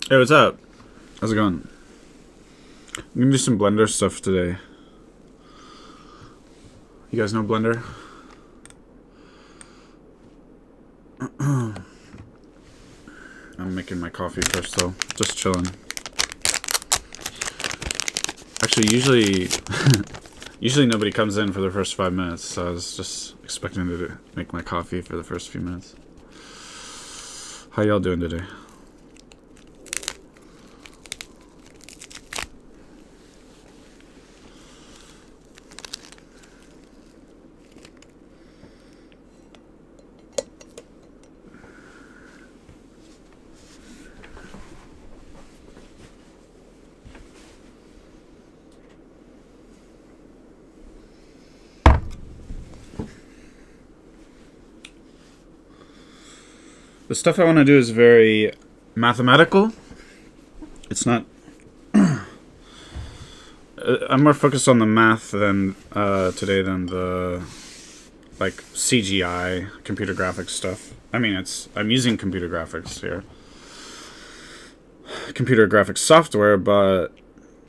Hey, what's up? How's it going? I'm gonna do some Blender stuff today. You guys know Blender? I'm making my coffee first though. Just chilling. Actually, usually nobody comes in for the first 5 minutes, so I was just expecting to make my coffee for the first few minutes. How y'all doing today? The stuff I want to do is very mathematical. It's not... I'm more focused on the math than today than the like CGI, computer graphics stuff. I mean, I'm using computer graphics here. Computer graphics software, but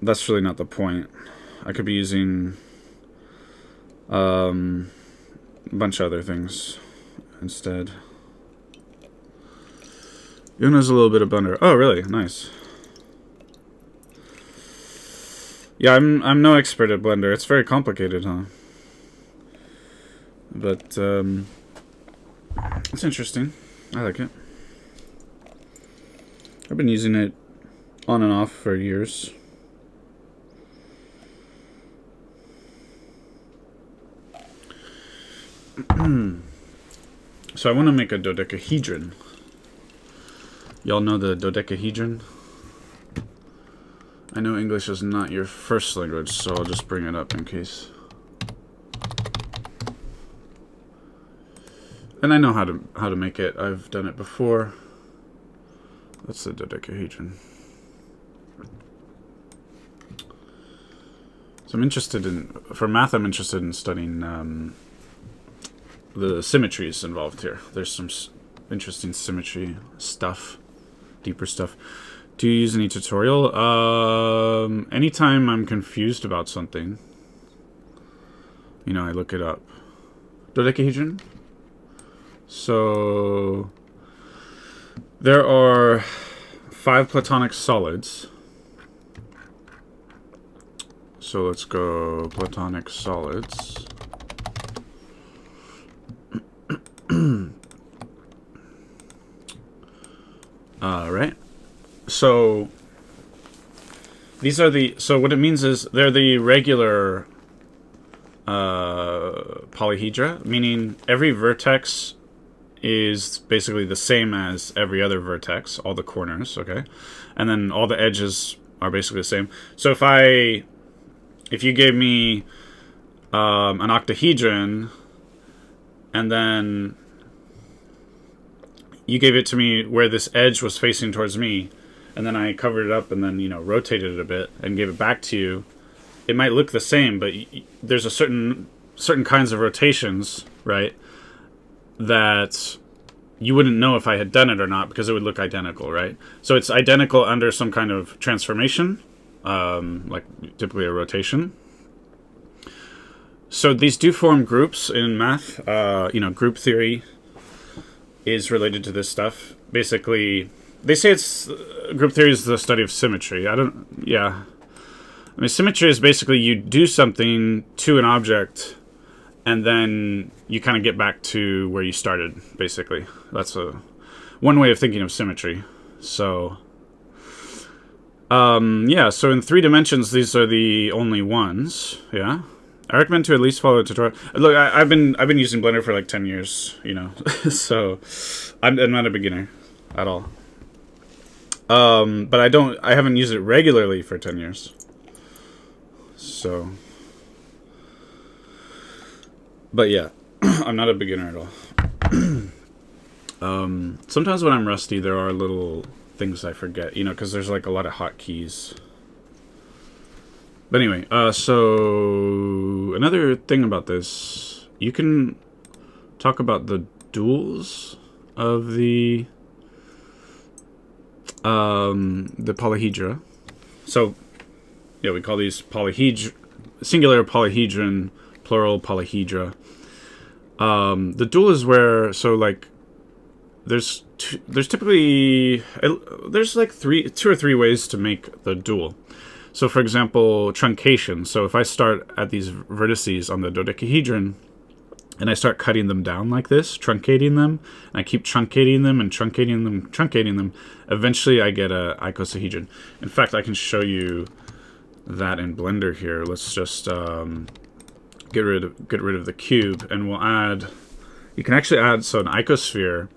that's really not the point. I could be using a bunch of other things instead. Who knows a little bit of Blender? Oh, really? Nice. Yeah, I'm no expert at Blender. It's very complicated, huh? But it's interesting. I like it. I've been using it on and off for years. So I want to make a dodecahedron. Y'all know the dodecahedron? I know English is not your first language, so I'll just bring it up in case. And I know how to make it. I've done it before. That's the dodecahedron. So I'm interested in, for math, I'm interested in studying the symmetries involved here. There's some interesting symmetry stuff, deeper stuff. Do you use any tutorial? Anytime I'm confused about something, I look it up. Dodecahedron? So there are 5 platonic solids. So let's go platonic solids. Right. So these are so what it means is they're the regular polyhedra, meaning every vertex is basically the same as every other vertex, all the corners, okay? And then all the edges are basically the same. So if you gave me an octahedron and then you gave it to me where this edge was facing towards me, and then I covered it up and then, rotated it a bit and gave it back to you, it might look the same, but there's a certain kinds of rotations, right, that you wouldn't know if I had done it or not because it would look identical, right? So it's identical under some kind of transformation, like typically a rotation. So these do form groups in math. Group theory is related to this stuff. Basically, they say group theory is the study of symmetry. I mean, symmetry is basically you do something to an object and then you kind of get back to where you started, basically. That's one way of thinking of symmetry. So, so in 3 dimensions, these are the only ones, yeah? I recommend to at least follow a tutorial. Look, I've been using Blender for like 10 years, so I'm not a beginner at all. But I haven't used it regularly for 10 years. So, but yeah, I'm not a beginner at all. Sometimes when I'm rusty, there are little things I forget, because there's like a lot of hotkeys. But anyway, so another thing about this, you can talk about the duals of the the polyhedra. So, yeah, we call these singular polyhedron, plural polyhedra. The dual is where, so like, there's typically, there's like two or three ways to make the dual. So for example, truncation. So if I start at these vertices on the dodecahedron, and I start cutting them down like this, truncating them, and I keep truncating them and truncating them, eventually I get a icosahedron. In fact, I can show you that in Blender here. Let's just get rid of the cube, and we'll add. You can actually add an icosphere.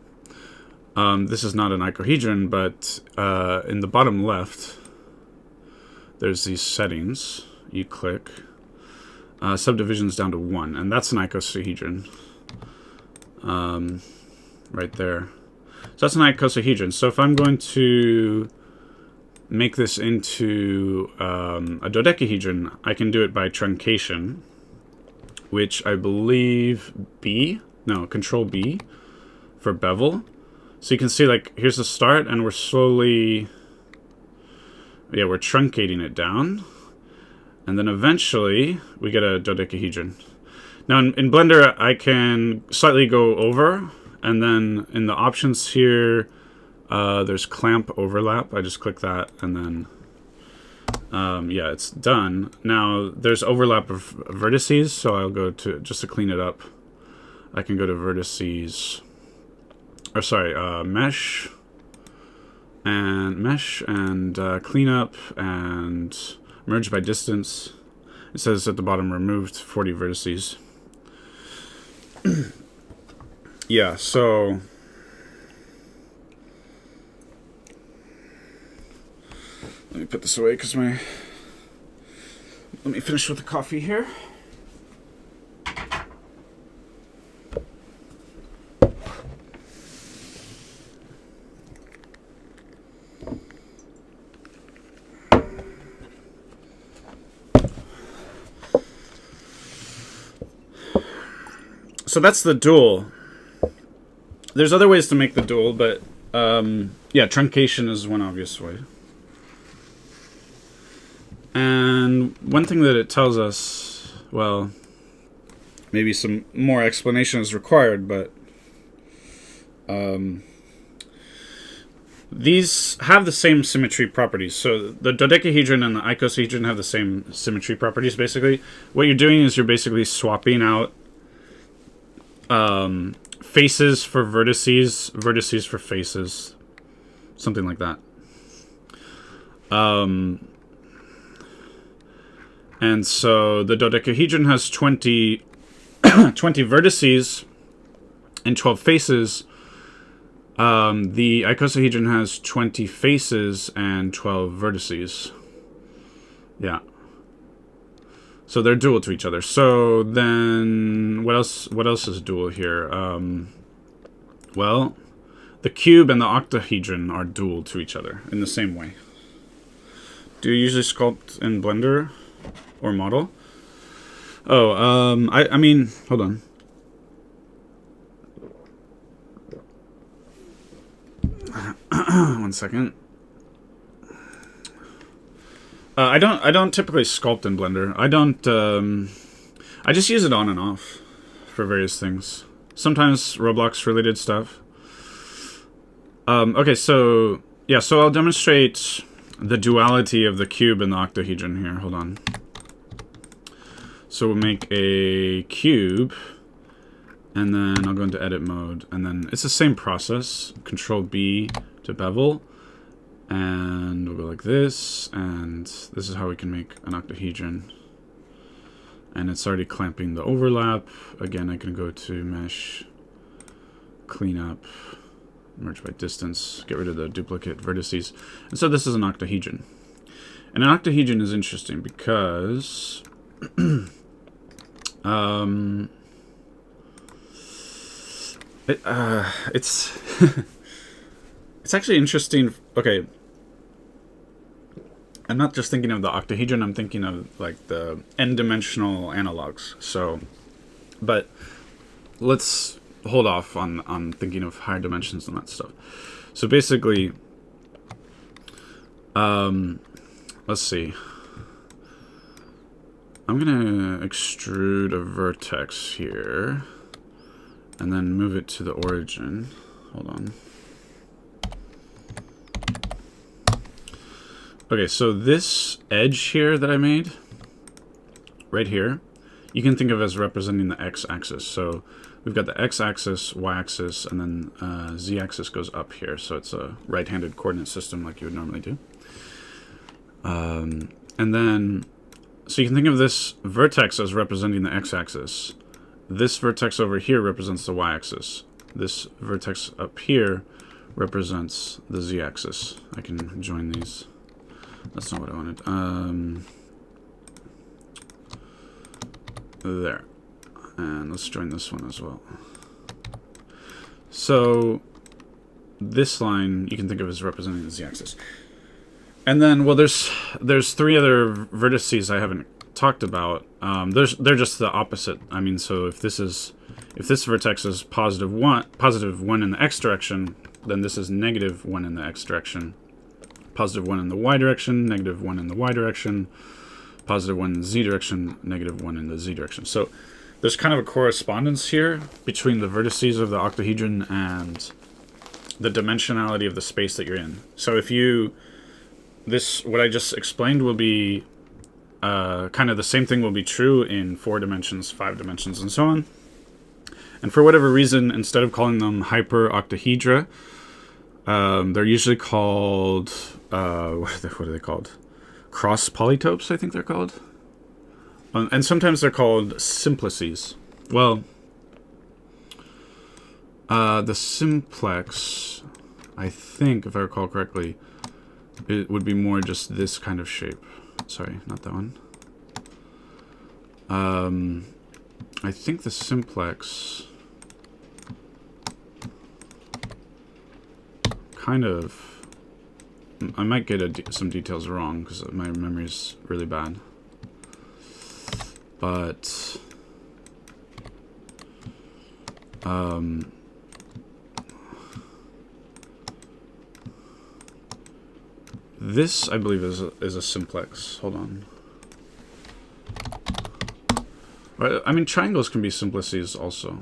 This is not an icosahedron, but in the bottom left, there's these settings. You click. Subdivisions down to 1, and that's an icosahedron. Right there. So that's an icosahedron. So if I'm going to make this into a dodecahedron, I can do it by truncation, which I believe Control B for bevel. So you can see, like, here's the start, and we're slowly, we're truncating it down. And then eventually, we get a dodecahedron. Now, in Blender, I can slightly go over, and then in the options here, there's clamp overlap. I just click that, and then, it's done. Now, there's overlap of vertices, so I'll go to, just to clean it up, I can go to vertices, mesh, and clean up, and merge by distance. It says at the bottom, removed 40 vertices. Yeah, so let me put this away because let me finish with the coffee here. So that's the dual. There's other ways to make the dual, but truncation is one obvious way. And one thing that it tells us, well, maybe some more explanation is required, but these have the same symmetry properties. So the dodecahedron and the icosahedron have the same symmetry properties, basically. What you're doing is you're basically swapping out faces for vertices, vertices for faces, something like that. And so the dodecahedron has 20 vertices and 12 faces. The icosahedron has 20 faces and 12 vertices. Yeah. So they're dual to each other. So then, what else is dual here? Well, the cube and the octahedron are dual to each other in the same way. Do you usually sculpt in Blender or model? Oh, I mean, hold on. One second. I don't typically sculpt in Blender. I just use it on and off for various things. Sometimes Roblox related stuff. Okay, so I'll demonstrate the duality of the cube and the octahedron here. Hold on. So we'll make a cube, and then I'll go into edit mode, and then it's the same process. Control B to bevel. And we'll go like this, and this is how we can make an octahedron. And it's already clamping the overlap. Again, I can go to mesh, clean up, merge by distance, get rid of the duplicate vertices. And so this is an octahedron. And an octahedron is interesting because it's it's actually interesting. Okay, I'm not just thinking of the octahedron, I'm thinking of like the n-dimensional analogs. So, but let's hold off on thinking of higher dimensions and that stuff. So basically, Let's see. I'm gonna extrude a vertex here and then move it to the origin. Hold on. Okay, so this edge here that I made, right here, you can think of as representing the x-axis. So we've got the x-axis, y-axis, and then z-axis goes up here. So it's a right-handed coordinate system like you would normally do. And then, so you can think of this vertex as representing the x-axis. This vertex over here represents the y-axis. This vertex up here represents the z-axis. I can join these. That's not what I wanted. There. And let's join this one as well. So this line you can think of as representing the z-axis. And then, well, there's 3 other vertices I haven't talked about. They're just the opposite. I mean, so if this vertex is positive one in the x direction, then this is negative 1 in the x direction. Positive 1 in the y direction, negative 1 in the y direction, positive 1 in the z direction, negative 1 in the z direction. So there's kind of a correspondence here between the vertices of the octahedron and the dimensionality of the space that you're in. So if you, what I just explained will be kind of the same thing will be true in 4 dimensions, 5 dimensions, and so on. And for whatever reason, instead of calling them hyperoctahedra, they're usually called, what are they called? Cross polytopes, I think they're called. And sometimes they're called simplices. Well, the simplex, I think, if I recall correctly, it would be more just this kind of shape. Sorry, not that one. I think the simplex kind of, I might get some details wrong because my memory's really bad. But this, I believe, is a simplex. Hold on. I mean, triangles can be simplices also.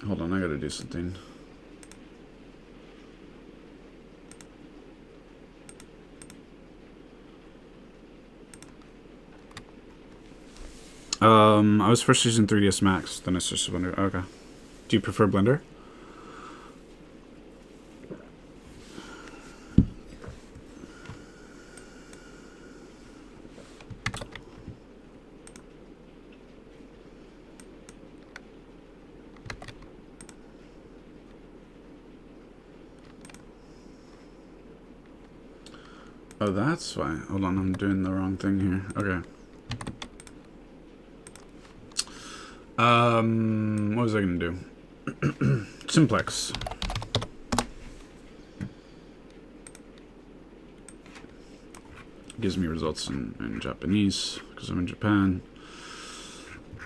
Hold on, I gotta do something. I was first using 3ds Max, then I switched to Blender. Okay. Do you prefer Blender? Oh, that's why. Hold on, I'm doing the wrong thing here. Okay. What was I gonna do? Simplex. Gives me results in Japanese because I'm in Japan.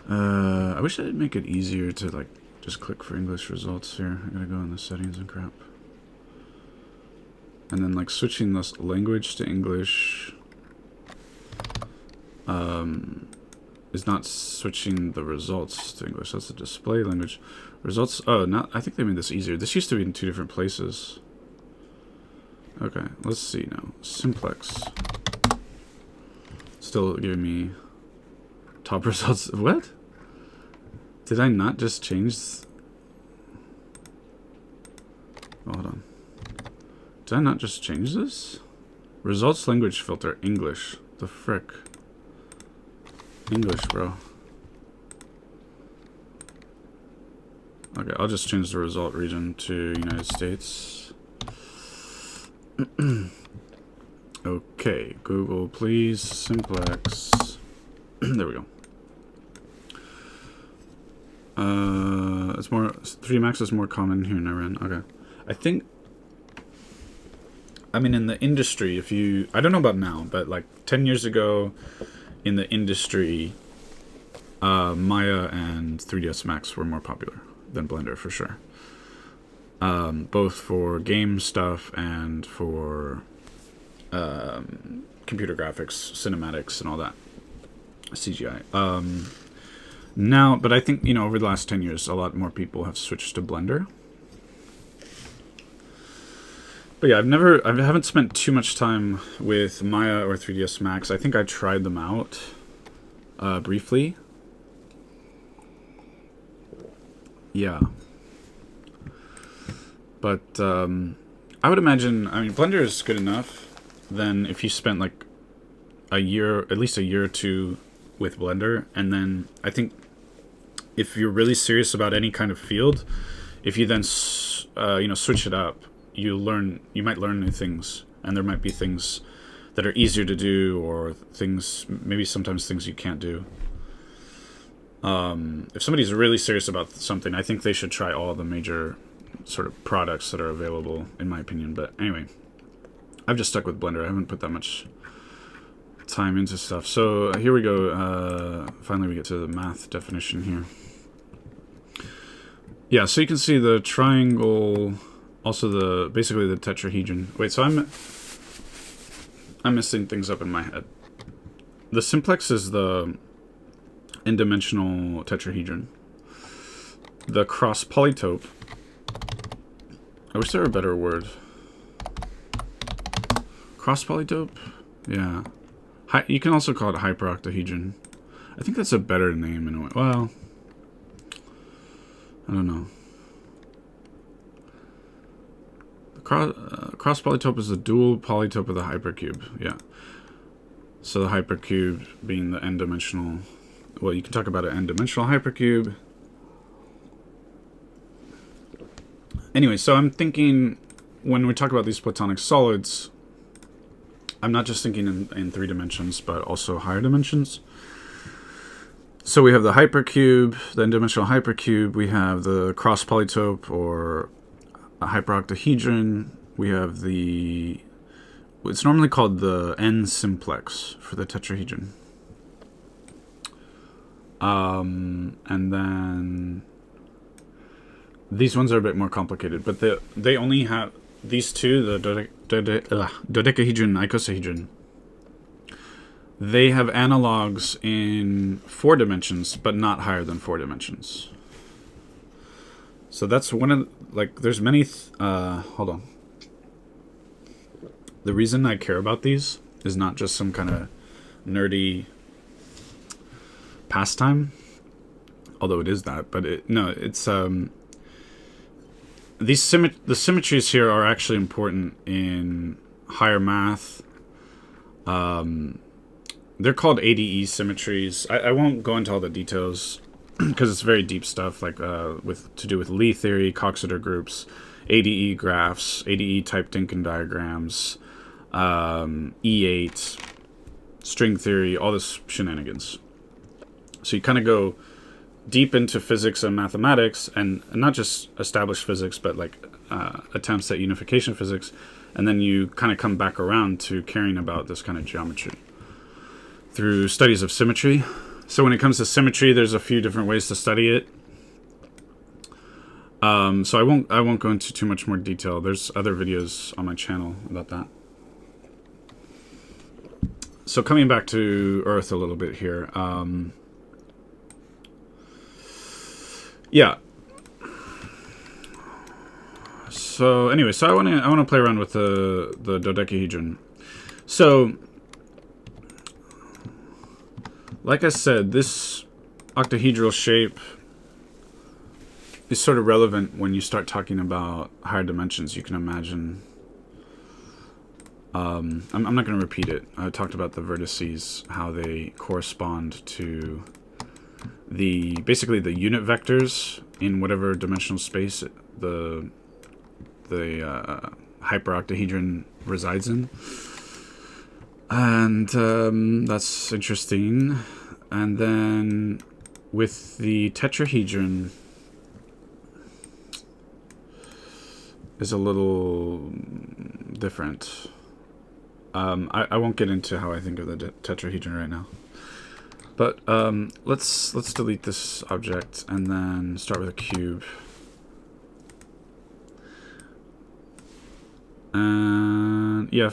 I wish I'd make it easier to like just click for English results here. I gotta go in the settings and crap. And then like switching this language to English is not switching the results to English. That's the display language. Results, oh, not, I think they made this easier. This used to be in 2 different places. Okay, let's see now. Simplex. Still giving me top results. What? Did I not just change? Oh, hold on. Did I not just change this? Results language filter, English. The frick? English, bro. Okay, I'll just change the result region to United States. Okay, Google, please. Simplex. There we go. It's more, 3D Max is more common here in Iran. Okay. I think, I mean, in the industry, if you, I don't know about now, but like 10 years ago, in the industry, Maya and 3ds Max were more popular than Blender for sure. Both for game stuff and for computer graphics, cinematics, and all that, CGI. Now, but I think, over the last 10 years, a lot more people have switched to Blender. But yeah, I haven't spent too much time with Maya or 3ds Max. I think I tried them out briefly. Yeah. But I would imagine, Blender is good enough. Then if you spent like at least a year or two with Blender, and then I think if you're really serious about any kind of field, if you then switch it up, you might learn new things, and there might be things that are easier to do, or maybe sometimes things you can't do. If somebody's really serious about something, I think they should try all the major sort of products that are available, in my opinion. But anyway, I've just stuck with Blender. I haven't put that much time into stuff. So here we go. Finally, we get to the math definition here. Yeah, so you can see the triangle, also basically the tetrahedron. Wait, so I'm messing things up in my head. The simplex is the n-dimensional tetrahedron. The cross polytope, I wish there were a better word. Cross polytope? Yeah. You can also call it hyperoctahedron. I think that's a better name in a way. Well, I don't know. The cross polytope is the dual polytope of the hypercube. Yeah. So the hypercube being the n-dimensional. Well, you can talk about an n-dimensional hypercube. Anyway, so I'm thinking when we talk about these platonic solids, I'm not just thinking in 3 dimensions, but also higher dimensions. So we have the hypercube, the n-dimensional hypercube. We have the cross polytope or a hyperoctahedron. We have it's normally called the n-simplex for the tetrahedron. And then these ones are a bit more complicated, but they only have these two, the dodecahedron, icosahedron. They have analogs in 4 dimensions, but not higher than 4 dimensions. So that's one of, there's many, hold on. The reason I care about these is not just some kind of nerdy pastime, although it is that, but it's, the symmetries here are actually important in higher math. They're called ADE symmetries. I won't go into all the details because it's very deep stuff, to do with Lie theory, Coxeter groups, ADE graphs, ADE type Dinkin diagrams, E8, string theory, all this shenanigans. So you kind of go deep into physics and mathematics, and not just established physics, but attempts at unification physics, and then you kind of come back around to caring about this kind of geometry through studies of symmetry. So when it comes to symmetry, there's a few different ways to study it. So I won't go into too much more detail. There's other videos on my channel about that. So coming back to Earth a little bit here. Yeah. So anyway, I want to play around with the dodecahedron. So, like I said, this octahedral shape is sort of relevant when you start talking about higher dimensions. You can imagine. I'm not going to repeat it. I talked about the vertices, how they correspond to basically the unit vectors in whatever dimensional space the hyperoctahedron resides in, and that's interesting. And then with the tetrahedron is a little different. I won't get into how I think of the tetrahedron right now. But let's delete this object and then start with a cube. And yeah,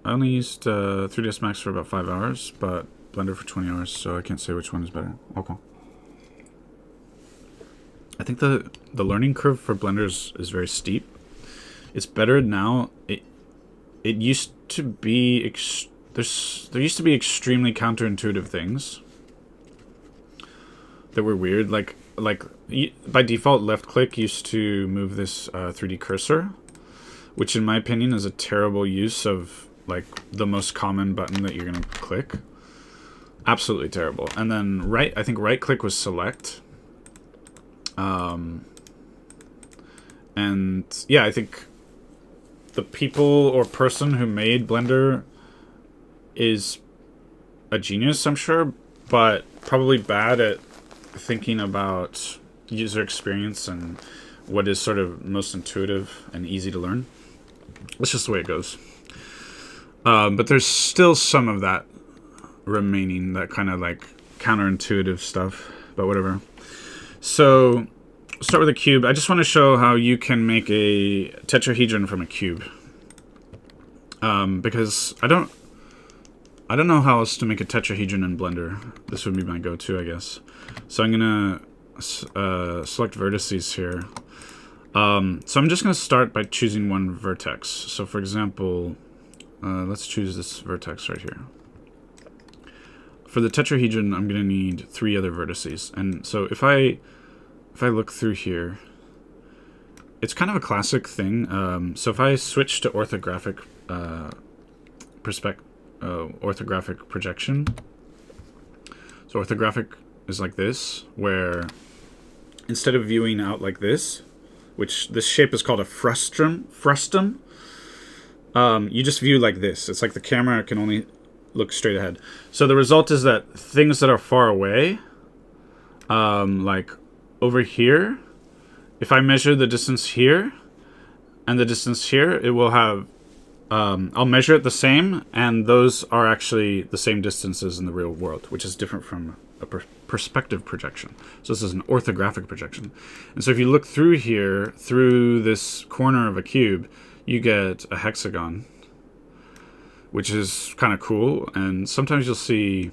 I only used 3ds Max for about 5 hours, but Blender for 20 hours, so I can't say which one is better. Okay. I think the learning curve for Blender is very steep. It's better now. It used to be there used to be extremely counterintuitive things that were weird. Like by default, left click used to move this 3D cursor, which in my opinion is a terrible use of like the most common button that you're gonna click. Absolutely terrible. And then I think right click was select. And yeah, I think the people or person who made Blender is a genius, I'm sure, but probably bad at thinking about user experience and what is sort of most intuitive and easy to learn. That's just the way it goes. But there's still some of that remaining, that kind of like counterintuitive stuff, but whatever. So start with a cube. I just want to show how you can make a tetrahedron from a cube. Because I don't know how else to make a tetrahedron in Blender. This would be my go-to, I guess. So I'm gonna select vertices here. So I'm just gonna start by choosing one vertex. So for example, let's choose this vertex right here. For the tetrahedron, I'm gonna need 3 other vertices. And so if I look through here, it's kind of a classic thing. So if I switch to orthographic orthographic projection, so orthographic is like this, where instead of viewing out like this, which this shape is called a frustum, you just view like this. It's like the camera can only look straight ahead. So the result is that things that are far away, like over here, if I measure the distance here and the distance here, it will have, I'll measure it the same, and those are actually the same distances in the real world, which is different from a perspective projection. So this is an orthographic projection. And so if you look through here, through this corner of a cube, you get a hexagon, which is kind of cool. And sometimes you'll see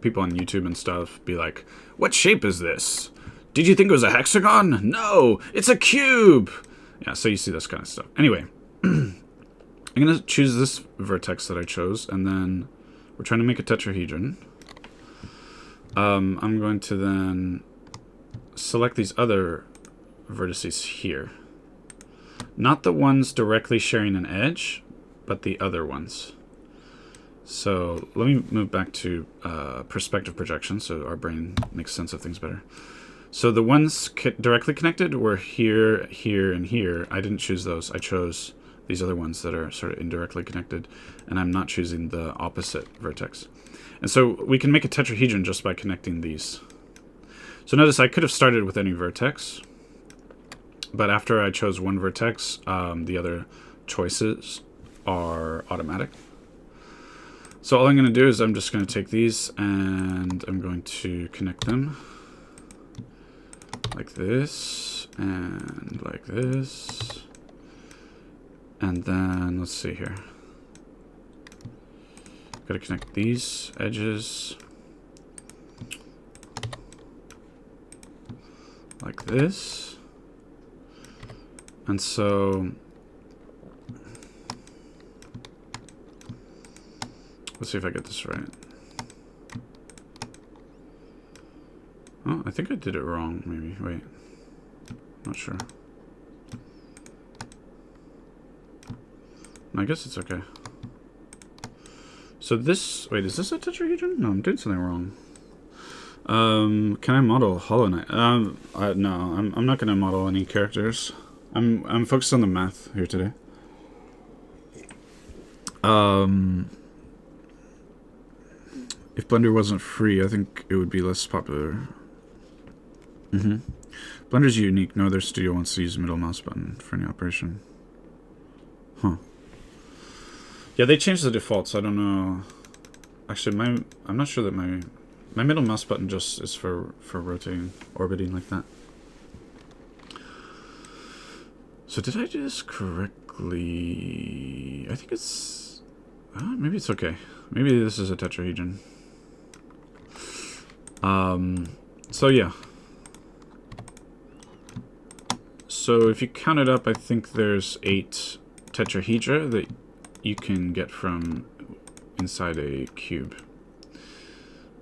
people on YouTube and stuff be like, what shape is this? Did you think it was a hexagon? No, it's a cube. Yeah, so you see this kind of stuff. Anyway, I'm going to choose this vertex that I chose, and then we're trying to make a tetrahedron. I'm going to then select these other vertices here. Not the ones directly sharing an edge, but the other ones. So let me move back to perspective projection so our brain makes sense of things better. So the ones directly connected were here, here, and here. I didn't choose those. I chose these other ones that are sort of indirectly connected, and I'm not choosing the opposite vertex. And so we can make a tetrahedron just by connecting these. So notice I could have started with any vertex, but after I chose one vertex, the other choices are automatic. So all I'm going to do is I'm just going to take these and I'm going to connect them like this and like this. And then let's see here. Got to connect these edges like this. And so let's see if I get this right. Oh, I think I did it wrong, maybe. Wait. Not sure. I guess it's okay. So this... Wait, is this a tetrahedron? No, I'm doing something wrong. Can I model Hollow Knight? No, I'm not going to model any characters. I'm focused on the math here today. If Blender wasn't free, I think it would be less popular. Blender's unique. No other studio wants to use the middle mouse button for any operation. Huh. Yeah, they changed the default, so I don't know. Actually, I'm not sure that my middle mouse button just is for rotating, orbiting like that. So did I do this correctly? I think it's... maybe it's okay. Maybe this is a tetrahedron. So yeah. So if you count it up, I think there's 8 tetrahedra that you can get from inside a cube.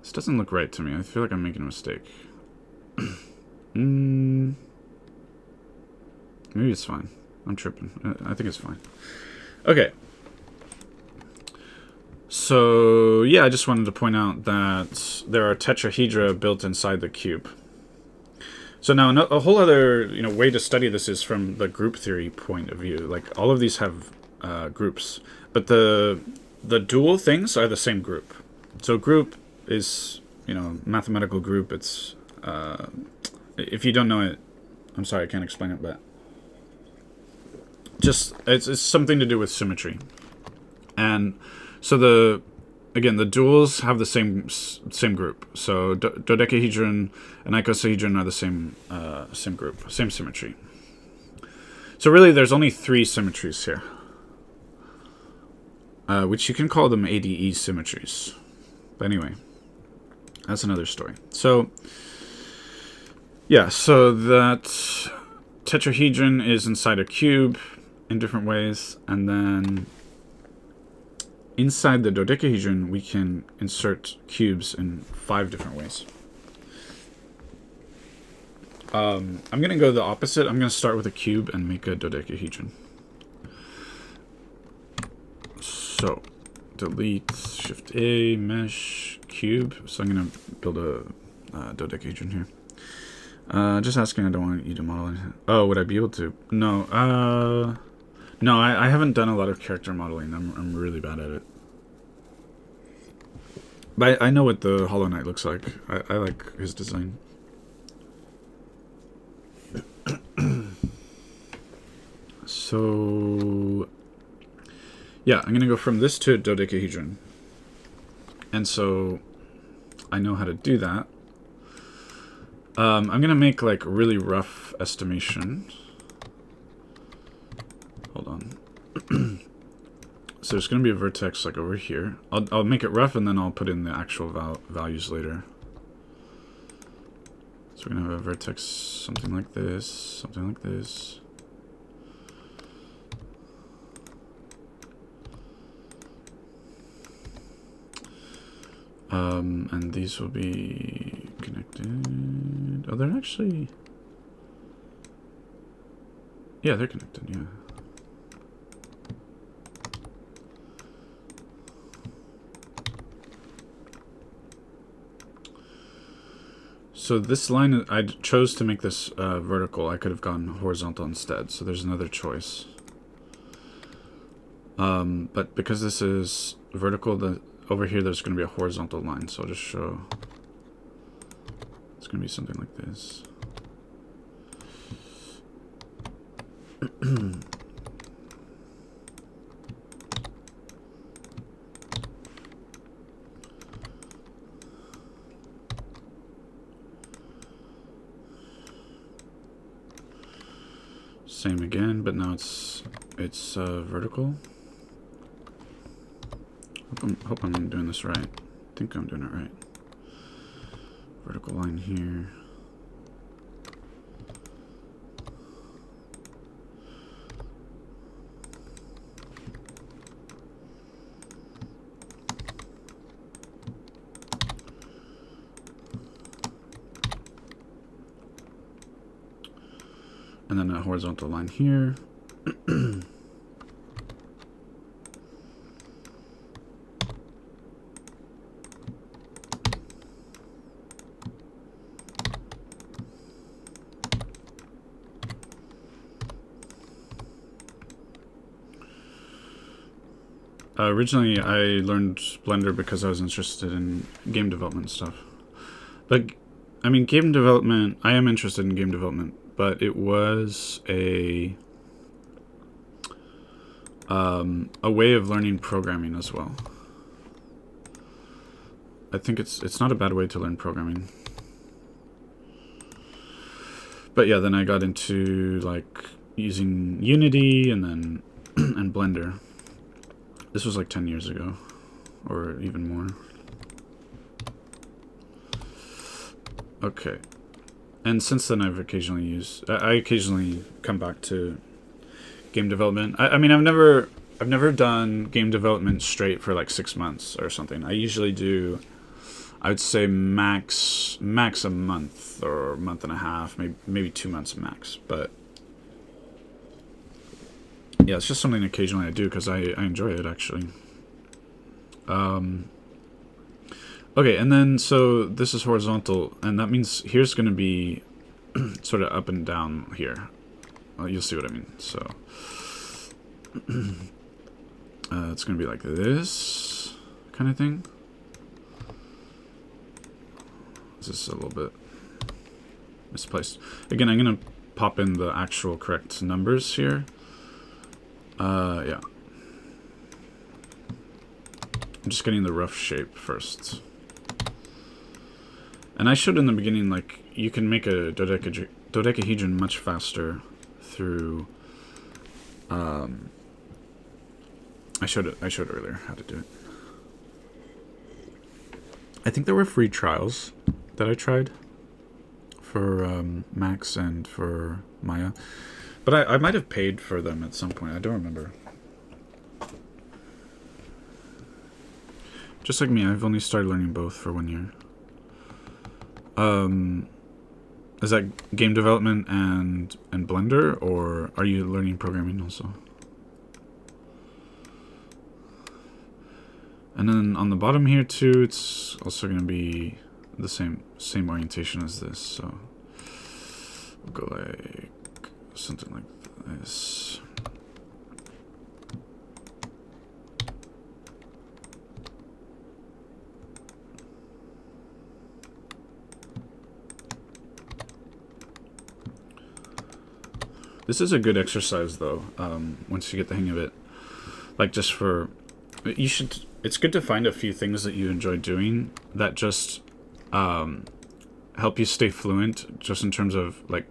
This doesn't look right to me. I feel like I'm making a mistake. Maybe it's fine. I'm tripping. I think it's fine. Okay. So, yeah, I just wanted to point out that there are tetrahedra built inside the cube. So now a whole other way to study this is from the group theory point of view. Like, all of these have groups, but the dual things are the same group. So group is, mathematical group. It's, if you don't know it, I'm sorry, I can't explain it, but just, it's something to do with symmetry. And so the duals have the same group. So dodecahedron and icosahedron are the same group, same symmetry. So really, there's only 3 symmetries here, which you can call them ADE symmetries. But anyway, that's another story. So yeah, so that tetrahedron is inside a cube in different ways, and then inside the dodecahedron, we can insert cubes in 5 different ways. I'm going to go the opposite. I'm going to start with a cube and make a dodecahedron. So, delete, Shift A, mesh, cube. So I'm going to build a dodecahedron here. Just asking, I don't want you to model it. Oh, would I be able to? No. No, I haven't done a lot of character modeling. I'm really bad at it. But I know what the Hollow Knight looks like. I like his design. So, yeah, I'm going to go from this to dodecahedron. And so, I know how to do that. I'm going to make, like, really rough estimation. Hold on. So there's going to be a vertex like over here. I'll make it rough and then I'll put in the actual values later. So we're going to have a vertex something like this, something like this. And these will be connected. Oh, they're actually... Yeah, they're connected, yeah. So this line, I chose to make this vertical. I could have gone horizontal instead, so there's another choice. But because this is vertical, over here there's going to be a horizontal line, so I'll just show. It's going to be something like this. Same again, but now it's vertical. Hope I'm doing this right. I think I'm doing it right. Vertical line here. And then a horizontal line here. Originally, I learned Blender because I was interested in game development stuff. But, I mean, game development, I am interested in game development, but it was a way of learning programming as well. I think it's not a bad way to learn programming. But yeah, then I got into like using Unity and then and Blender. This was like 10 years ago, or even more. Okay, and since then I occasionally come back to game development. I mean, I've never done game development straight for like 6 months or something. I usually do, I would say max a month or a month and a half, maybe 2 months max. But yeah, it's just something occasionally I do because I enjoy it actually. Okay, and then so this is horizontal, and that means here's going to be sort of up and down here. You'll see what I mean. So it's going to be like this kind of thing. This is a little bit misplaced. Again, I'm going to pop in the actual correct numbers here. Yeah. I'm just getting the rough shape first. And I showed in the beginning, like, you can make a dodecahedron much faster through... I showed earlier how to do it. I think there were free trials that I tried for Max and for Maya. But I might have paid for them at some point. I don't remember. Just like me, I've only started learning both for 1 year. Is that game development and Blender, or are you learning programming also? And then on the bottom here too, it's also going to be the same orientation as this. So we'll go like something like this. This is a good exercise though, once you get the hang of it. Like just for, it's good to find a few things that you enjoy doing that just help you stay fluent, just in terms of like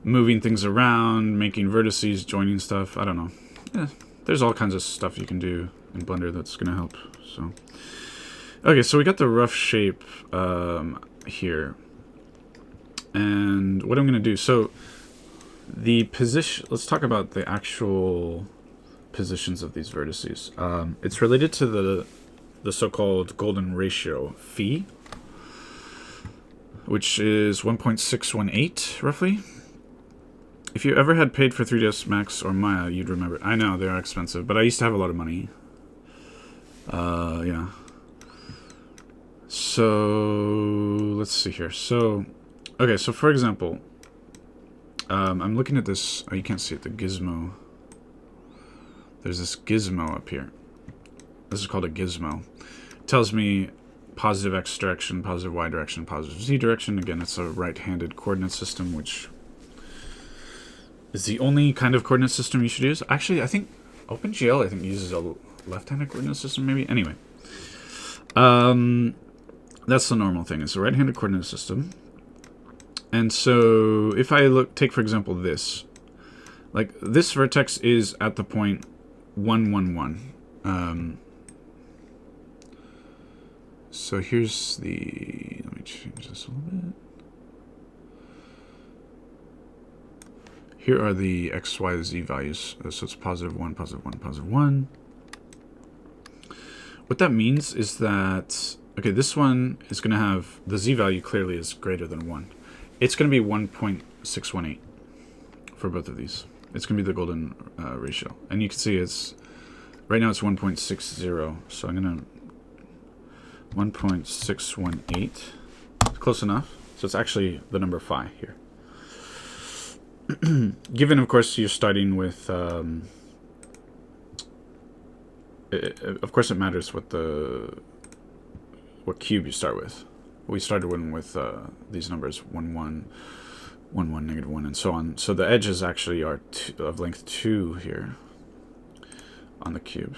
moving things around, making vertices, joining stuff. I don't know. Yeah, there's all kinds of stuff you can do in Blender that's going to help. So, okay, so we got the rough shape here. And what I'm going to do, so the position, let's talk about the actual positions of these vertices. It's related to the so-called golden ratio phi, which is 1.618 roughly. If you ever had paid for 3ds Max or Maya, you'd remember. I know they are expensive, but I used to have a lot of money. Yeah. So let's see here. So, okay, so for example, I'm looking at this. Oh, you can't see it. The gizmo. There's this gizmo up here. This is called a gizmo. It tells me positive x direction, positive y direction, positive z direction. Again, it's a right-handed coordinate system, which is the only kind of coordinate system you should use. Actually, I think OpenGL uses a left-handed coordinate system, maybe. Anyway, that's the normal thing. It's a right-handed coordinate system. And so if I take for example this, like this vertex is at the point 1, 1, 1. So here's the, let me change this a little bit. Here are the x, y, z values. So it's positive 1, positive 1, positive 1. What that means is that, okay, this one is going to have, the z value clearly is greater than 1. It's going to be 1.618 for both of these. It's going to be the golden ratio. And you can see it's, right now it's 1.60. So I'm going to, 1.618. Close enough. So it's actually the number phi here. Given, of course, you're starting with, of course it matters what cube you start with. We started with these numbers 1, 1, 1, 1, negative 1, and so on. So the edges actually are of length 2 here on the cube.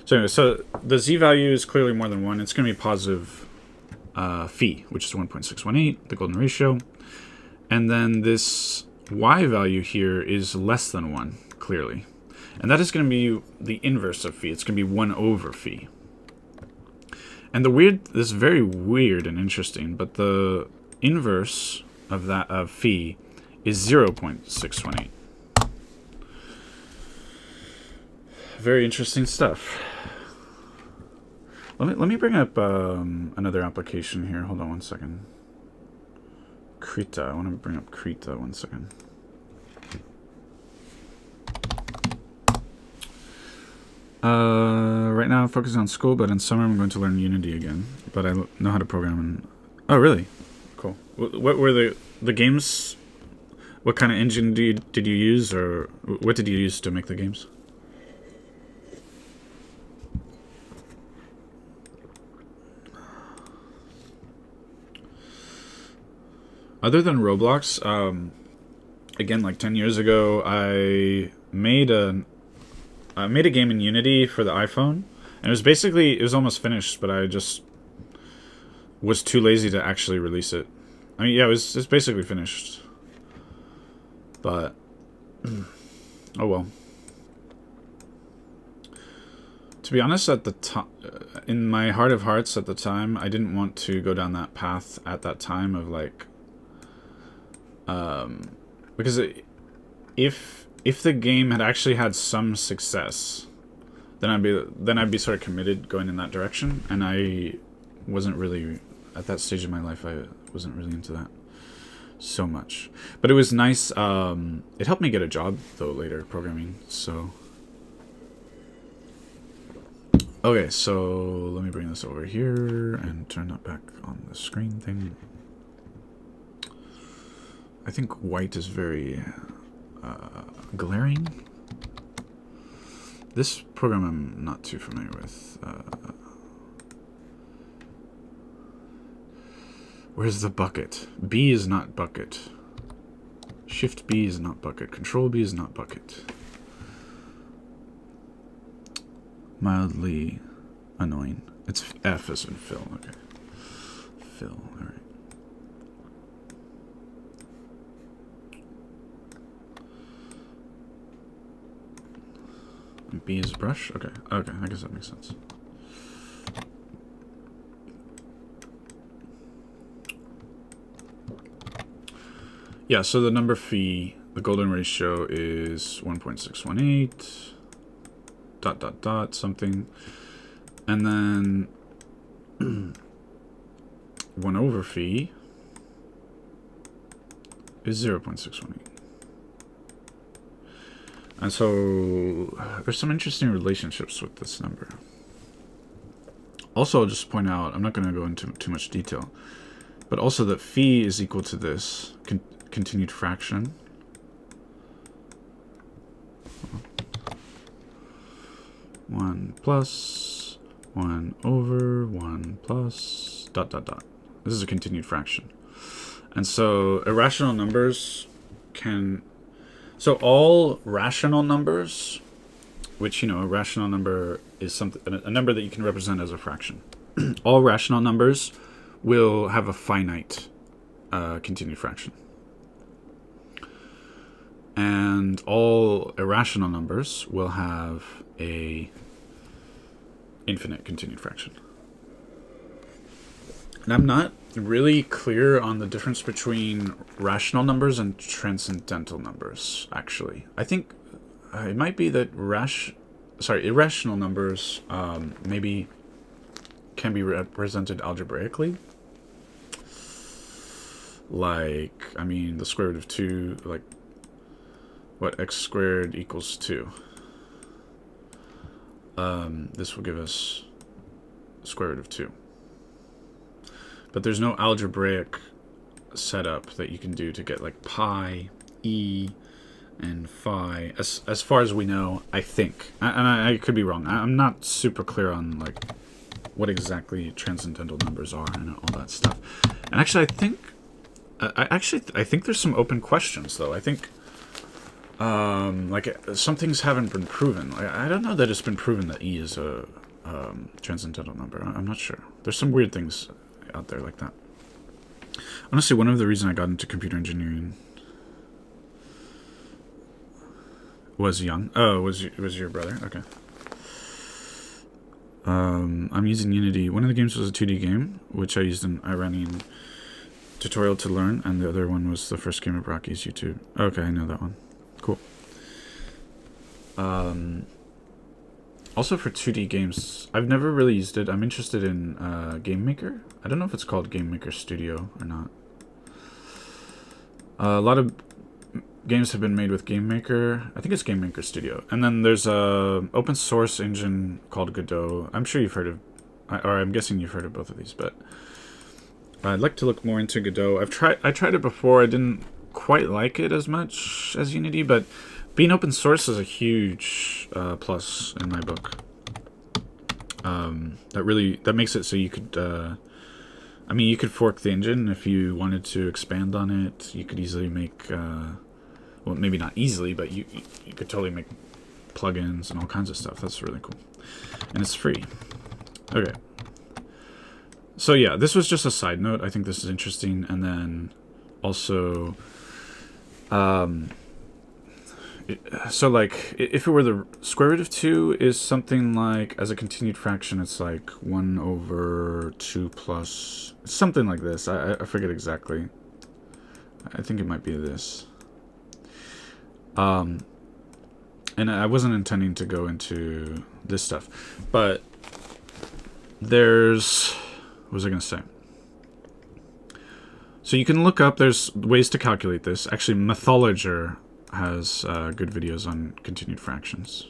So anyway, so the z value is clearly more than 1. It's going to be positive phi, which is 1.618, the golden ratio. And then this y value here is less than 1, clearly. And that is going to be the inverse of phi. It's going to be 1 over phi. And this is very weird and interesting, but the inverse of that of phi is 0.618. Very interesting stuff. Let me bring up another application here. Hold on one second. Krita. I want to bring up Krita 1 second. Right now I'm focusing on school, but in summer I'm going to learn Unity again. But I know how to program in... Oh, really? Cool. What were the games? What kind of engine did you use, or what did you use to make the games? Other than Roblox, again, like 10 years ago, I made a game in Unity for the iPhone, and it was almost finished, but I just was too lazy to actually release it. I mean, yeah, it's basically finished, but oh well. To be honest, at the time, in my heart of hearts at the time, I didn't want to go down that path at that time of like, because if the game had actually had some success, then I'd be sort of committed going in that direction, and I wasn't really at that stage of my life. I wasn't really into that so much, but it was nice. It helped me get a job though later, programming. So okay, so let me bring this over here and turn that back on the screen thing. I think white is very glaring. This program I'm not too familiar with. Where's the bucket? B is not bucket. Shift B is not bucket. Control B is not bucket. Mildly annoying. It's F as in fill. Okay. Fill. All right. B is brush? Okay. Okay, I guess that makes sense. Yeah, so the number phi, the golden ratio is 1.618 ... something. And then 1 over phi is 0.618. And so there's some interesting relationships with this number. Also, I'll just point out, I'm not going to go into too much detail, but also that phi is equal to this continued fraction. One plus 1 over 1 plus ... This is a continued fraction. And so irrational numbers can... So all rational numbers, which, you know, a rational number is a number that you can represent as a fraction. All rational numbers will have a finite continued fraction. And all irrational numbers will have a infinite continued fraction. And I'm not really clear on the difference between rational numbers and transcendental numbers, actually. I think it might be that irrational numbers maybe can be represented algebraically. Like, I mean, the square root of 2, like, what, x squared equals 2. This will give us square root of 2. But there's no algebraic setup that you can do to get like pi, e, and phi, as far as we know, I think. And I could be wrong. I'm not super clear on like what exactly transcendental numbers are and all that stuff. And actually, I think there's some open questions though. I think Like, some things haven't been proven. Like, I don't know that it's been proven that E is a transcendental number. I'm not sure. There's some weird things out there like that. Honestly, one of the reasons I got into computer engineering was young. Oh, was your brother? Okay. I'm using Unity. One of the games was a 2D game, which I used an Iranian tutorial to learn, and the other one was the first game of Rocky's YouTube. Okay, I know that one. Cool. Also for 2D games, I've never really used it. I'm interested in Game Maker. I don't know if it's called Game Maker Studio or not. A lot of games have been made with Game Maker. I think it's Game Maker Studio. And then there's a open source engine called Godot. I'm sure you've heard of, or I'm guessing you've heard of both of these, but I'd like to look more into Godot. I tried it before. I didn't quite like it as much as Unity, but being open source is a huge plus in my book. That makes it so you could, I mean, you could fork the engine if you wanted to expand on it. You could easily make, well, maybe not easily, but you could totally make plugins and all kinds of stuff. That's really cool, and it's free. Okay. So yeah, this was just a side note. I think this is interesting, and then also, so like if it were the square root of 2 is something like, as a continued fraction, it's like 1 over 2 plus something like this. I forget exactly. I think it might be this. And I wasn't intending to go into this stuff, but there's, what was I going to say? So you can look up, there's ways to calculate this. Actually, Mathologer has good videos on continued fractions.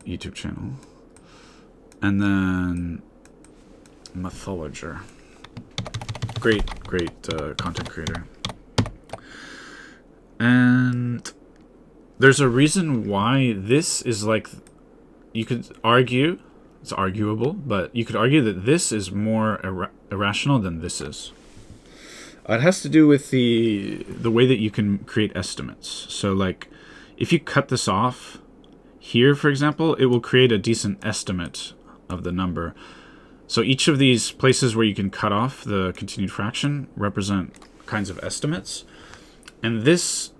YouTube channel. And then Mathologer. Great content creator. And there's a reason why this is like, you could argue, it's arguable, but you could argue that this is more irrational than this is. It has to do with the way that you can create estimates. So like, if you cut this off here, for example, it will create a decent estimate of the number. So each of these places where you can cut off the continued fraction represent kinds of estimates. And this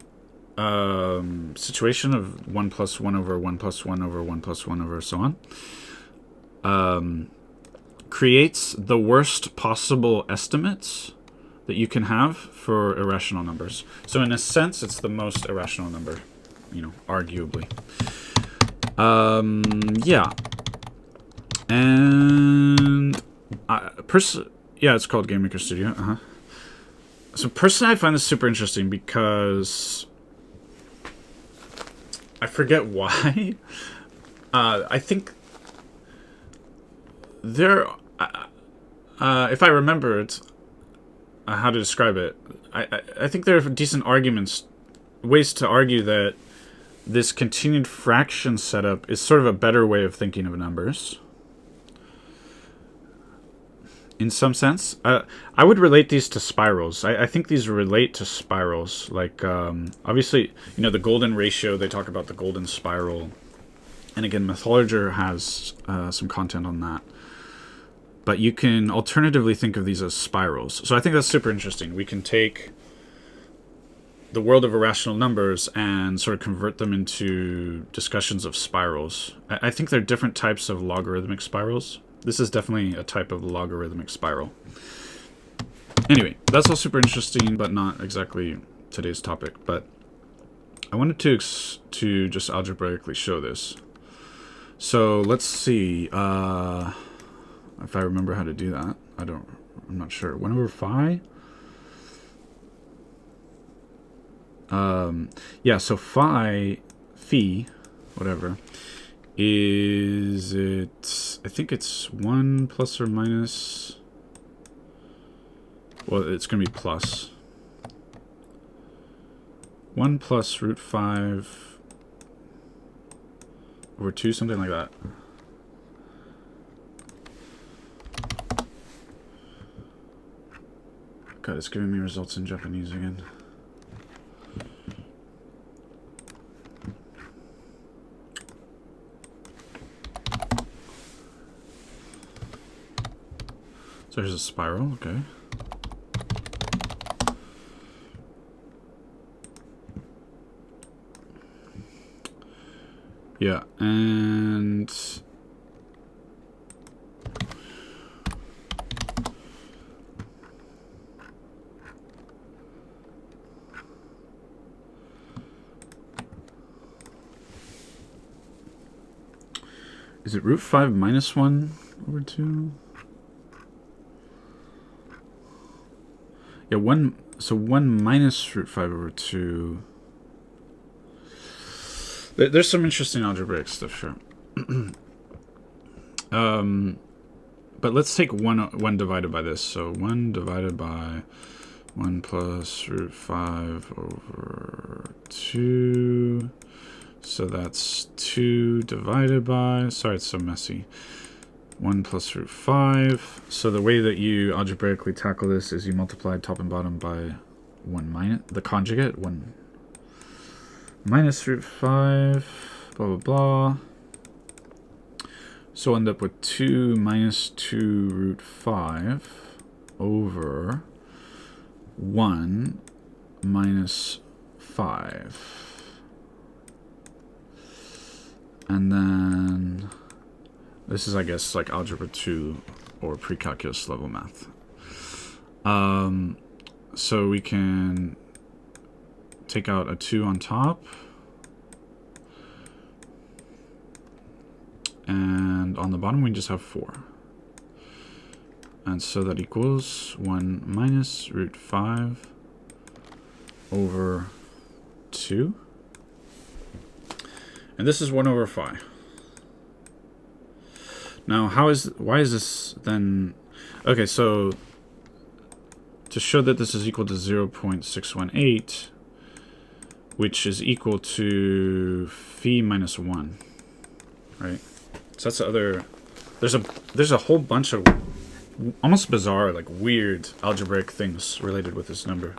situation of 1 plus 1 over 1 plus 1 over 1 plus 1 over so on creates the worst possible estimates that you can have for irrational numbers. So in a sense, it's the most irrational number, you know, arguably. Yeah. And yeah, it's called Game Maker Studio. So personally, I find this super interesting because I forget why. I think there, if I remember it, how to describe it, I think there are decent arguments, ways to argue that this continued fraction setup is sort of a better way of thinking of numbers. In some sense, I would relate these to spirals. I think these relate to spirals. Like, obviously, you know, the golden ratio, they talk about the golden spiral. And again, Mathologer has some content on that. But you can alternatively think of these as spirals. So I think that's super interesting. We can take the world of irrational numbers and sort of convert them into discussions of spirals. I think there are different types of logarithmic spirals. This is definitely a type of logarithmic spiral. Anyway, that's all super interesting, but not exactly today's topic. But I wanted to just algebraically show this. So let's see if I remember how to do that. I'm not sure. 1 over phi? Yeah, so phi, whatever, is it, I think it's 1 plus or minus, well, it's going to be plus. 1 plus root 5 over 2, something like that. God, it's giving me results in Japanese again. there's a spiral, okay. Yeah, and is it root 5 minus 1 over 2? Yeah, 1, so 1 minus root 5 over 2. There's some interesting algebraic stuff, sure. But let's take 1 divided by this. So 1 divided by 1 plus root 5 over 2. So that's 2 divided by, sorry it's so messy, 1 plus root 5. So the way that you algebraically tackle this is you multiply top and bottom by 1 minus, the conjugate, 1 minus root 5, blah, blah, blah. So end up with 2 minus 2 root 5 over 1 minus 5. And then this is, I guess, like algebra 2 or pre-calculus level math. So we can take out a 2 on top. And on the bottom, we just have 4. And so that equals 1 minus root 5 over 2. And this is 1 over 5. Now, why is this then? Okay, so to show that this is equal to 0.618, which is equal to phi minus 1, right? So that's the other. There's a whole bunch of almost bizarre, like weird algebraic things related with this number.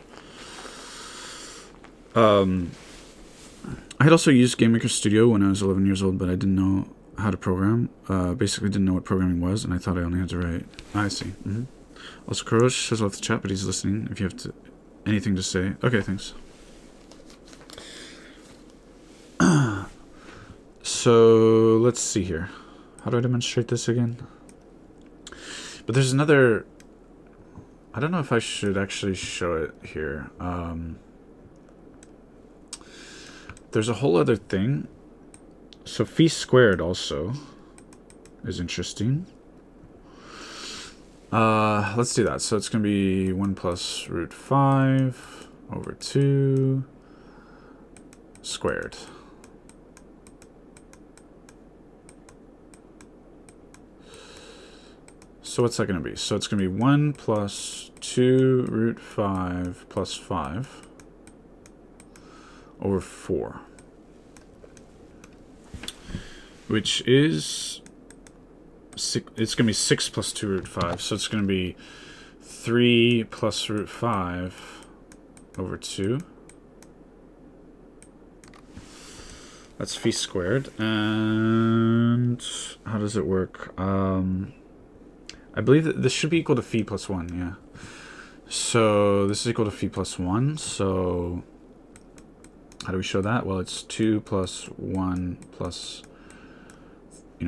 I had also used GameMaker Studio when I was 11 years old, but I didn't know how to program. Basically didn't know what programming was, and I thought I only had to write. I see. Also, Kurosh has left the chat, but he's listening. If you have anything to say. Okay, thanks. So, let's see here. How do I demonstrate this again? But there's another... I don't know if I should actually show it here. There's a whole other thing. So phi squared also is interesting. Let's do that. So it's going to be 1 plus root 5 over 2 squared. So what's that going to be? So it's going to be 1 plus 2 root 5 plus 5 over 4. Which is, it's going to be 6 plus 2 root 5. So it's going to be 3 plus root 5 over 2. That's phi squared. And how does it work? I believe that this should be equal to phi plus 1, yeah. So this is equal to phi plus 1. So how do we show that? Well, it's 2 plus 1 plus...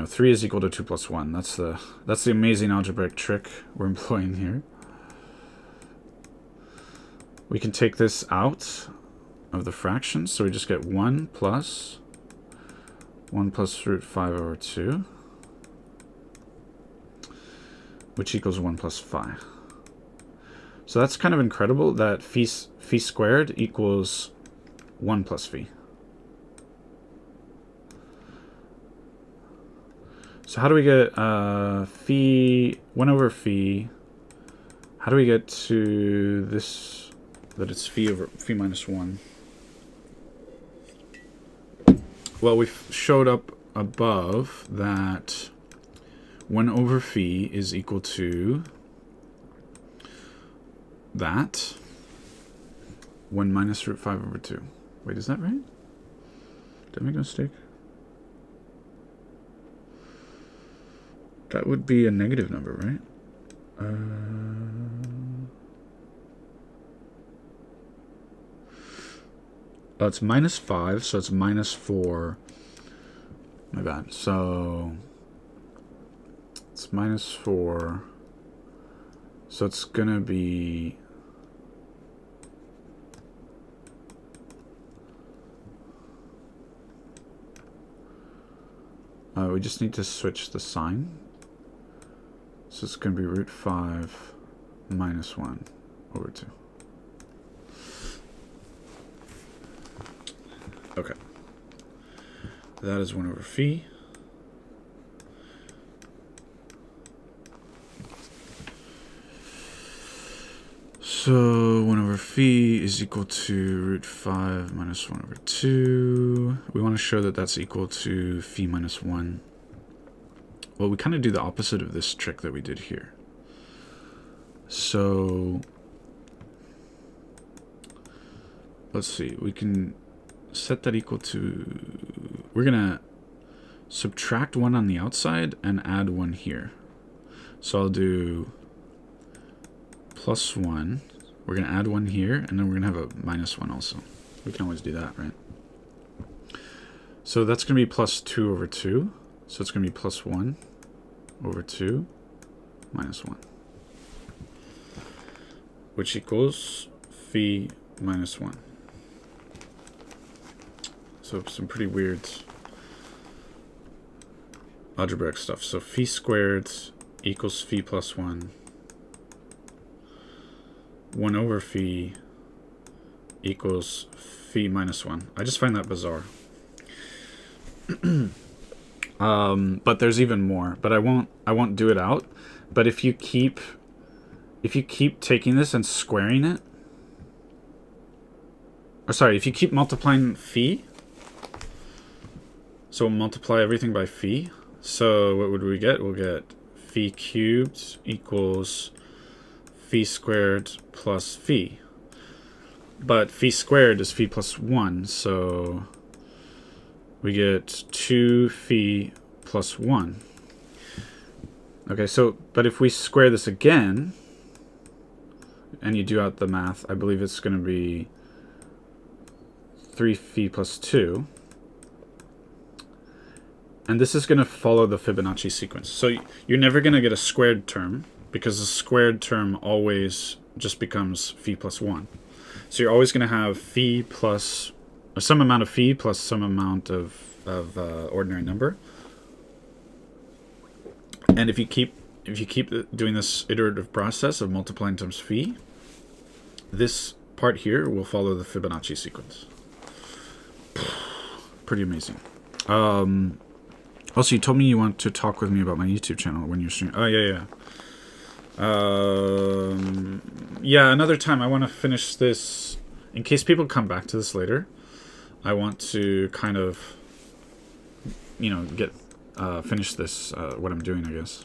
3 is equal to 2 plus 1. That's the amazing algebraic trick we're employing here. We can take this out of the fractions, so we just get 1 plus root 5 over 2, which equals 1 plus phi. So that's kind of incredible that phi squared equals 1 plus phi. So how do we get phi, 1 over phi? How do we get to this, that it's phi over phi minus 1? Well, we showed up above that 1 over phi is equal to that 1 minus root 5 over 2. Wait, is that right? Did I make a mistake? That would be a negative number, right? Oh, it's -5, so it's -4. My bad. So it's -4. So it's gonna be we just need to switch the sign. So it's gonna be √5 -1 over 2. Okay. That is 1 over phi. So 1 over phi is equal to √5 -1 over 2. We want to show that that's equal to phi -1. Well, we kind of do the opposite of this trick that we did here. So let's see. We can set that equal to... We're going to subtract 1 on the outside and add 1 here. So I'll do +1. We're going to add 1 here, and then we're going to have a -1 also. We can always do that, right? So that's going to be +2 over 2. So it's going to be +1 over 2 -1. Which equals phi -1. So some pretty weird algebraic stuff. So phi squared equals phi +1. 1 over phi equals phi -1. I just find that bizarre. But there's even more. But I won't do it out. But if you keep taking this and squaring it, or sorry, if you keep multiplying phi, so we'll multiply everything by phi. So what would we get? We'll get phi cubed equals phi squared plus phi. But phi squared is phi +1, so we get 2 phi plus 1. Okay, so, but if we square this again, and you do out the math, I believe it's going to be 3 phi plus 2. And this is going to follow the Fibonacci sequence. So you're never going to get a squared term, because the squared term always just becomes phi plus 1. So you're always going to have phi plus, or some amount of phi plus some amount of ordinary number. And if you keep doing this iterative process of multiplying times phi, this part here will follow the Fibonacci sequence. Pretty amazing. Also, you told me you want to talk with me about my YouTube channel when you're streaming. Oh, yeah. Yeah, another time. I want to finish this. In case people come back to this later, I want to kind of, get finish this, what I'm doing, I guess.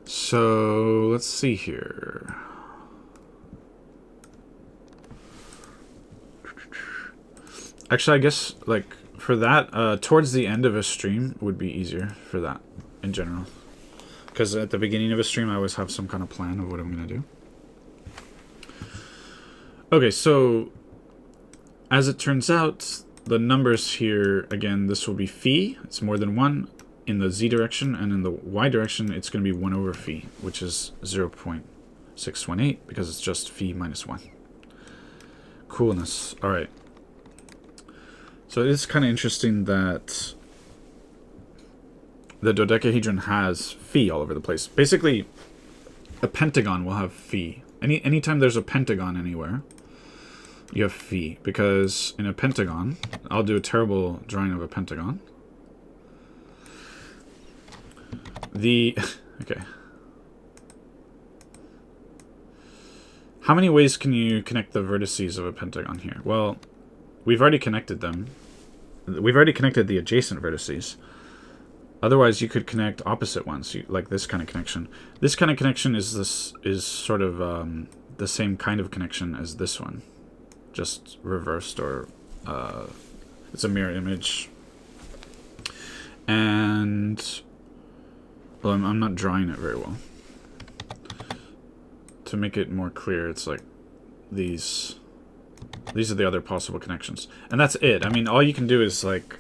So, let's see here. Actually, I guess, for that, towards the end of a stream would be easier for that, in general. Because at the beginning of a stream, I always have some kind of plan of what I'm going to do. Okay, so as it turns out, the numbers here, again, this will be phi. It's more than 1 in the z direction, and in the y direction, it's going to be 1 over phi, which is 0.618, because it's just phi minus 1. Coolness. All right. So it is kind of interesting that the dodecahedron has phi all over the place. Basically, a pentagon will have phi. Anytime there's a pentagon anywhere, you have phi. Because in a pentagon, I'll do a terrible drawing of a pentagon. Okay. How many ways can you connect the vertices of a pentagon here? Well, we've already connected them. We've already connected the adjacent vertices. Otherwise, you could connect opposite ones, like this kind of connection. This kind of connection is sort of the same kind of connection as this one, just reversed, or it's a mirror image. And Well, I'm not drawing it very well. To make it more clear, it's like these are the other possible connections. And that's it. I mean, all you can do is like...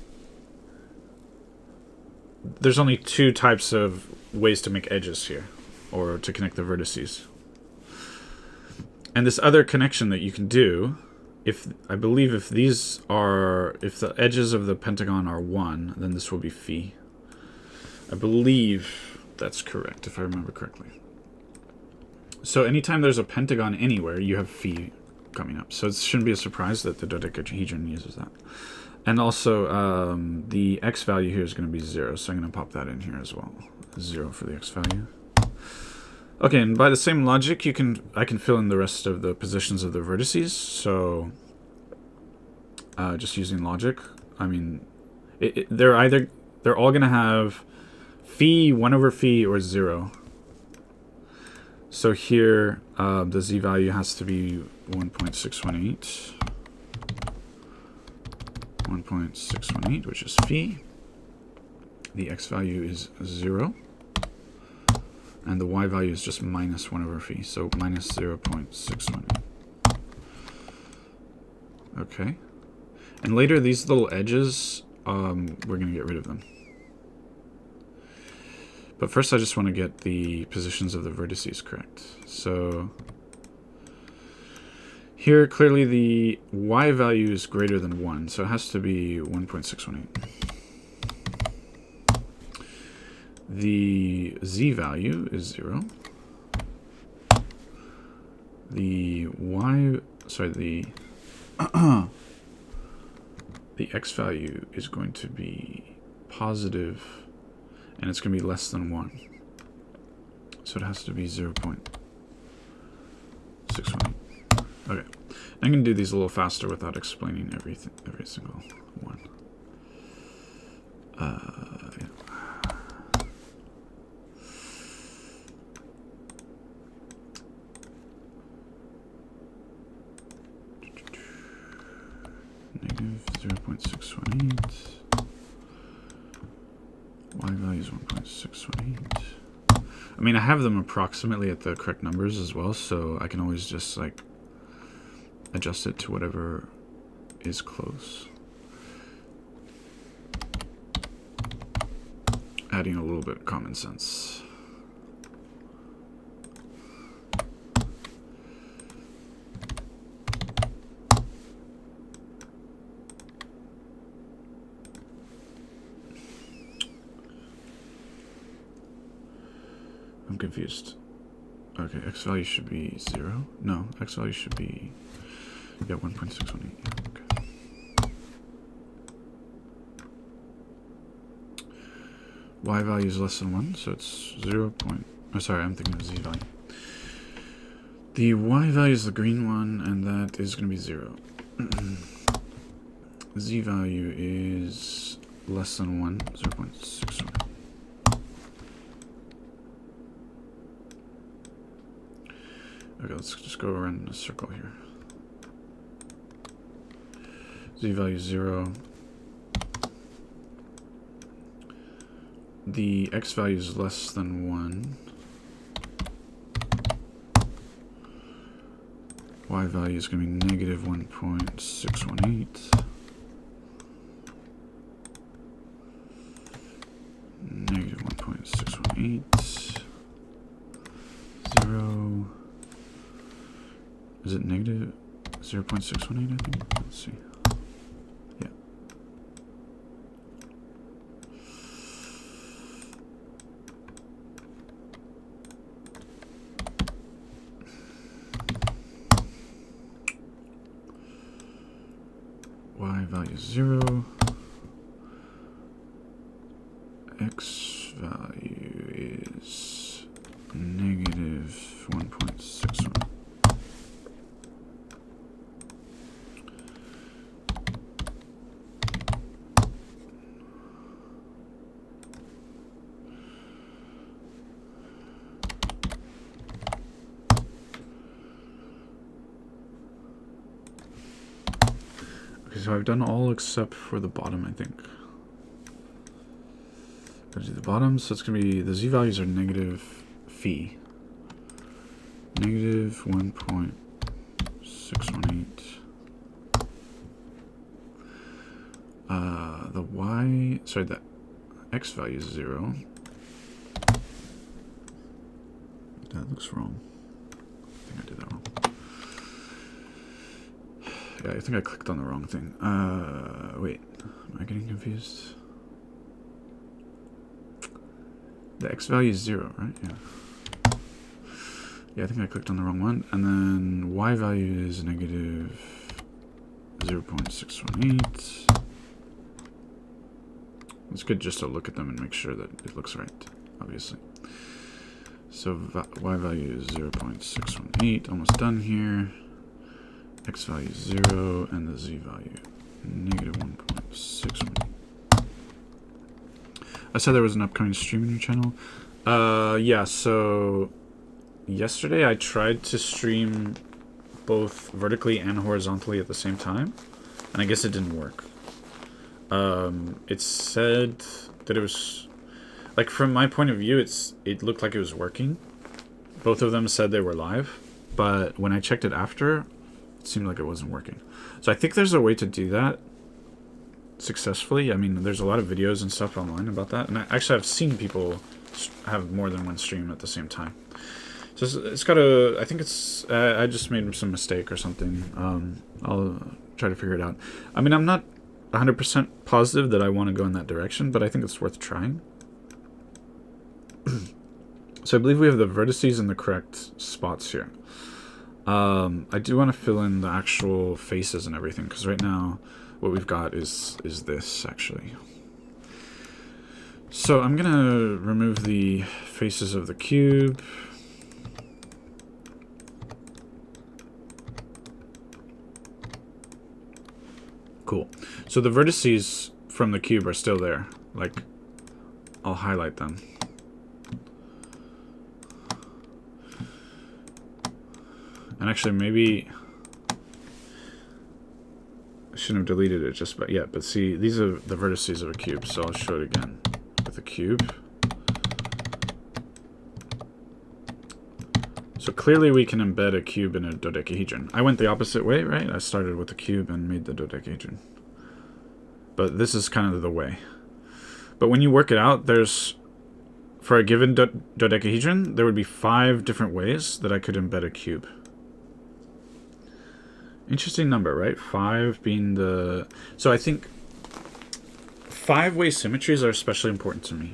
There's only two types of ways to make edges here, or to connect the vertices. And this other connection that you can do, I believe if the edges of the pentagon are 1, then this will be phi. I believe that's correct, if I remember correctly. So anytime there's a pentagon anywhere, you have phi coming up. So it shouldn't be a surprise that the dodecahedron uses that. And also, the x value here is going to be 0, so I'm going to pop that in here as well. 0 for the x value. Okay, and by the same logic, I can fill in the rest of the positions of the vertices. So, just using logic, I mean, they're all going to have phi, 1 over phi, or 0. So here, the z value has to be 1.618. 1.618, which is phi. The x value is 0. And the y value is just minus 1 over phi, so minus 0.618. Okay. And later, these little edges, we're going to get rid of them. But first, I just want to get the positions of the vertices correct. So here, clearly the y value is greater than 1, so it has to be 1.618. The z value is 0. The the x value is going to be positive, and it's going to be less than 1. So it has to be 0.618. Okay, I'm going to do these a little faster without explaining every single one. Yeah. Negative 0.618. Y value is 1.618. I mean, I have them approximately at the correct numbers as well, so I can always just like adjust it to whatever is close. Adding a little bit of common sense. I'm confused. Okay, x value should be 0. No, x value should be 1.618. Yeah, okay. Y value is less than 1, so it's 0. Oh, sorry, I'm thinking of z value. The y value is the green one, and that is going to be 0. Z value is less than 1, 0.61. Okay, let's just go around in a circle here. Z value is 0. The x value is less than 1. Y value is going to be negative 1.618. Negative 1.618. 0. Is it negative 0.618, I think? Let's see. Yeah. Y value is 0. X value is negative 1.61. So I've done all except for the bottom, I think. Gotta do the bottom, so it's gonna be, the z values are negative phi. Negative 1.618. The y, sorry, the x value is 0. That looks wrong. I think I did that wrong. Yeah, I think I clicked on the wrong thing. Wait, am I getting confused? The x value is 0, right? Yeah. Yeah, I think I clicked on the wrong one. And then y value is negative 0.618. It's good just to look at them and make sure that it looks right, obviously. So y value is 0.618, almost done here. X value is 0, and the z value negative 1.618. I said there was an upcoming stream on your channel. Yeah, so yesterday I tried to stream both vertically and horizontally at the same time, and I guess it didn't work. It said that it was, like, from my point of view, it looked like it was working. Both of them said they were live, but when I checked it after, it seemed like it wasn't working. So I think there's a way to do that successfully. I mean, there's a lot of videos and stuff online about that, and I've seen people have more than one stream at the same time. So it's got a, I think it's, I just made some mistake or something. I'll try to figure it out. I mean, I'm not 100% positive that I want to go in that direction, but I think it's worth trying. So I believe we have the vertices in the correct spots here. I do want to fill in the actual faces and everything, because right now what we've got is this, actually. So I'm going to remove the faces of the cube. Cool. So the vertices from the cube are still there. Like, I'll highlight them. And actually, maybe I shouldn't have deleted it just yet. But see, these are the vertices of a cube. So I'll show it again with a cube. So clearly we can embed a cube in a dodecahedron. I went the opposite way, right? I started with the cube and made the dodecahedron. But this is kind of the way. But when you work it out, there's, for a given dodecahedron, there would be 5 different ways that I could embed a cube. Interesting number, right? 5 being the... So I think 5-way symmetries are especially important to me.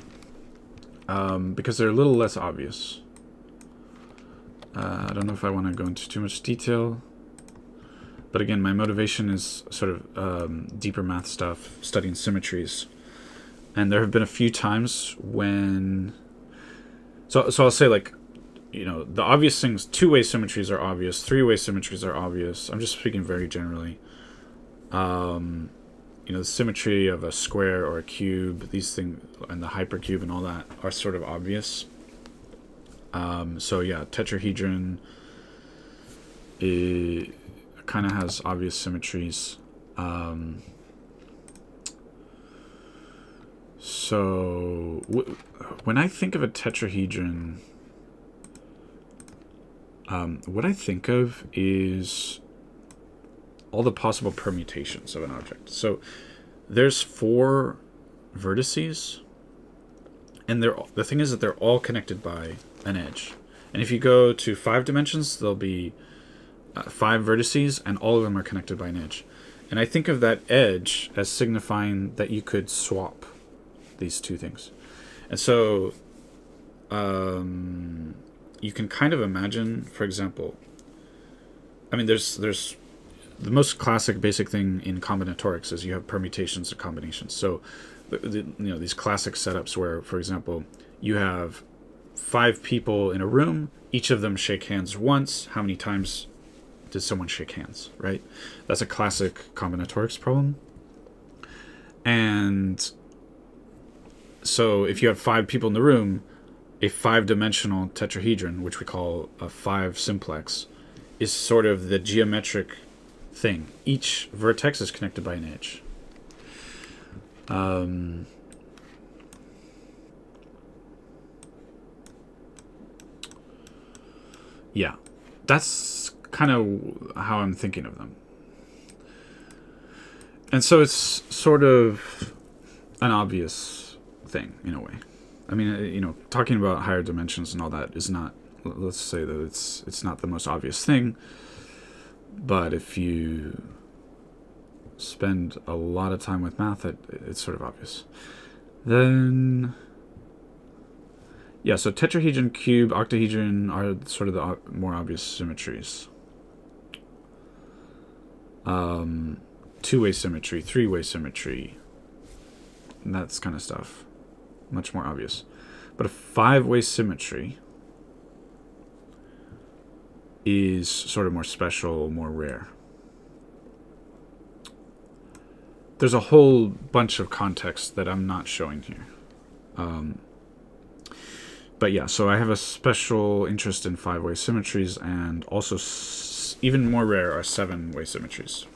Because they're a little less obvious. I don't know if I want to go into too much detail. But again, my motivation is sort of deeper math stuff, studying symmetries. And there have been a few times when... So I'll say, like, you know, the obvious things, 2-way symmetries are obvious, 3-way symmetries are obvious. I'm just speaking very generally. You know, the symmetry of a square or a cube, these things, and the hypercube and all that are sort of obvious. So yeah, tetrahedron kind of has obvious symmetries. So when I think of a tetrahedron, what I think of is all the possible permutations of an object. So there's 4 vertices, and the thing is that they're all connected by an edge. And if you go to 5 dimensions, there'll be 5 vertices, and all of them are connected by an edge. And I think of that edge as signifying that you could swap these 2 things. And so you can kind of imagine, for example, I mean, there's the most classic basic thing in combinatorics is you have permutations and combinations. So you know, these classic setups where, for example, you have 5 people in a room, each of them shake hands once. How many times did someone shake hands, right? That's a classic combinatorics problem. And so if you have 5 people in the room, a 5-dimensional tetrahedron, which we call a 5 simplex, is sort of the geometric thing. Each vertex is connected by an edge. Yeah, that's kind of how I'm thinking of them. And so it's sort of an obvious thing in a way. I mean, you know, talking about higher dimensions and all that is not, let's say that it's not the most obvious thing, but if you spend a lot of time with math, it's sort of obvious. Then, yeah, so tetrahedron, cube, octahedron are sort of the more obvious symmetries. Two-way symmetry, three-way symmetry, and that's kind of stuff. Much more obvious. But a five-way symmetry is sort of more special, more rare. There's a whole bunch of context that I'm not showing here. But yeah, so I have a special interest in five-way symmetries, and also even more rare are seven-way symmetries.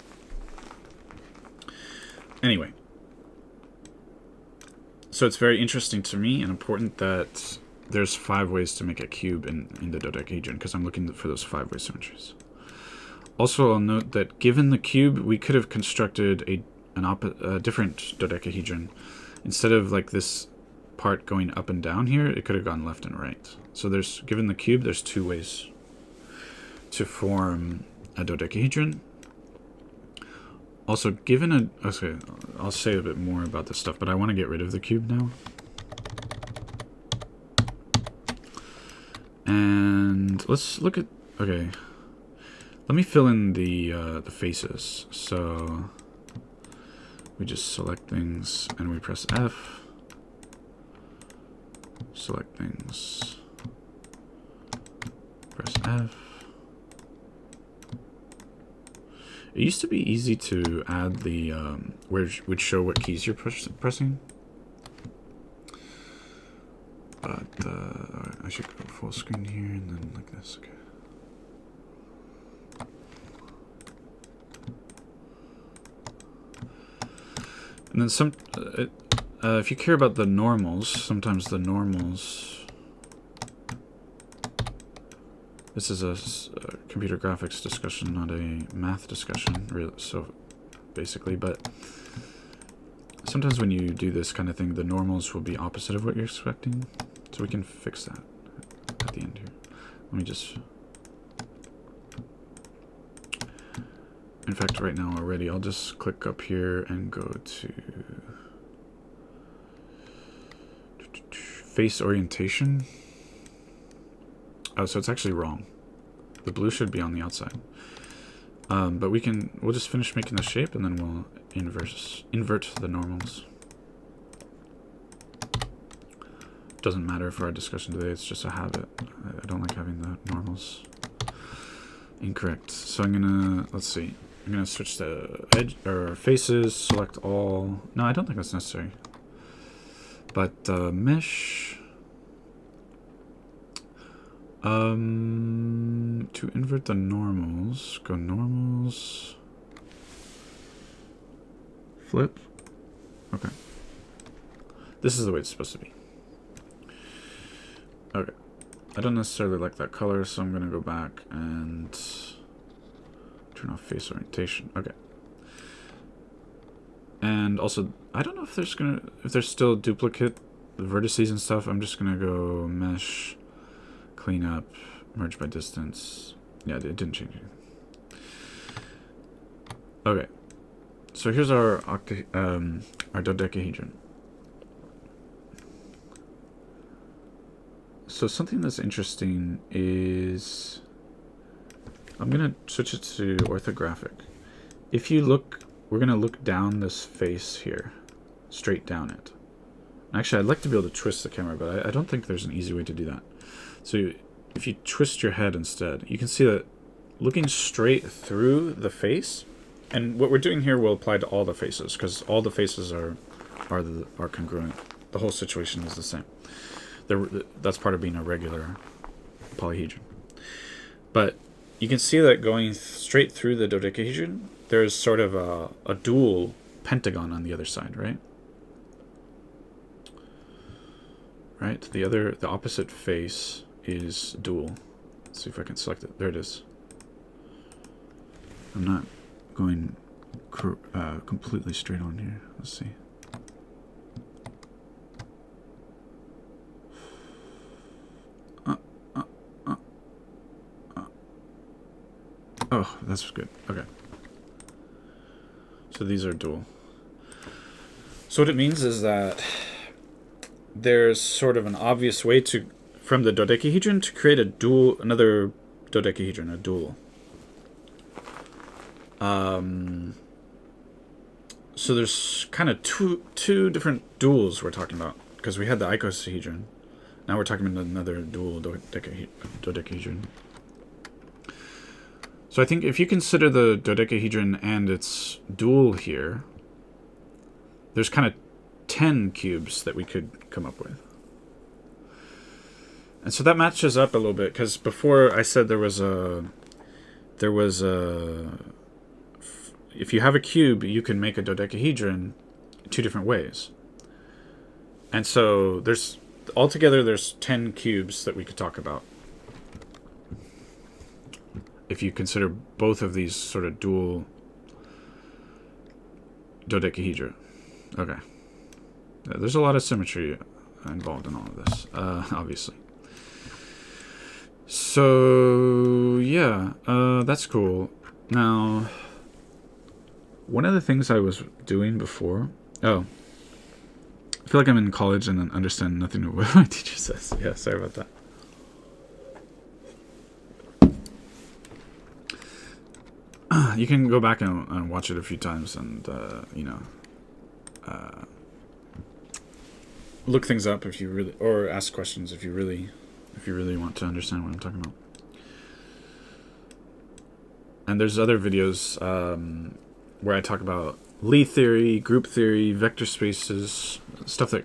Anyway, so it's very interesting to me and important that there's 5 ways to make a cube in the dodecahedron, because I'm looking for those 5-way symmetries. Also, I'll note that given the cube, we could have constructed a different dodecahedron. Instead of like this part going up and down here, it could have gone left and right. So given the cube, there's 2 ways to form a dodecahedron. Also, okay, I'll say a bit more about this stuff, but I want to get rid of the cube now. And let's look at, okay, let me fill in the faces. So we just select things and we press F. Select things, press F. It used to be easy to add the which would show what keys you're pressing, but I should go full screen here and then like this. Okay. And then if you care about the normals, sometimes the normals. This is a computer graphics discussion, not a math discussion, really, so basically, but sometimes when you do this kind of thing, the normals will be opposite of what you're expecting, so we can fix that at the end here. Let me just, in fact, right now already, I'll just click up here and go to face orientation. Oh, so it's actually wrong. The blue should be on the outside. But we'll just finish making the shape and then we'll invert the normals. Doesn't matter for our discussion today, it's just a habit. I don't like having the normals incorrect. So I'm gonna, let's see. I'm gonna switch to edge or faces, select all. No, I don't think that's necessary. But mesh. To invert the normals, go normals, flip. Okay. This is the way it's supposed to be. Okay. I don't necessarily like that color, so I'm gonna go back and turn off face orientation. Okay. And also, I don't know if there's still duplicate vertices and stuff. I'm just gonna go mesh, clean up, merge by distance. Yeah, it didn't change anything. Okay, so here's our dodecahedron. So something that's interesting is, I'm gonna switch it to orthographic. If you look, we're gonna look down this face here, straight down it. Actually, I'd like to be able to twist the camera, but I don't think there's an easy way to do that. So if you twist your head instead, you can see that looking straight through the face, and what we're doing here will apply to all the faces, because all the faces are congruent. The whole situation is the same. That's part of being a regular polyhedron. But you can see that going straight through the dodecahedron, there's sort of a dual pentagon on the other side, right? Right? The opposite face is dual. Let's see if I can select it. There it is. I'm not going completely straight on here. Let's see. Oh, that's good. Okay. So these are dual. So what it means is that there's sort of an obvious way to, from the dodecahedron, to create a dual, another dodecahedron, a dual. So there's kind of two different duals we're talking about, because we had the icosahedron. Now we're talking about another dual dodecahedron. So I think if you consider the dodecahedron and its dual here, there's kind of 10 cubes that we could come up with. And so that matches up a little bit, because before I said there was a, if you have a cube, you can make a dodecahedron two different ways. And so there's, altogether there's 10 cubes that we could talk about, if you consider both of these sort of dual dodecahedra. Okay. There's a lot of symmetry involved in all of this, obviously. So, yeah, that's cool. Now, one of the things I was doing before... Oh. I feel like I'm in college and understand nothing of what my teacher says. Yeah, sorry about that. You can go back and watch it a few times and, you know, look things up if you really, or ask questions if you really want to understand what I'm talking about. And there's other videos where I talk about Lie theory, group theory, vector spaces, stuff that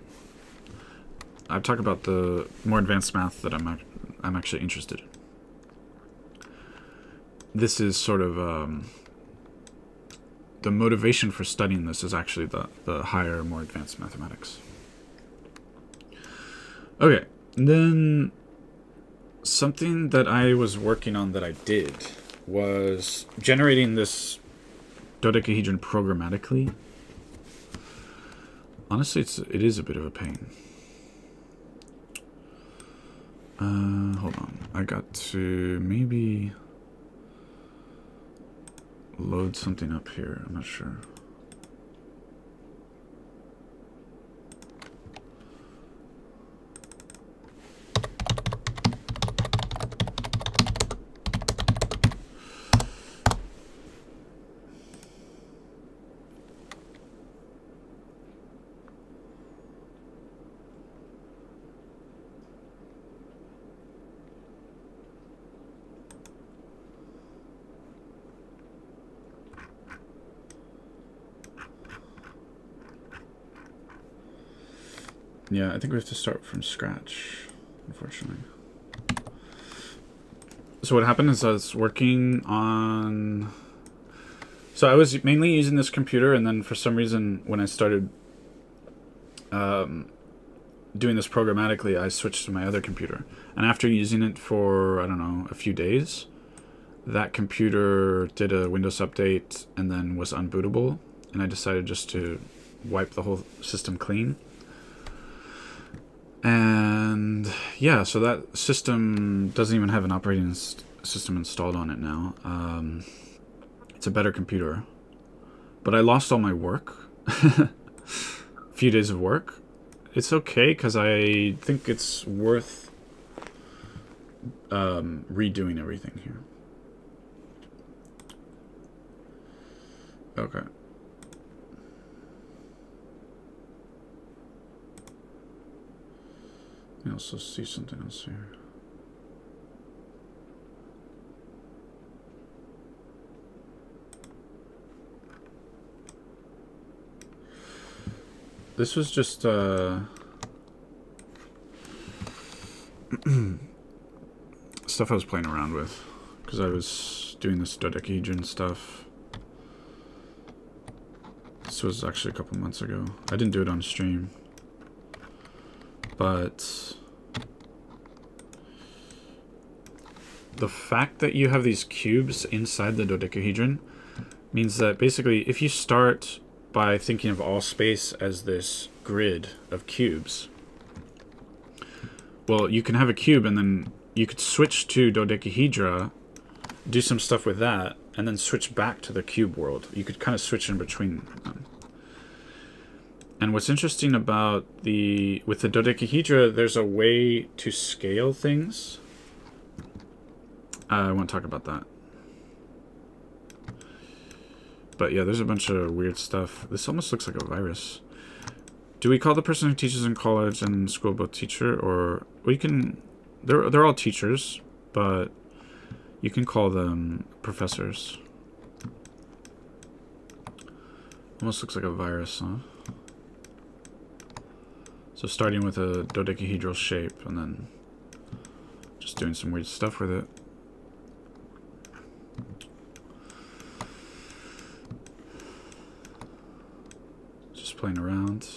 I've talked about, the more advanced math that I'm actually interested in. This is sort of the motivation for studying this is actually the higher, more advanced mathematics. Okay, and then something that I was working on that I did was generating this dodecahedron programmatically. Honestly, it is a bit of a pain. Hold on, I got to maybe load something up here. I'm not sure. Yeah, I think we have to start from scratch, unfortunately. So what happened is I was working on... So I was mainly using this computer, and then for some reason, when I started doing this programmatically, I switched to my other computer. And after using it for, I don't know, a few days, that computer did a Windows update and then was unbootable. And I decided just to wipe the whole system clean. And yeah, so that system doesn't even have an operating system installed on it now. It's a better computer. But I lost all my work. A few days of work. It's okay, because I think it's worth redoing everything here. Okay. I also see something else here. This was just stuff I was playing around with, because I was doing this dodecahedron stuff. This was actually a couple months ago. I didn't do it on stream. But the fact that you have these cubes inside the dodecahedron means that basically if you start by thinking of all space as this grid of cubes, well, you can have a cube and then you could switch to dodecahedra, do some stuff with that, and then switch back to the cube world. You could kind of switch in between them. And what's interesting about with the dodecahedra, there's a way to scale things. I won't talk about that. But yeah, there's a bunch of weird stuff. This almost looks like a virus. Do we call the person who teaches in college and school both teacher, or we can? They're all teachers, but you can call them professors. Almost looks like a virus, huh? So starting with a dodecahedral shape and then just doing some weird stuff with it. Just playing around.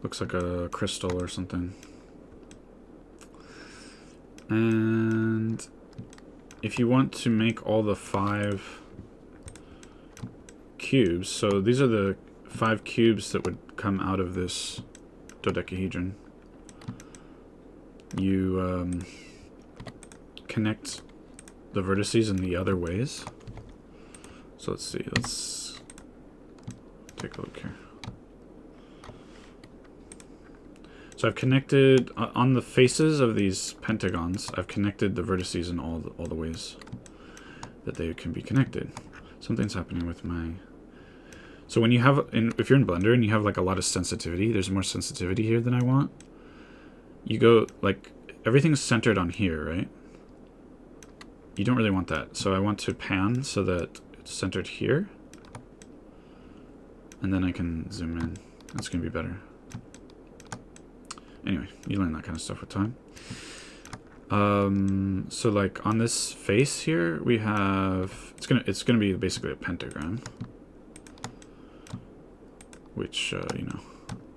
Looks like a crystal or something. And if you want to make all the 5 cubes, so these are the 5 cubes that would come out of this dodecahedron. You connect the vertices in the other ways. So let's see, let's take a look here. So I've connected on the faces of these pentagons. I've connected the vertices in all the ways that they can be connected. Something's happening with my. So when you have, if you're in Blender and you have like a lot of sensitivity, there's more sensitivity here than I want. You go like everything's centered on here, right? You don't really want that, so I want to pan so that it's centered here, and then I can zoom in. That's gonna be better. Anyway, you learn that kind of stuff with time. So like on this face here, we have it's gonna be basically a pentagram, which you know,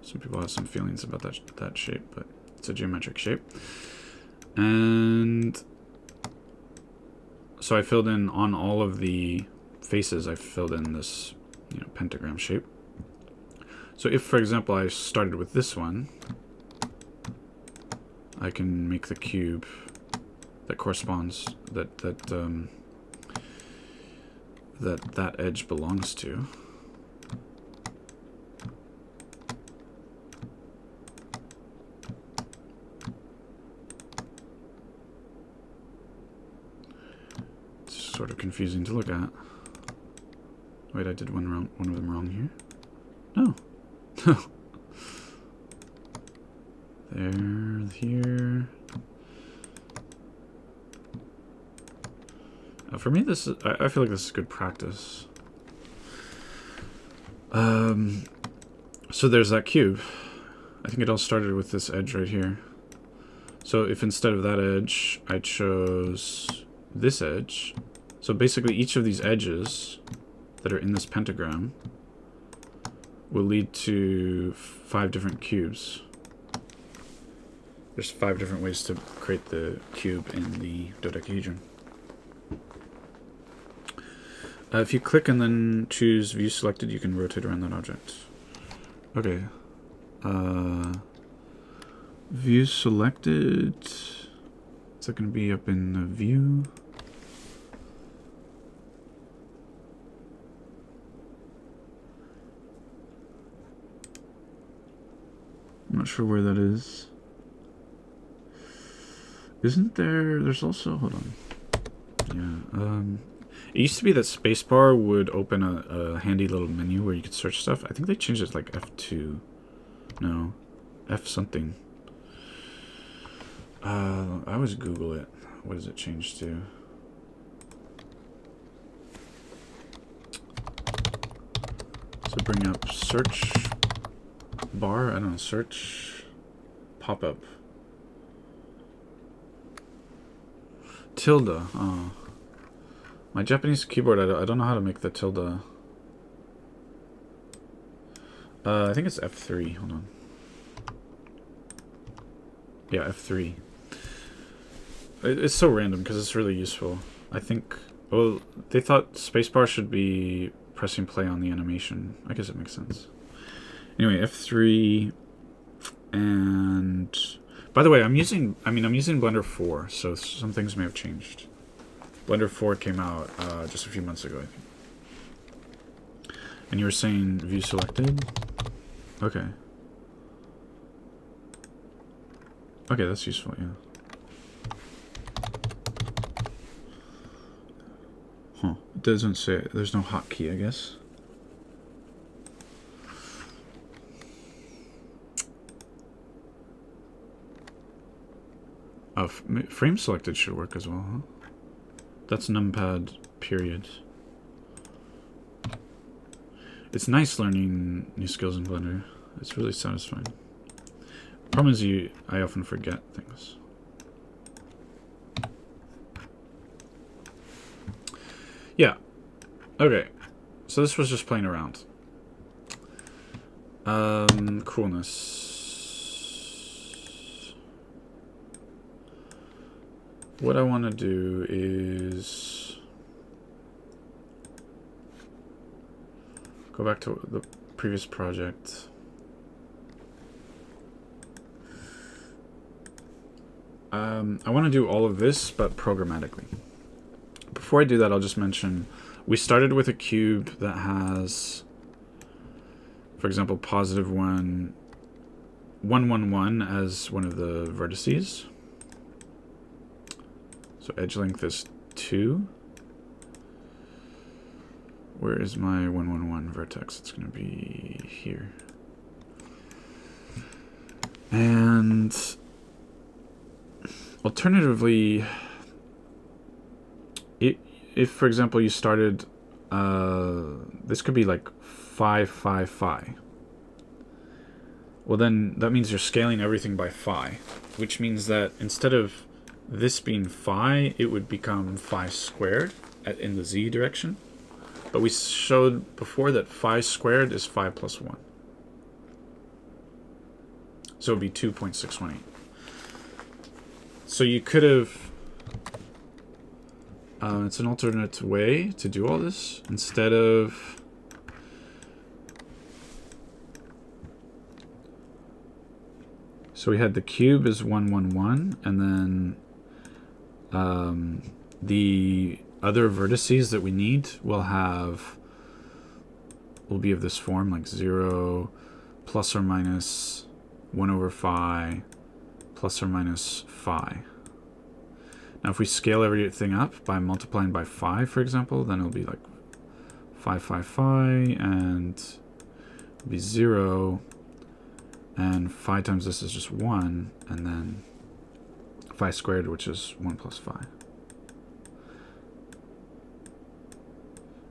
some people have some feelings about that shape, but it's a geometric shape. And so I filled in on all of the faces. I filled in this, you know, pentagram shape. So if, for example, I started with this one, I can make the cube that corresponds that edge belongs to. It's sort of confusing to look at. Wait, I did one of them wrong here. No. No. There, here. For me, this is, I feel like this is good practice. So there's that cube. I think it all started with this edge right here. So if instead of that edge, I chose this edge. So basically each of these edges that are in this pentagram will lead to 5 different cubes. There's 5 different ways to create the cube in the dodecahedron. If you click and then choose view selected, you can rotate around that object. Okay. View selected. Is that going to be up in the view? I'm not sure where that is. Isn't there? There's also, hold on. Yeah. It used to be that spacebar would open a handy little menu where you could search stuff. I think they changed it to like F2. No, F something. I always Google it. What does it change to? So bring up search bar. I don't know. Search pop up. Tilde. Oh. My Japanese keyboard, I don't know how to make the tilde. I think it's F3. Hold on. Yeah, F3. It's so random because it's really useful. I think, well, they thought spacebar should be pressing play on the animation. I guess it makes sense. Anyway, F3, and by the way, I'm using Blender 4, so some things may have changed. Blender 4 came out just a few months ago, I think. And you were saying view selected? Okay. Okay, that's useful, yeah. Huh. It doesn't say, there's no hotkey, I guess. Oh, frame selected should work as well, huh? That's numpad, period. It's nice learning new skills in Blender. It's really satisfying. Problem is I often forget things. Yeah. Okay. So this was just playing around. Coolness. What I want to do is go back to the previous project. I want to do all of this, but programmatically. Before I do that, I'll just mention we started with a cube that has, for example, +1, 1, 1, 1 as one of the vertices. So edge length is 2. Where is my 1, 1, 1 vertex? It's going to be here. And alternatively, if for example you started, this could be like 5, 5, 5. Well, then that means you're scaling everything by phi, which means that instead of this being phi, it would become phi squared in the z direction. But we showed before that phi squared is phi plus 1. So it would be 2.618. So you could have... it's an alternate way to do all this. Instead of... So we had the cube is 1, 1, 1, and then the other vertices that we need will be of this form, like 0 plus or minus 1 over phi plus or minus phi. Now if we scale everything up by multiplying by phi, for example, then it'll be like phi, phi, phi, and it'll be 0, and phi times this is just 1, and then phi squared, which is 1 plus phi.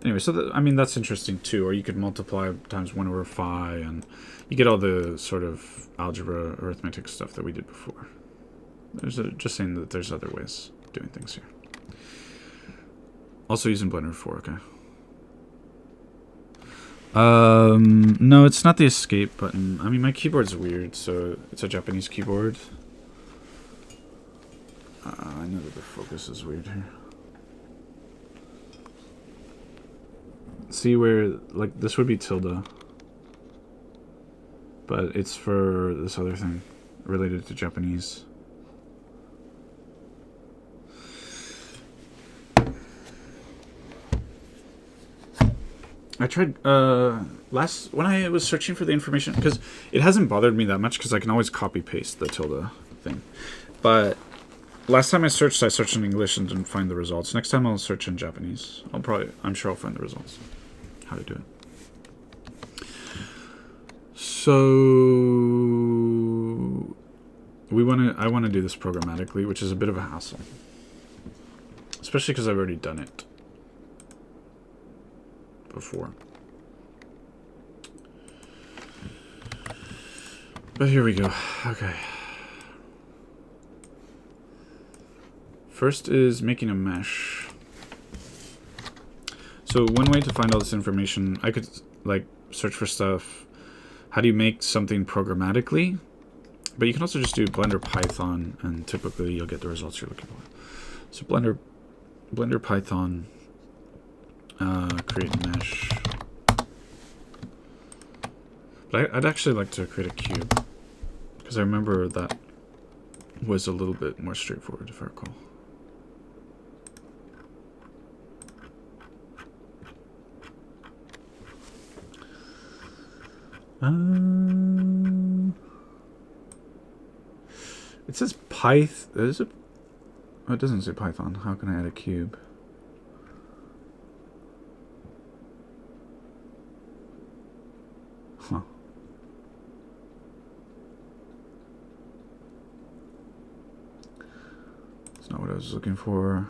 Anyway, so that's interesting too. Or you could multiply times 1 over phi, and you get all the sort of algebra, arithmetic stuff that we did before. Just saying that there's other ways of doing things here. Also using Blender 4, okay. No, it's not the escape button. I mean, my keyboard's weird, so it's a Japanese keyboard. I know that the focus is weird here. See where, like, this would be tilde. But it's for this other thing related to Japanese. I tried, when I was searching for the information, because it hasn't bothered me that much, because I can always copy-paste the tilde thing. But last time I searched in English and didn't find the results. Next time I'll search in Japanese. I'm sure I'll find the results. How to do it. So I want to do this programmatically, which is a bit of a hassle. Especially because I've already done it before. But here we go. Okay. First is making a mesh. So one way to find all this information, I could like search for stuff. How do you make something programmatically? But you can also just do Blender Python, and typically you'll get the results you're looking for. So Blender Python, create mesh. But I'd actually like to create a cube, because I remember that was a little bit more straightforward, if I recall. It says Python. Is it? Oh, it doesn't say Python. How can I add a cube? Huh. That's not what I was looking for.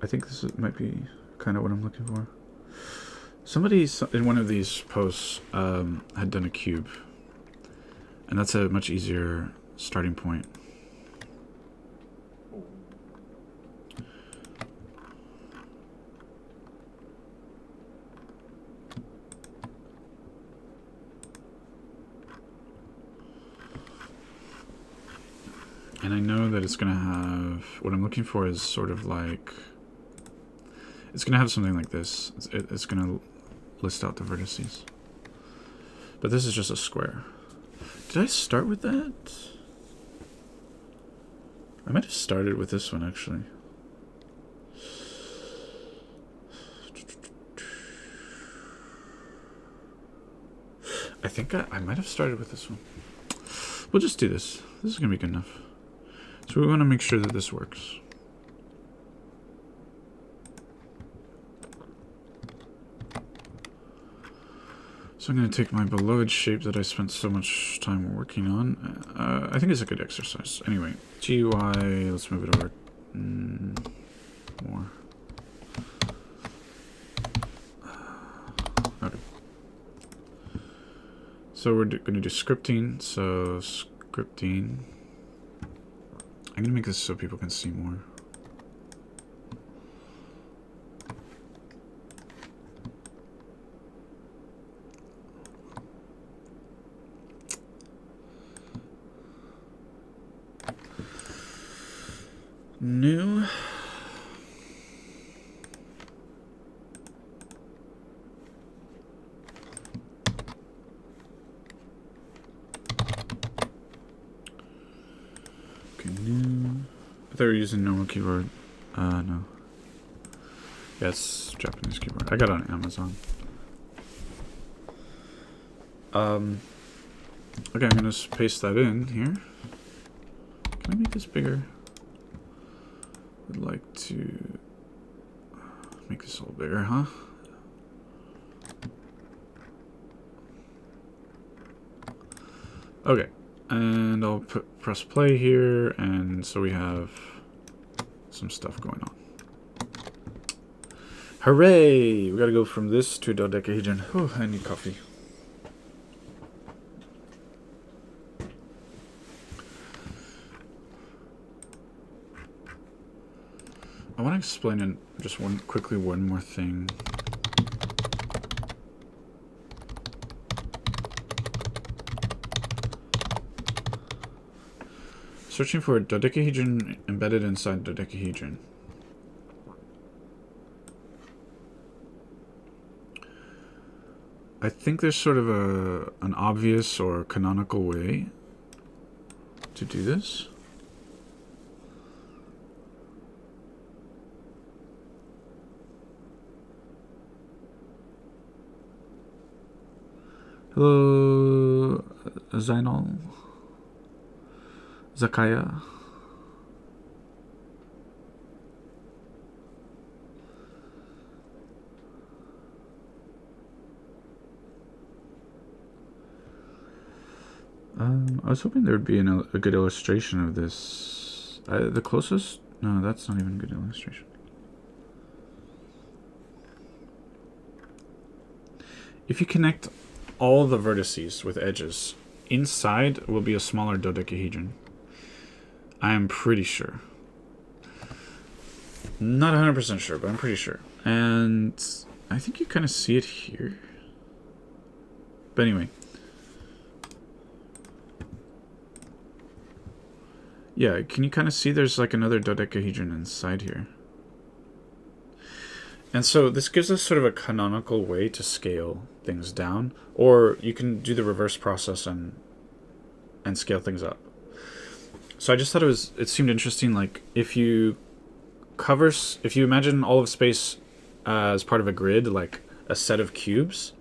I think this might be kind of what I'm looking for. Somebody in one of these posts had done a cube, and that's a much easier starting point. And I know that it's going to have, what I'm looking for is sort of like, it's going to have something like this. It's going to list out the vertices. But this is just a square. Did I start with that? I might have started with this one, actually. I think I might have started with this one. We'll just do this. This is going to be good enough. So we want to make sure that this works. So I'm going to take my beloved shape that I spent so much time working on. I think it's a good exercise. Anyway, GUI, let's move it over more. Okay. So we're going to do scripting. So scripting. I'm going to make this so people can see more. New. Okay, new. I thought we were using normal keyboard. No. Yeah, it's Japanese keyboard. I got it on Amazon. Okay, I'm gonna paste that in here. Can I make this bigger? Would like to make this a little bigger, huh? Okay, and I'll press play here, and so we have some stuff going on. Hooray! We gotta go from this to dodecahedron. Oh, I need coffee. I want to explain in just one more thing. Searching for a dodecahedron embedded inside dodecahedron. I think there's sort of an obvious or canonical way to do this. Hello, Zainal, Zakaya. I was hoping there would be a good illustration of this. The closest? No, that's not even a good illustration. If you connect all the vertices with edges, inside will be a smaller dodecahedron. I am pretty sure. Not 100% sure, but I'm pretty sure. And I think you kind of see it here. But anyway. Yeah, can you kind of see there's like another dodecahedron inside here? And so this gives us sort of a canonical way to scale things down, or you can do the reverse process and scale things up. So I just thought it seemed interesting, like if you imagine all of space as part of a grid, like a set of cubes,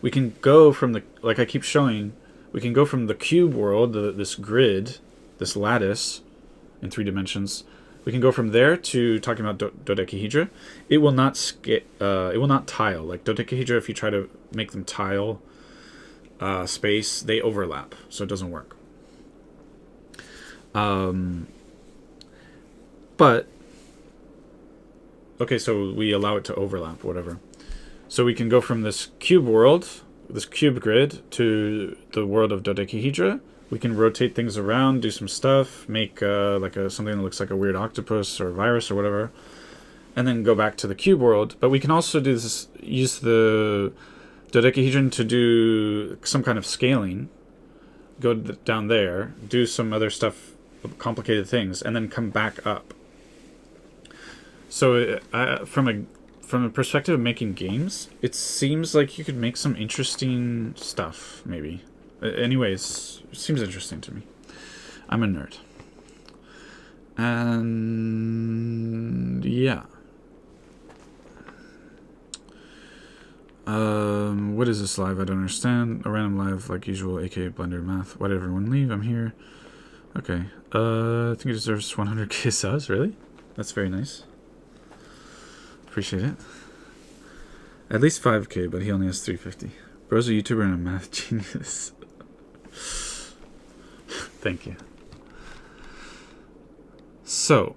we can go from the, like I keep showing, we can go from the cube world, this grid, this lattice in 3 dimensions. We can go from there to talking about dodecahedra. It will not tile. Like dodecahedra, if you try to make them tile space, they overlap, so it doesn't work. But okay, so we allow it to overlap, whatever. So we can go from this cube world, this cube grid, to the world of dodecahedra. We can rotate things around, do some stuff, make like something that looks like a weird octopus or a virus or whatever, and then go back to the cube world. But we can also do this, use the dodecahedron to do some kind of scaling, go down there, do some other stuff, complicated things, and then come back up. So from a perspective of making games, it seems like you could make some interesting stuff, maybe. Anyways, it seems interesting to me. I'm a nerd. And yeah. What is this live? I don't understand. A random live like usual, aka Blender Math. Why did everyone leave? I'm here. Okay. I think it deserves 100k subs, really? That's very nice. Appreciate it. At least 5k, but he only has 350. Bro's a YouTuber and a math genius. Thank you. So,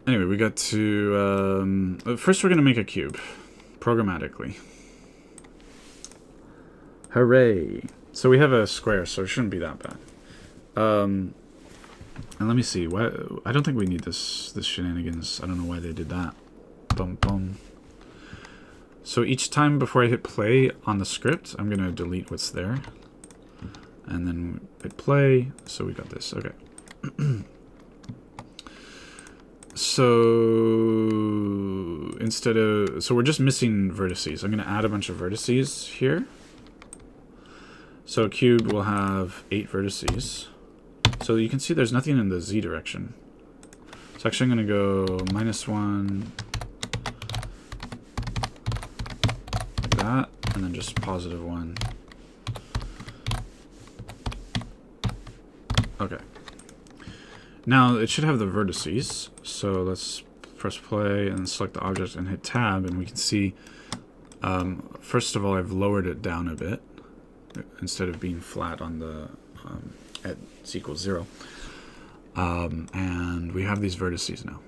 anyway, we got to... first we're going to make a cube, programmatically. Hooray! So we have a square, so it shouldn't be that bad. And let me see. Why, I don't think we need this shenanigans. I don't know why they did that. Bum bum. So each time before I hit play on the script, I'm going to delete what's there. And then hit play. So we got this. Okay. So so we're just missing vertices. I'm going to add a bunch of vertices here. So a cube will have 8 vertices. So you can see there's nothing in the z direction. So actually I'm going to go -1, like that, and then just +1. Okay. Now it should have the vertices. So let's press play and select the object and hit tab, and we can see, first of all, I've lowered it down a bit instead of being flat on the at z = 0. And we have these vertices now.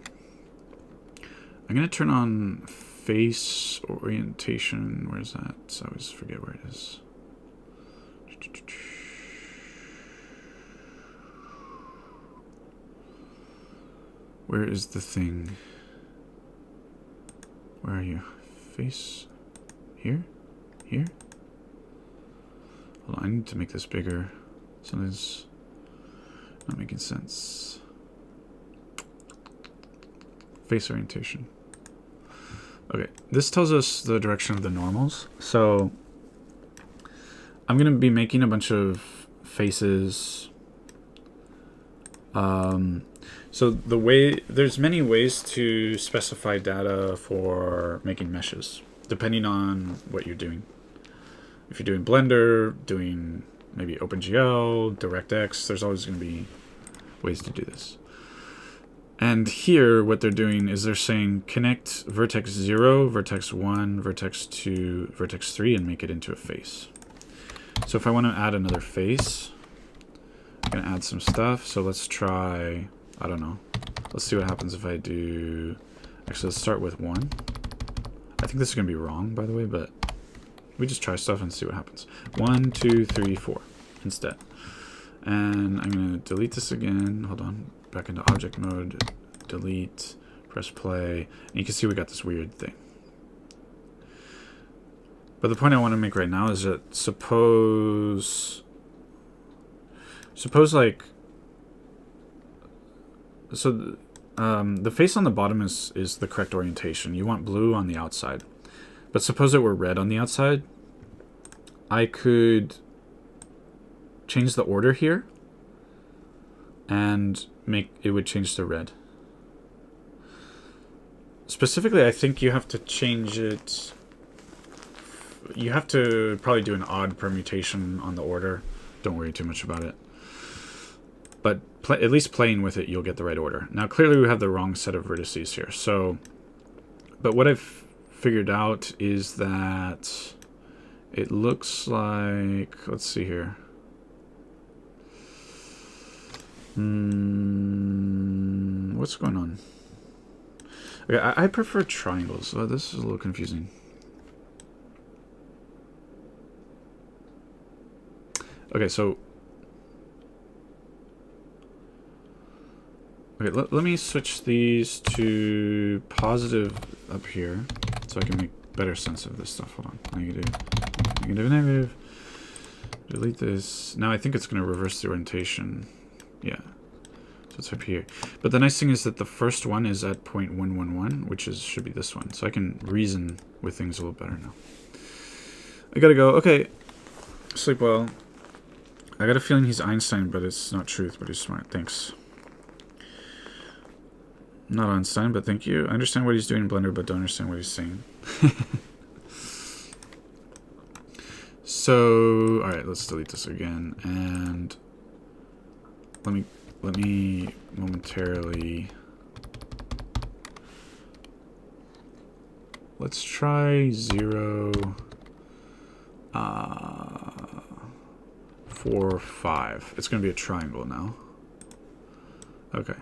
I'm going to turn on face orientation. Where's that? So I always forget where it is. Where is the thing? Where are you? Face? Here? Here? Hold on, I need to make this bigger. Something's not making sense. Face orientation. Okay, this tells us the direction of the normals. So I'm going to be making a bunch of faces. So there's many ways to specify data for making meshes, depending on what you're doing. If you're doing Blender, doing maybe OpenGL, DirectX, there's always going to be ways to do this. And here, what they're doing is they're saying connect vertex 0, vertex 1, vertex 2, vertex 3, and make it into a face. So if I want to add another face, I'm going to add some stuff. So let's try, I don't know. Let's see what happens if I do, actually let's start with 1. I think this is going to be wrong, by the way, but we just try stuff and see what happens. 1, 2, 3, 4 instead. And I'm going to delete this again. Hold on. Back into object mode. Delete. Press play. And you can see we got this weird thing. But the point I want to make right now is that suppose like, so the face on the bottom is the correct orientation. You want blue on the outside. But suppose it were red on the outside. I could change the order here and make it would change to red. Specifically, I think you have to change it. You have to probably do an odd permutation on the order. Don't worry too much about it. But at least playing with it, you'll get the right order. Now, clearly we have the wrong set of vertices here. So, but what I've figured out is that it looks like, let's see here. What's going on? Okay, I prefer triangles. So this is a little confusing. Okay, so let me switch these to positive up here so I can make better sense of this stuff. Hold on. Negative, negative, negative. Delete this. Now I think it's going to reverse the orientation. Yeah. So it's up here. But the nice thing is that the first one is at 0.111, which should be this one. So I can reason with things a little better now. I gotta go. Okay. Sleep well. I got a feeling he's Einstein, but it's not truth, but he's smart. Thanks. Not Einstein, but thank you. I understand what he's doing in Blender, but don't understand what he's saying. So, alright, let's delete this again. And let me momentarily... Let's try 0, 4, 5. It's going to be a triangle now. Okay.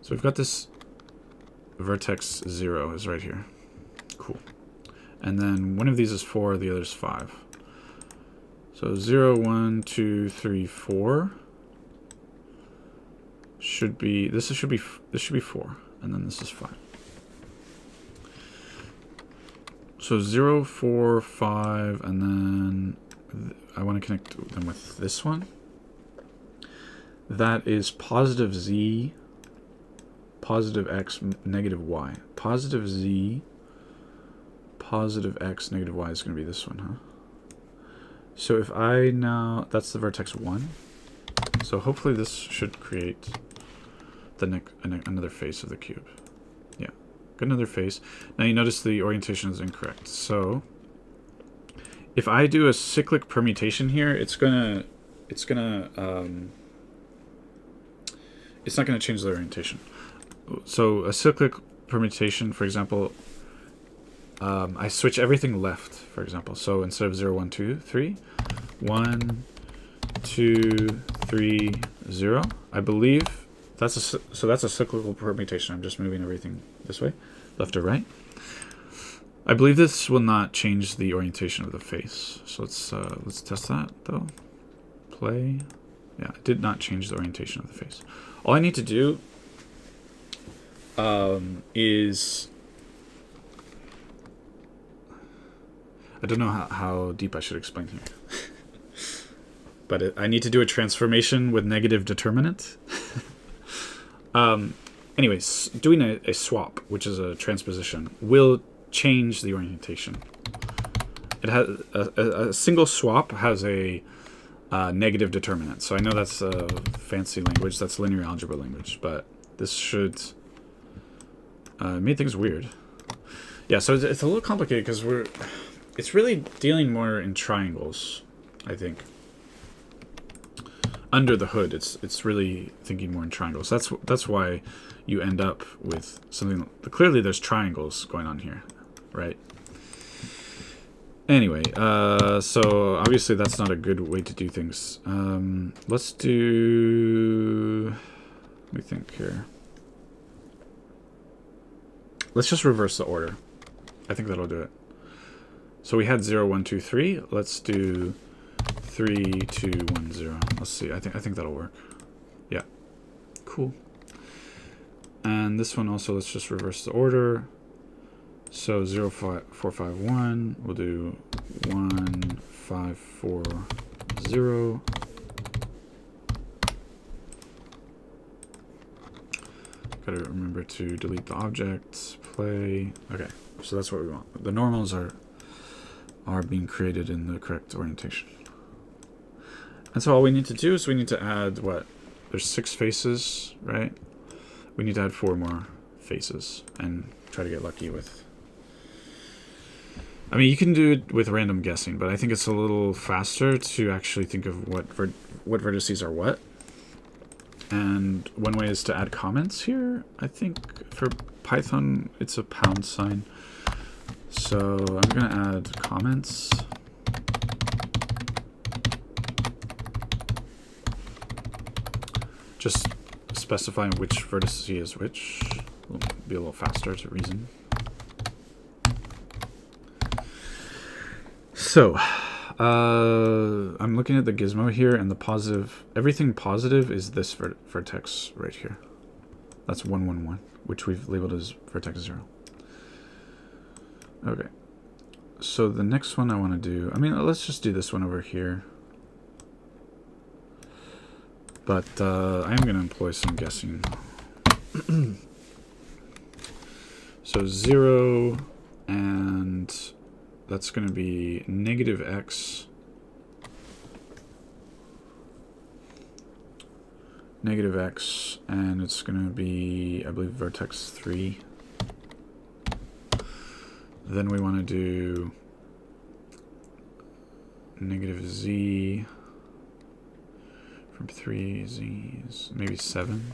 So we've got this vertex 0 is right here. Cool. And then one of these is 4, the other is 5. So 0, 1, 2, 3, 4 should be this should be 4, and then this is 5. So 0, 4, 5, and then I want to connect them with this one. That is positive z, positive x, negative y. Positive z, positive x, negative y is going to be this one, huh? So if I now, that's the vertex 1. So hopefully this should create the another face of the cube. Yeah, got another face. Now you notice the orientation is incorrect. So if I do a cyclic permutation here, it's not gonna change the orientation. So a cyclic permutation, for example, I switch everything left, for example. So instead of 0, 1, 2, 3, 1, 2, 3, 0, I believe that's a cyclical permutation. I'm just moving everything this way, left or right. I believe this will not change the orientation of the face. So let's test that though. Play. Yeah, it did not change the orientation of the face. All I need to do is, I don't know how deep I should explain here. But I need to do a transformation with negative determinant. Anyways, doing a swap, which is a transposition, will change the orientation. It has a single swap has a negative determinant. So I know that's a fancy language, that's linear algebra language, but this should made things weird. Yeah, so it's a little complicated because it's really dealing more in triangles, I think. Under the hood, it's really thinking more in triangles. That's why you end up with something. Clearly, there's triangles going on here, right? Anyway, so obviously that's not a good way to do things. Let's do. Let me think here. Let's just reverse the order. I think that'll do it. So we had 0, 1, 2, 3. Let's do 3, 2, 1, 0. Let's see. I think that'll work. Yeah. Cool. And this one also, let's just reverse the order. So 0, 5, 4, 5, 1. We'll do 1, 5, 4, 0. Gotta remember to delete the objects. Play. Okay, so that's what we want. The normals are being created in the correct orientation. And so all we need to do is we need to add what? There's 6 faces, right? We need to add 4 more faces and try to get lucky with. I mean, you can do it with random guessing, but I think it's a little faster to actually think of what vertices are what. And one way is to add comments here. I think for Python, it's a £. So I'm going to add comments. Just specifying which vertex is which. Will be a little faster to reason. So, I'm looking at the gizmo here, and the positive, everything positive is this vertex right here. That's 1, 1, 1, which we've labeled as vertex 0. Okay. So the next one I want to do, I mean, let's just do this one over here. But I am going to employ some guessing. So 0, and that's going to be negative x. Negative x, and it's going to be, I believe, vertex 3. Then we want to do negative z from 3 z's, maybe 7.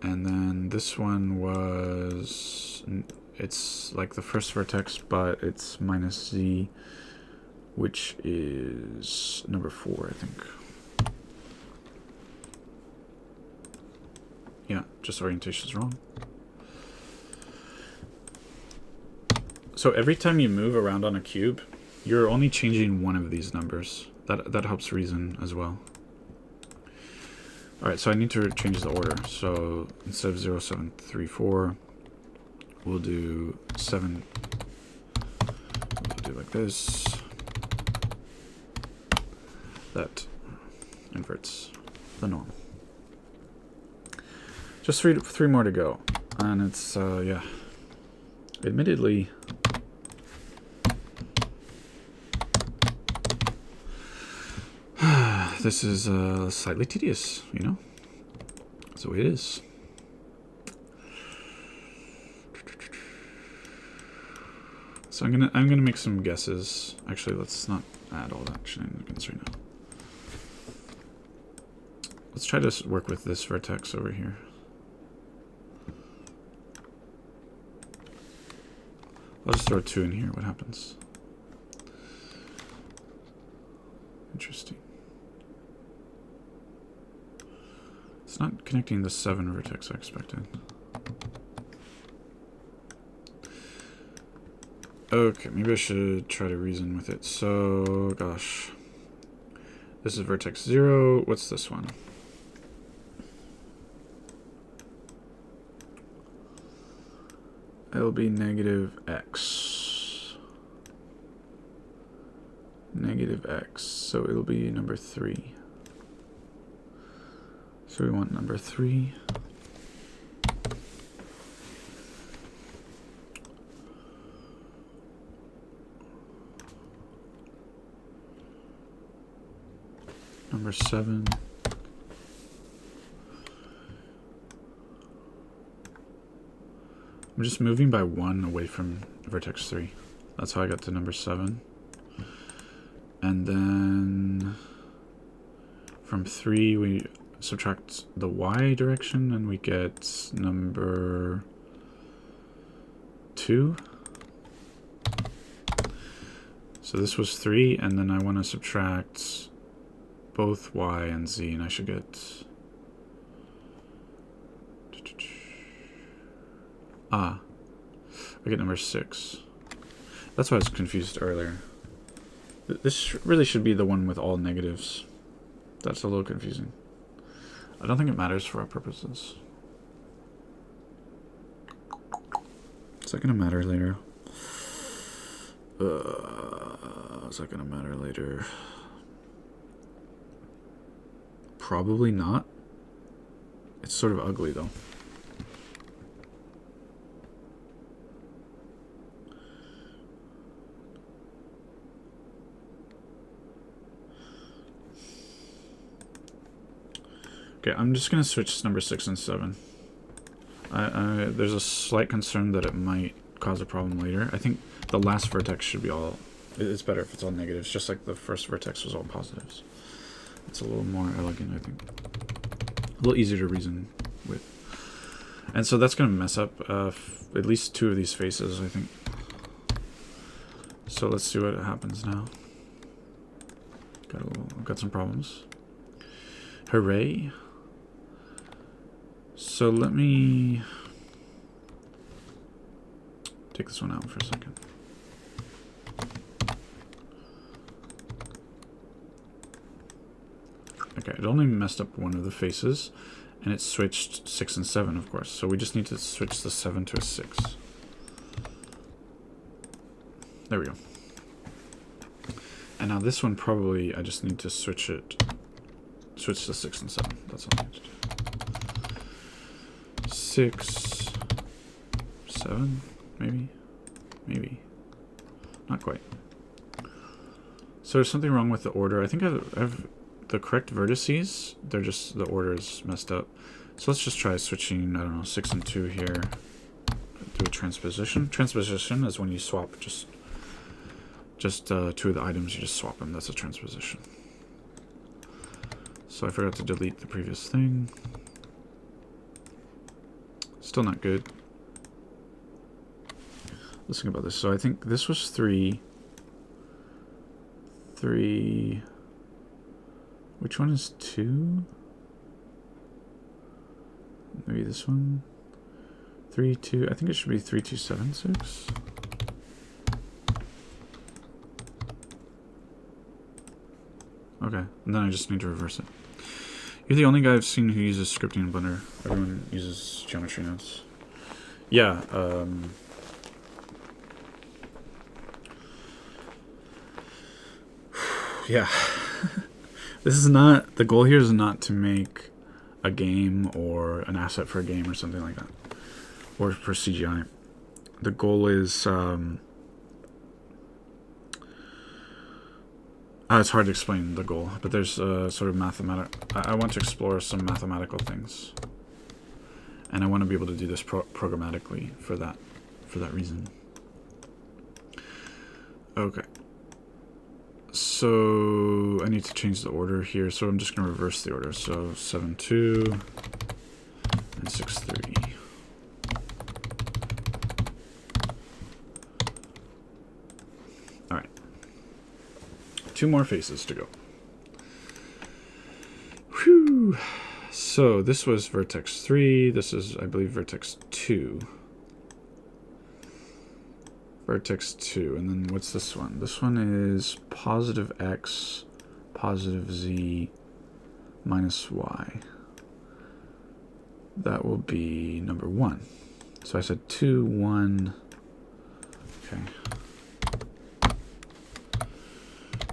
And then this one was, it's like the first vertex, but it's minus z, which is number 4, I think. Yeah, just orientation is wrong. So every time you move around on a cube, you're only changing one of these numbers. That helps reason as well. All right, so I need to change the order. So instead of 0, 7, 3, 4, we'll do 7. We'll do like this. That inverts the norm. Just three more to go, and it's yeah. Admittedly, this is slightly tedious, you know. That's the way it is. So I'm gonna make some guesses. Actually, let's not add all that shenanigans right now. Let's try to work with this vertex over here. I'll just throw 2 in here. What happens? Interesting. It's not connecting the 7 vertex I expected. Okay, maybe I should try to reason with it. So, gosh. This is vertex 0. What's this one? It'll be negative x. Negative x. So it'll be number 3. So we want number 3. Number 7. I'm just moving by 1 away from vertex 3. That's how I got to number 7. And then from 3 we subtract the y direction and we get number 2. So this was 3, and then I want to subtract both y and z, and I should get I get number 6. That's why I was confused earlier. This really should be the one with all negatives. That's a little confusing. I don't think it matters for our purposes. Is that gonna matter later? Is that gonna matter later? Probably not. It's sort of ugly though. Okay, I'm just gonna switch number 6 and 7. There's a slight concern that it might cause a problem later. I think the last vertex should be all... It's better if it's all negatives, just like the first vertex was all positives. It's a little more elegant, I think. A little easier to reason with. And so that's going to mess up at least 2 of these faces, I think. So let's see what happens now. Got some problems. Hooray. So let me take this one out for a second. Okay, it only messed up one of the faces, and it switched 6 and 7, of course. So we just need to switch the 7 to a 6. There we go. And now this one probably, I just need to switch the 6 and 7. That's all I need to do. 6, 7, maybe? Maybe. Not quite. So there's something wrong with the order. I think I've the correct vertices. They're just, the order is messed up. So let's just try switching, I don't know, 6 and 2 here. Do a transposition. Transposition is when you swap just 2 of the items, you just swap them. That's a transposition. So I forgot to delete the previous thing. Still not good. Let's think about this. So I think this was 3. Which one is 2? Maybe this one. 3, 2. I think it should be 3, 2, 7, 6. Okay, and then I just need to reverse it. You're the only guy I've seen who uses scripting in Blender. Everyone uses geometry nodes. Yeah, yeah. This is not, the goal here is not to make a game or an asset for a game or something like that. Or for CGI. The goal is, it's hard to explain the goal, but there's sort of I want to explore some mathematical things. And I want to be able to do this programmatically for that reason. Okay. So I need to change the order here, so I'm just going to reverse the order. So 7, 2 and 6, 3. All right. 2 more faces to go. Whew. So this was vertex 3. This is, I believe, vertex 2. Vertex 2. And then what's this one? This one is positive x, positive z, minus y. That will be number 1. So I said 2, 1. Okay.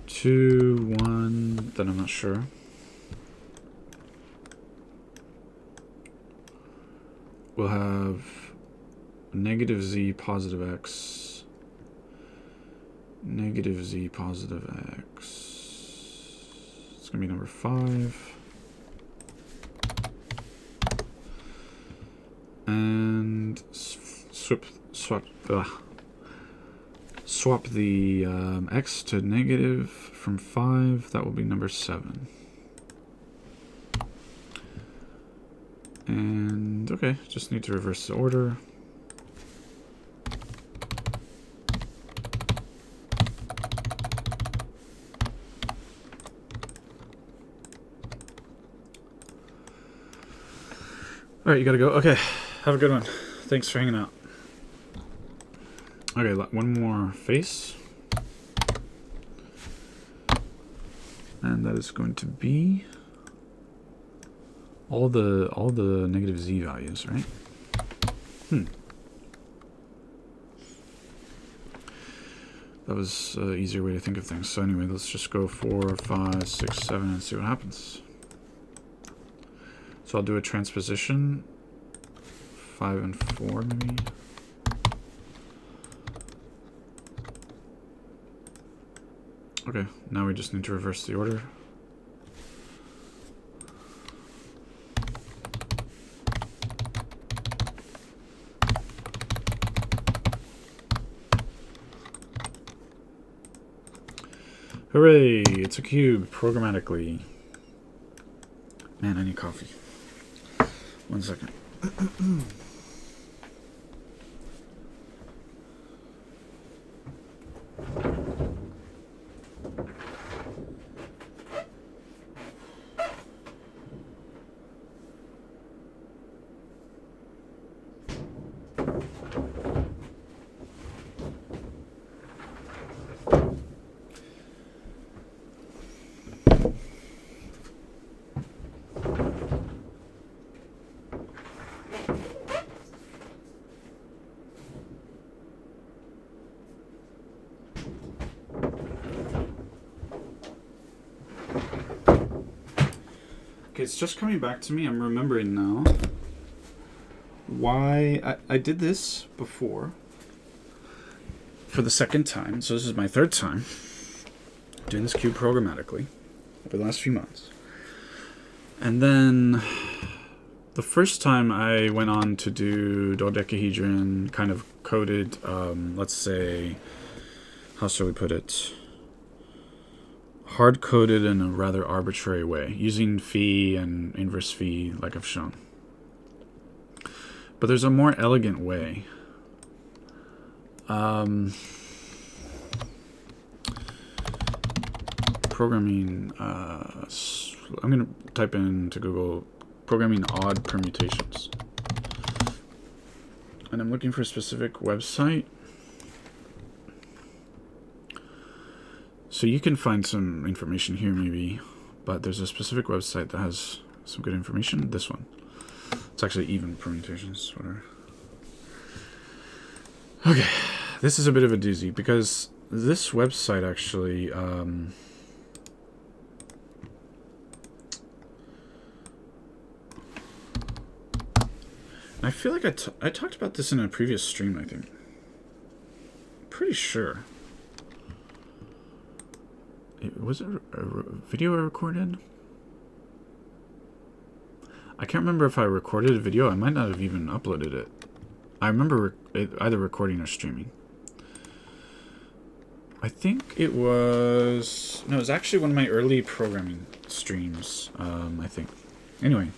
2, 1. Then I'm not sure. We'll have negative z, positive x. Negative z, positive x. It's going to be number 5. And swap the x to negative from 5. That will be number 7. And okay, just need to reverse the order. All right, you gotta go. Okay, have a good one. Thanks for hanging out. Okay, one more face. And that is going to be all the negative z values, right? That was an easier way to think of things. So anyway, let's just go 4, 5, 6, 7 and see what happens. So I'll do a transposition. 5 and 4 maybe. Okay, now we just need to reverse the order. Hooray! It's a cube, programmatically. Man, I need coffee. 1 second. Okay, it's just coming back to me. I'm remembering now why I did this before for the second time. So this is my third time doing this cube programmatically over the last few months. And then the first time I went on to do dodecahedron, kind of coded, let's say, how shall we put it? Hard-coded in a rather arbitrary way, using phi and inverse phi like I've shown. But there's a more elegant way. Programming, I'm going to type into Google programming odd permutations. And I'm looking for a specific website. So you can find some information here maybe, but there's a specific website that has some good information. This one. It's actually even permutations, whatever. Okay, this is a bit of a doozy because this website actually I feel like I talked about this in a previous stream, I think. Pretty sure. Was it a video I recorded? I can't remember if I recorded a video. I might not have even uploaded it. I remember it either recording or streaming. I think it was... No, it was actually one of my early programming streams, I think. Anyway.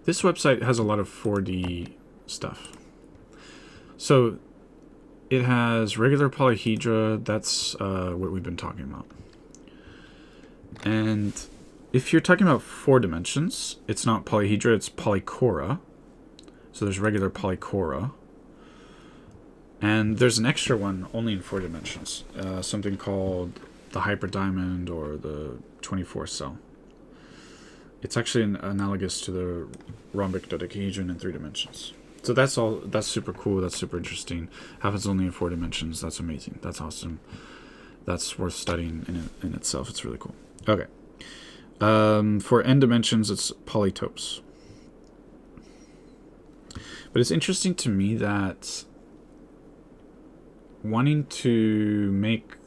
This website has a lot of 4D stuff. So... it has regular polyhedra, that's what we've been talking about. And if you're talking about 4 dimensions, it's not polyhedra, it's polychora. So there's regular polychora. And there's an extra one only in 4 dimensions, something called the hyperdiamond or the 24 cell. It's actually analogous to the rhombic dodecahedron in 3 dimensions. So that's all. That's super cool. That's super interesting. Happens only in 4 dimensions. That's amazing. That's awesome. That's worth studying in itself. It's really cool. Okay. For n dimensions, it's polytopes. But it's interesting to me that wanting to make...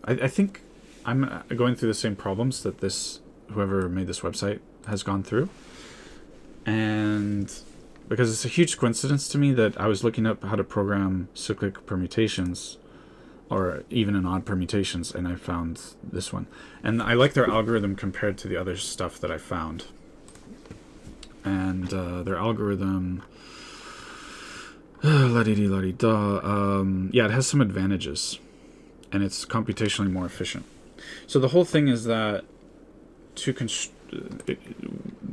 I think I'm going through the same problems that whoever made this website has gone through. And... because it's a huge coincidence to me that I was looking up how to program cyclic permutations or even in odd permutations, and I found this one. And I like their algorithm compared to the other stuff that I found. And their algorithm... la-dee-dee-la-dee-da. Yeah, it has some advantages. And it's computationally more efficient. So the whole thing is that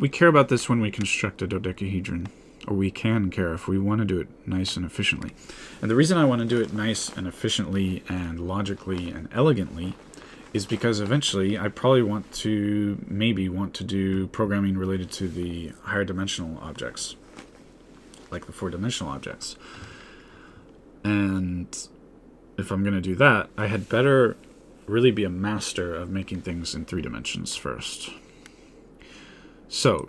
we care about this when we construct a dodecahedron. Or we can care if we want to do it nice and efficiently. And the reason I want to do it nice and efficiently and logically and elegantly is because eventually I probably want to do programming related to the higher dimensional objects, like the 4-dimensional objects. And if I'm going to do that, I had better really be a master of making things in 3 dimensions first. So,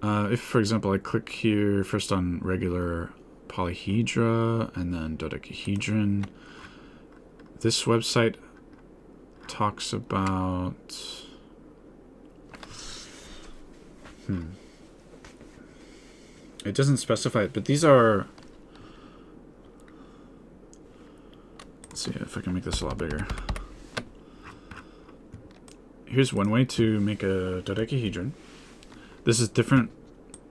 if, for example, I click here first on regular polyhedra and then dodecahedron, this website talks about... It doesn't specify it, but these are... Let's see if I can make this a lot bigger. Here's one way to make a dodecahedron. This is different.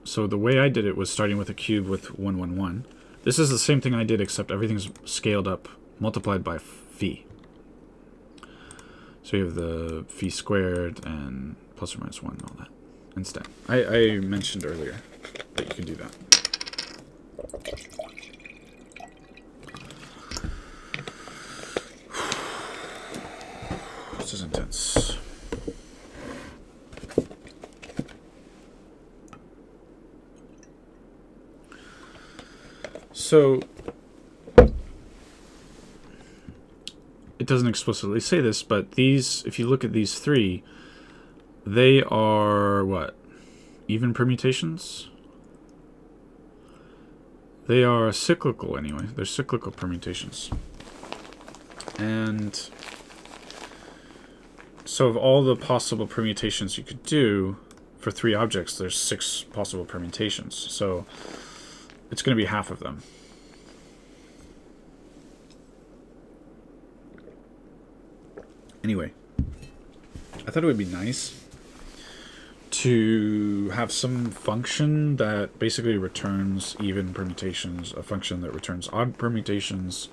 So the way I did it was starting with a cube with 1, 1, 1. This is the same thing I did, except everything's scaled up, multiplied by phi. So you have the phi squared and plus or minus 1 and all that instead. I mentioned earlier that you can do that. This is intense. So it doesn't explicitly say this, but these, if you look at these 3, they are what? Even permutations? They are cyclical anyway. They're cyclical permutations. And so of all the possible permutations you could do for 3 objects, there's 6 possible permutations. So it's going to be half of them. Anyway, I thought it would be nice to have some function that basically returns even permutations, a function that returns odd permutations,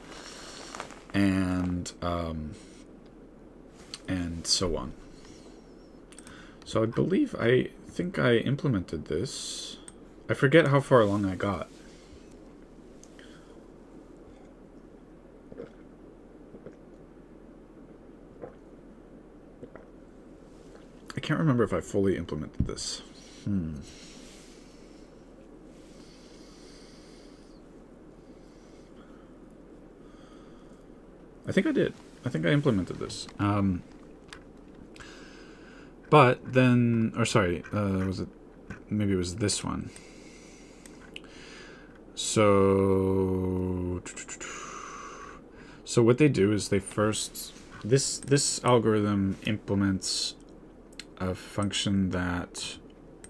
and so on. So I think I implemented this. I forget how far along I got. I can't remember if I fully implemented this. I think I did. I think I implemented this. But then, or sorry, was it? Maybe it was this one. So what they do is they first this algorithm implements a function that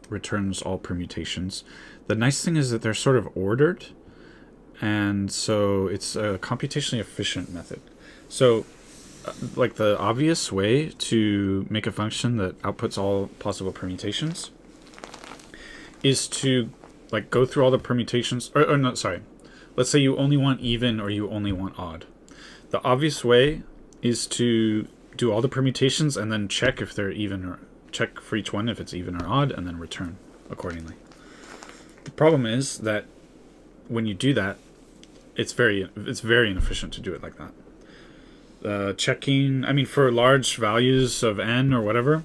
returns all permutations. The nice thing is that they're sort of ordered, and so it's a computationally efficient method. So like the obvious way to make a function that outputs all possible permutations is to like go through all the permutations, or no, sorry. Let's say you only want even or you only want odd. The obvious way is to do all the permutations and then check if they're even, or check for each one if it's even or odd, and then return accordingly. The problem is that when you do that, it's very inefficient to do it like that. Checking, I mean, for large values of n or whatever,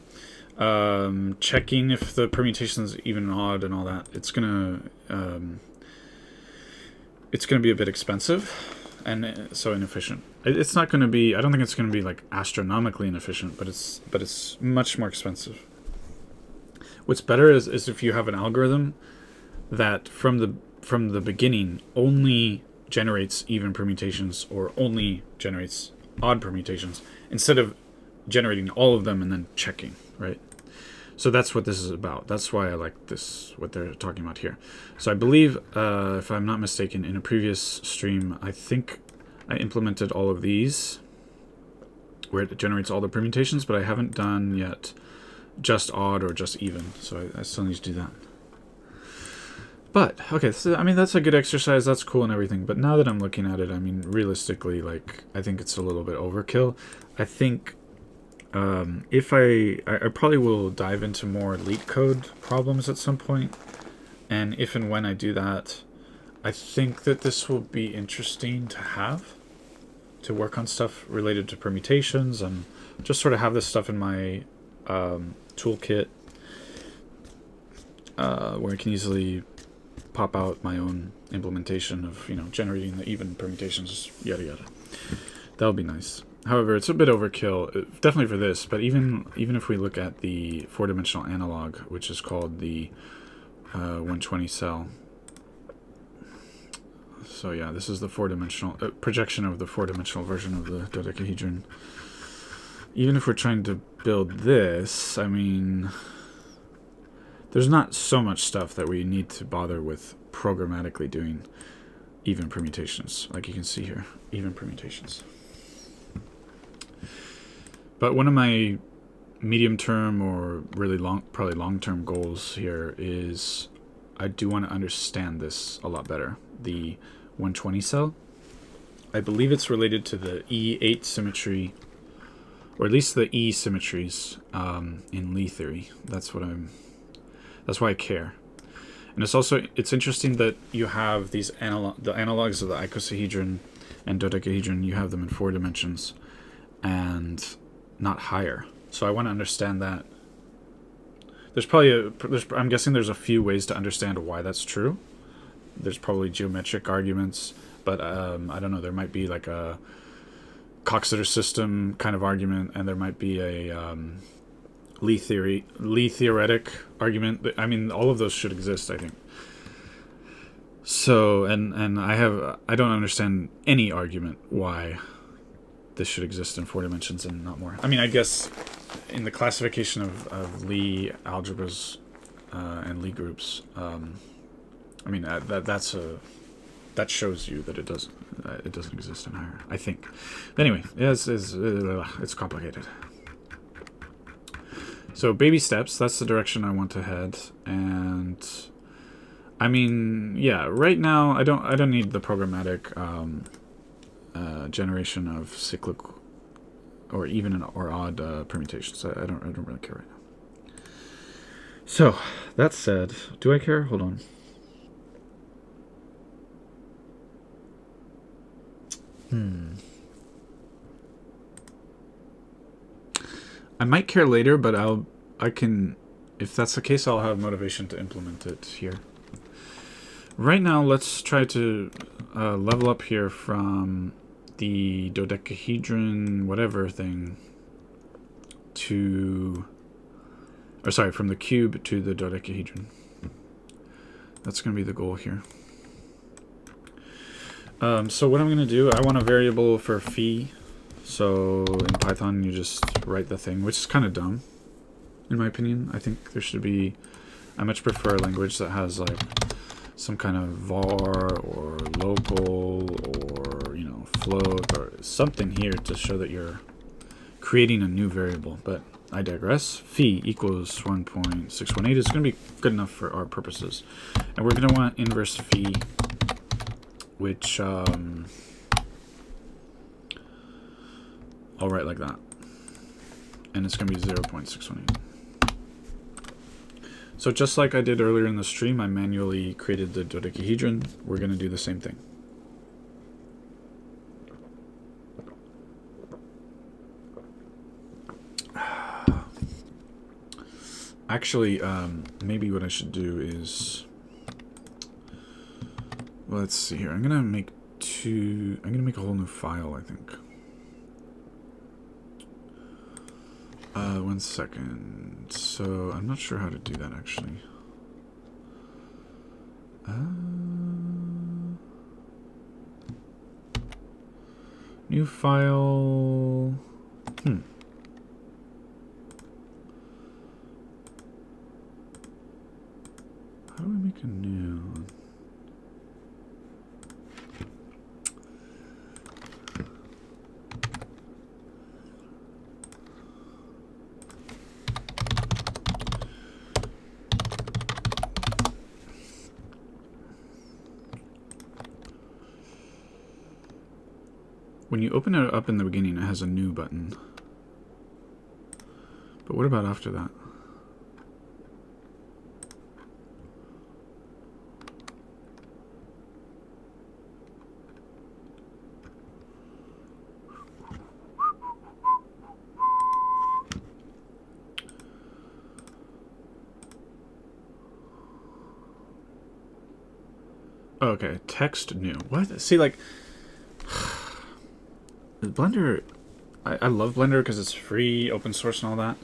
checking if the permutation is even and odd and all that, it's gonna be a bit expensive and so inefficient. It's not going to be. I don't think it's going to be like astronomically inefficient, but it's much more expensive. What's better is if you have an algorithm that from the beginning only generates even permutations or only generates odd permutations instead of generating all of them and then checking, right? So that's what this is about. That's why I like this, what they're talking about here. So I believe, if I'm not mistaken, in a previous stream, I think I implemented all of these where it generates all the permutations, but I haven't done yet just odd or just even. So I still need to do that. But, okay, so, I mean, that's a good exercise. That's cool and everything. But now that I'm looking at it, I mean, realistically, like, I think it's a little bit overkill. I think if I probably will dive into more leak code problems at some point. And if and when I do that, I think that this will be interesting to have, to work on stuff related to permutations and just sort of have this stuff in my toolkit where I can easily pop out my own implementation of, you know, generating the even permutations, yada yada. That would be nice. However, it's a bit overkill, definitely for this. But even if we look at the four-dimensional analog, which is called the 120 cell. So yeah, this is the four-dimensional projection of the four-dimensional version of the dodecahedron. Even if we're trying to build this, I mean, there's not so much stuff that we need to bother with programmatically doing even permutations, like you can see here, even permutations. But one of my medium-term or really probably long-term goals here is I do want to understand this a lot better. The 120 cell, I believe it's related to the E8 symmetry, or at least the E symmetries in Lie theory. That's why I care. And it's interesting that you have these the analogs of the icosahedron and dodecahedron. You have them in 4 dimensions, and not higher. So I want to understand that. I'm guessing there's a few ways to understand why that's true. There's probably geometric arguments, but I don't know. There might be like a Coxeter system kind of argument, and there might be a Lie theoretic argument. I mean, all of those should exist, I think. So, and I don't understand any argument why this should exist in 4 dimensions and not more. I mean, I guess in the classification of Lie algebras and Lie groups, I mean that shows you that it doesn't exist in higher, I think. But anyway, it's complicated. So baby steps, that's the direction I want to head. And I mean, yeah, right now I don't need the programmatic generation of cyclic or even or odd permutations. I don't really care right now. So that said, do I care? Hold on. I might care later, but I can, if that's the case, I'll have motivation to implement it here. Right now, let's try to level up here from the dodecahedron whatever thing from the cube to the dodecahedron. That's going to be the goal here. So what I'm going to do, I want a variable for phi. So in Python, you just write the thing, which is kind of dumb, in my opinion. I think there should be, I much prefer a language that has like some kind of var or local or, you know, float or something here to show that you're creating a new variable. But I digress. Phi equals 1.618 is going to be good enough for our purposes. And we're going to want inverse phi, which I'll write like that. And it's going to be 0.618. So just like I did earlier in the stream, I manually created the dodecahedron. We're going to do the same thing. Actually, maybe what I should do is, well, let's see here. I'm going to make a whole new file, I think. 1 second. So I'm not sure how to do that actually. New file. How do I make a new? When you open it up in the beginning, it has a new button. But what about after that? Okay, text new. What? See, like, Blender, I love Blender because it's free, open source and all that.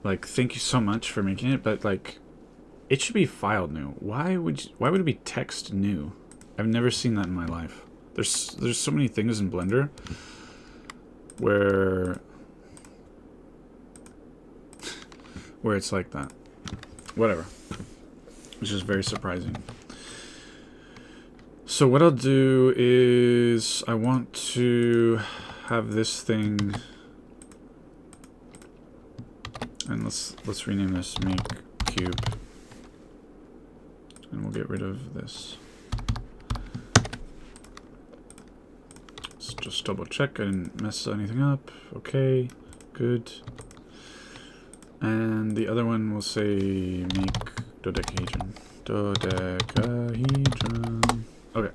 Like, thank you so much for making it, but like, it should be file new. Why would it be text new? I've never seen that in my life. There's so many things in Blender where it's like that. Whatever. Which is very surprising. So what I'll do is I want to have this thing, and let's rename this make cube, and we'll get rid of this. Let's just double check I didn't mess anything up. Okay, good. And the other one will say make dodecahedron. Dodecahedron. Okay.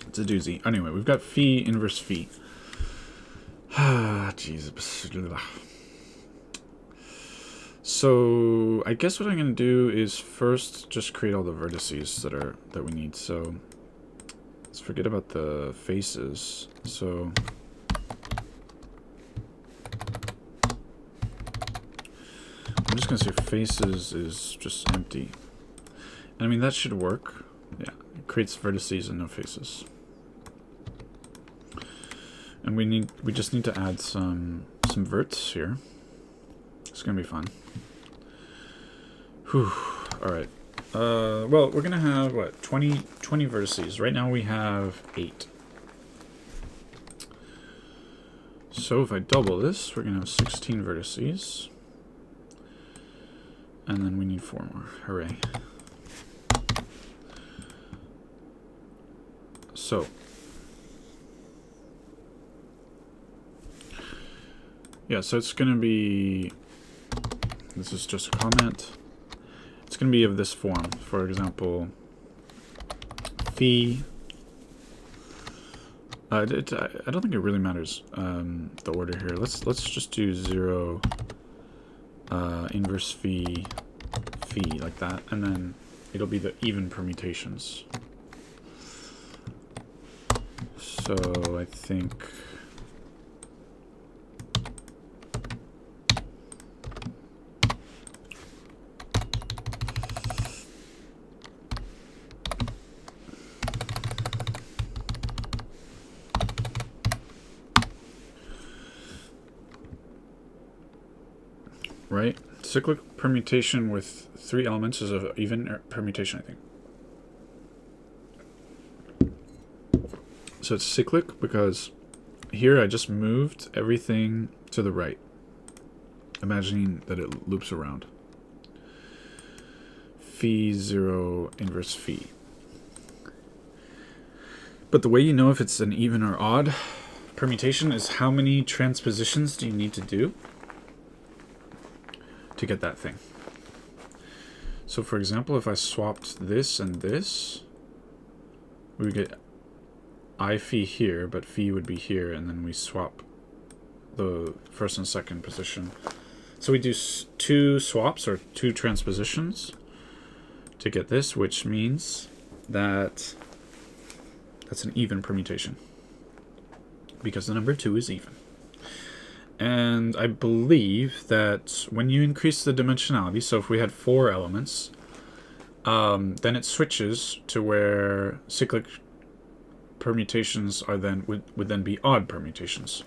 It's a doozy. Anyway, we've got phi inverse phi. Ah, Jesus. So I guess what I'm gonna do is first just create all the vertices that we need. So let's forget about the faces. So I'm just gonna say faces is just empty. And I mean that should work. Yeah, it creates vertices and no faces. And we just need to add some verts here. It's gonna be fun. Whew. All right. Well, we're gonna have what 20 vertices. Right now we have 8. So if I double this, we're gonna have 16 vertices, and then we need 4 more. Hooray! So yeah, so it's gonna be. This is just a comment. It's going to be of this form. For example, phi. I don't think it really matters the order here. Let's just do 0 inverse phi like that, and then it'll be the even permutations. So I think. Right? Cyclic permutation with 3 elements is an even permutation, I think. So it's cyclic because here I just moved everything to the right, imagining that it loops around. Phi 0 inverse phi. But the way you know if it's an even or odd permutation is how many transpositions do you need to do to get that thing. So for example, if I swapped this and this, we would get I phi here, but phi would be here, and then we swap the first and second position. So we do 2 swaps or 2 transpositions to get this, which means that that's an even permutation because the number 2 is even. And I believe that when you increase the dimensionality, so if we had 4 elements, then it switches to where cyclic permutations are then would then be odd permutations.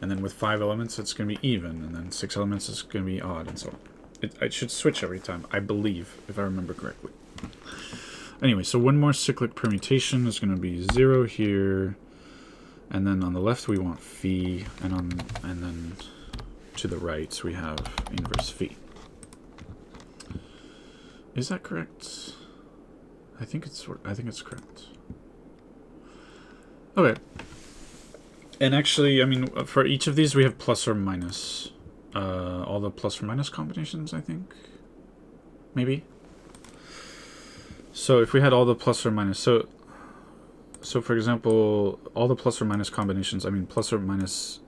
And then with 5 elements, it's going to be even, and then 6 elements is going to be odd, and so on. It should switch every time, I believe, if I remember correctly. Anyway, so one more cyclic permutation is going to be 0 here. And then on the left we want phi, and then to the right we have inverse phi. Is that correct? I think it's correct. Okay. And actually, I mean, for each of these we have plus or minus. All the plus or minus combinations, I think. Maybe. So if we had all the plus or minus, so for example, all the plus or minus combinations, I mean plus or minus,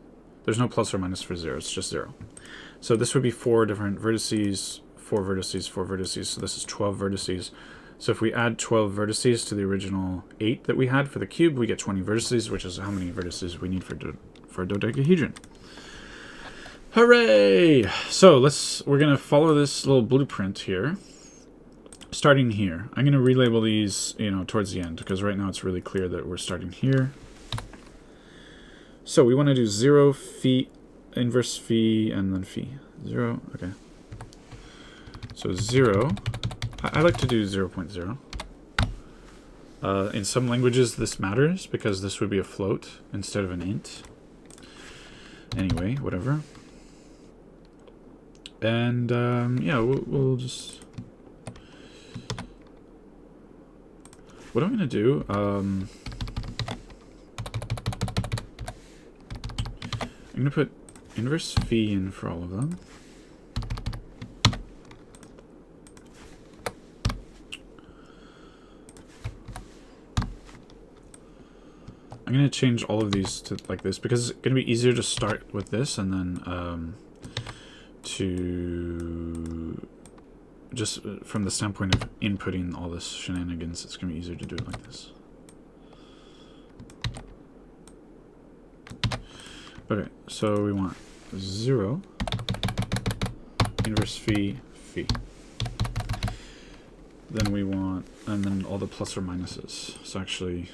there's no plus or minus for 0, it's just 0. So this would be 4 different vertices, 4 vertices, 4 vertices. So this is 12 vertices. So if we add 12 vertices to the original 8 that we had for the cube, we get 20 vertices, which is how many vertices we need for a dodecahedron. Hooray! So we're gonna follow this little blueprint here. Starting here. I'm gonna relabel these, towards the end, because right now it's really clear that we're starting here. So we want to do 0, phi, inverse phi, and then phi. 0, okay. So 0, I like to do 0.0. In some languages this matters, because this would be a float instead of an int. Anyway, whatever. And, yeah, we'll just... What I'm going to do, I'm going to put inverse phi in for all of them. I'm going to change all of these to like this, because it's going to be easier to start with this and then to... Just from the standpoint of inputting all this shenanigans, it's going to be easier to do it like this. Okay, so we want 0, inverse phi, phi. Then we want, and then all the plus or minuses. So actually,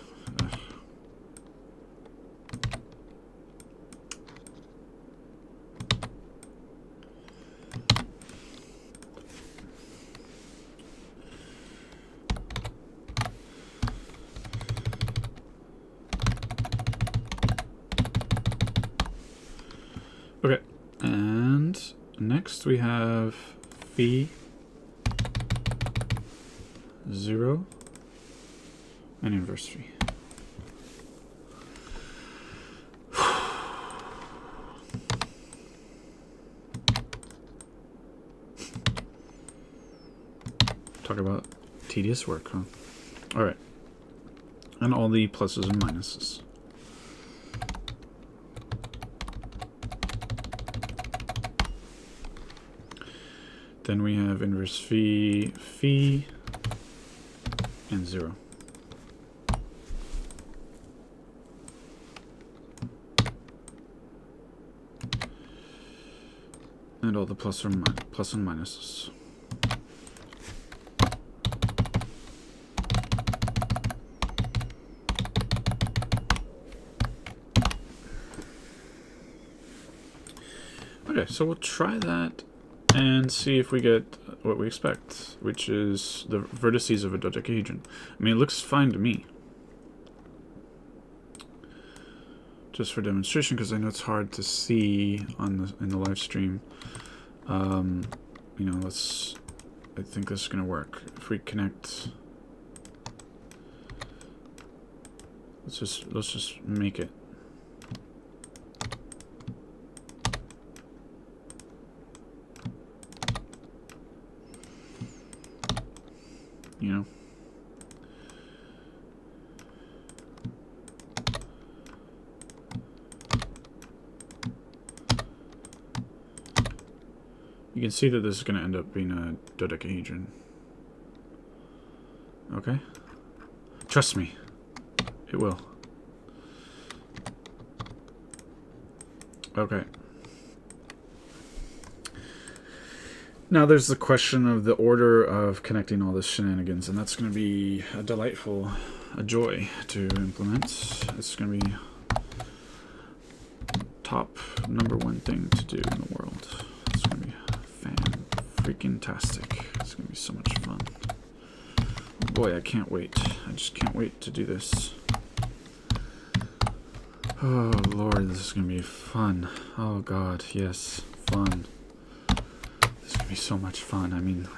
okay, and next we have phi 0 and inverse phi. Talk about tedious work, huh? All right, and all the pluses and minuses. Then we have inverse phi, phi, and 0. And all the plus and minuses. Okay, so we'll try that and see if we get what we expect, which is the vertices of a dodecahedron. I mean, it looks fine to me. Just for demonstration, because I know it's hard to see on in the live stream. I think this is going to work. If we connect, let's just make it. You can see that this is going to end up being a dodecahedron. Okay? Trust me. It will. Okay. Now there's the question of the order of connecting all this shenanigans, and that's going to be a joy to implement. It's going to be top #1 thing to do in the world. It's going to be fan-freaking-tastic. It's going to be so much fun. Oh boy, I can't wait. I just can't wait to do this. Oh Lord, this is going to be fun. Oh God, yes, fun. This is going to be so much fun. I mean...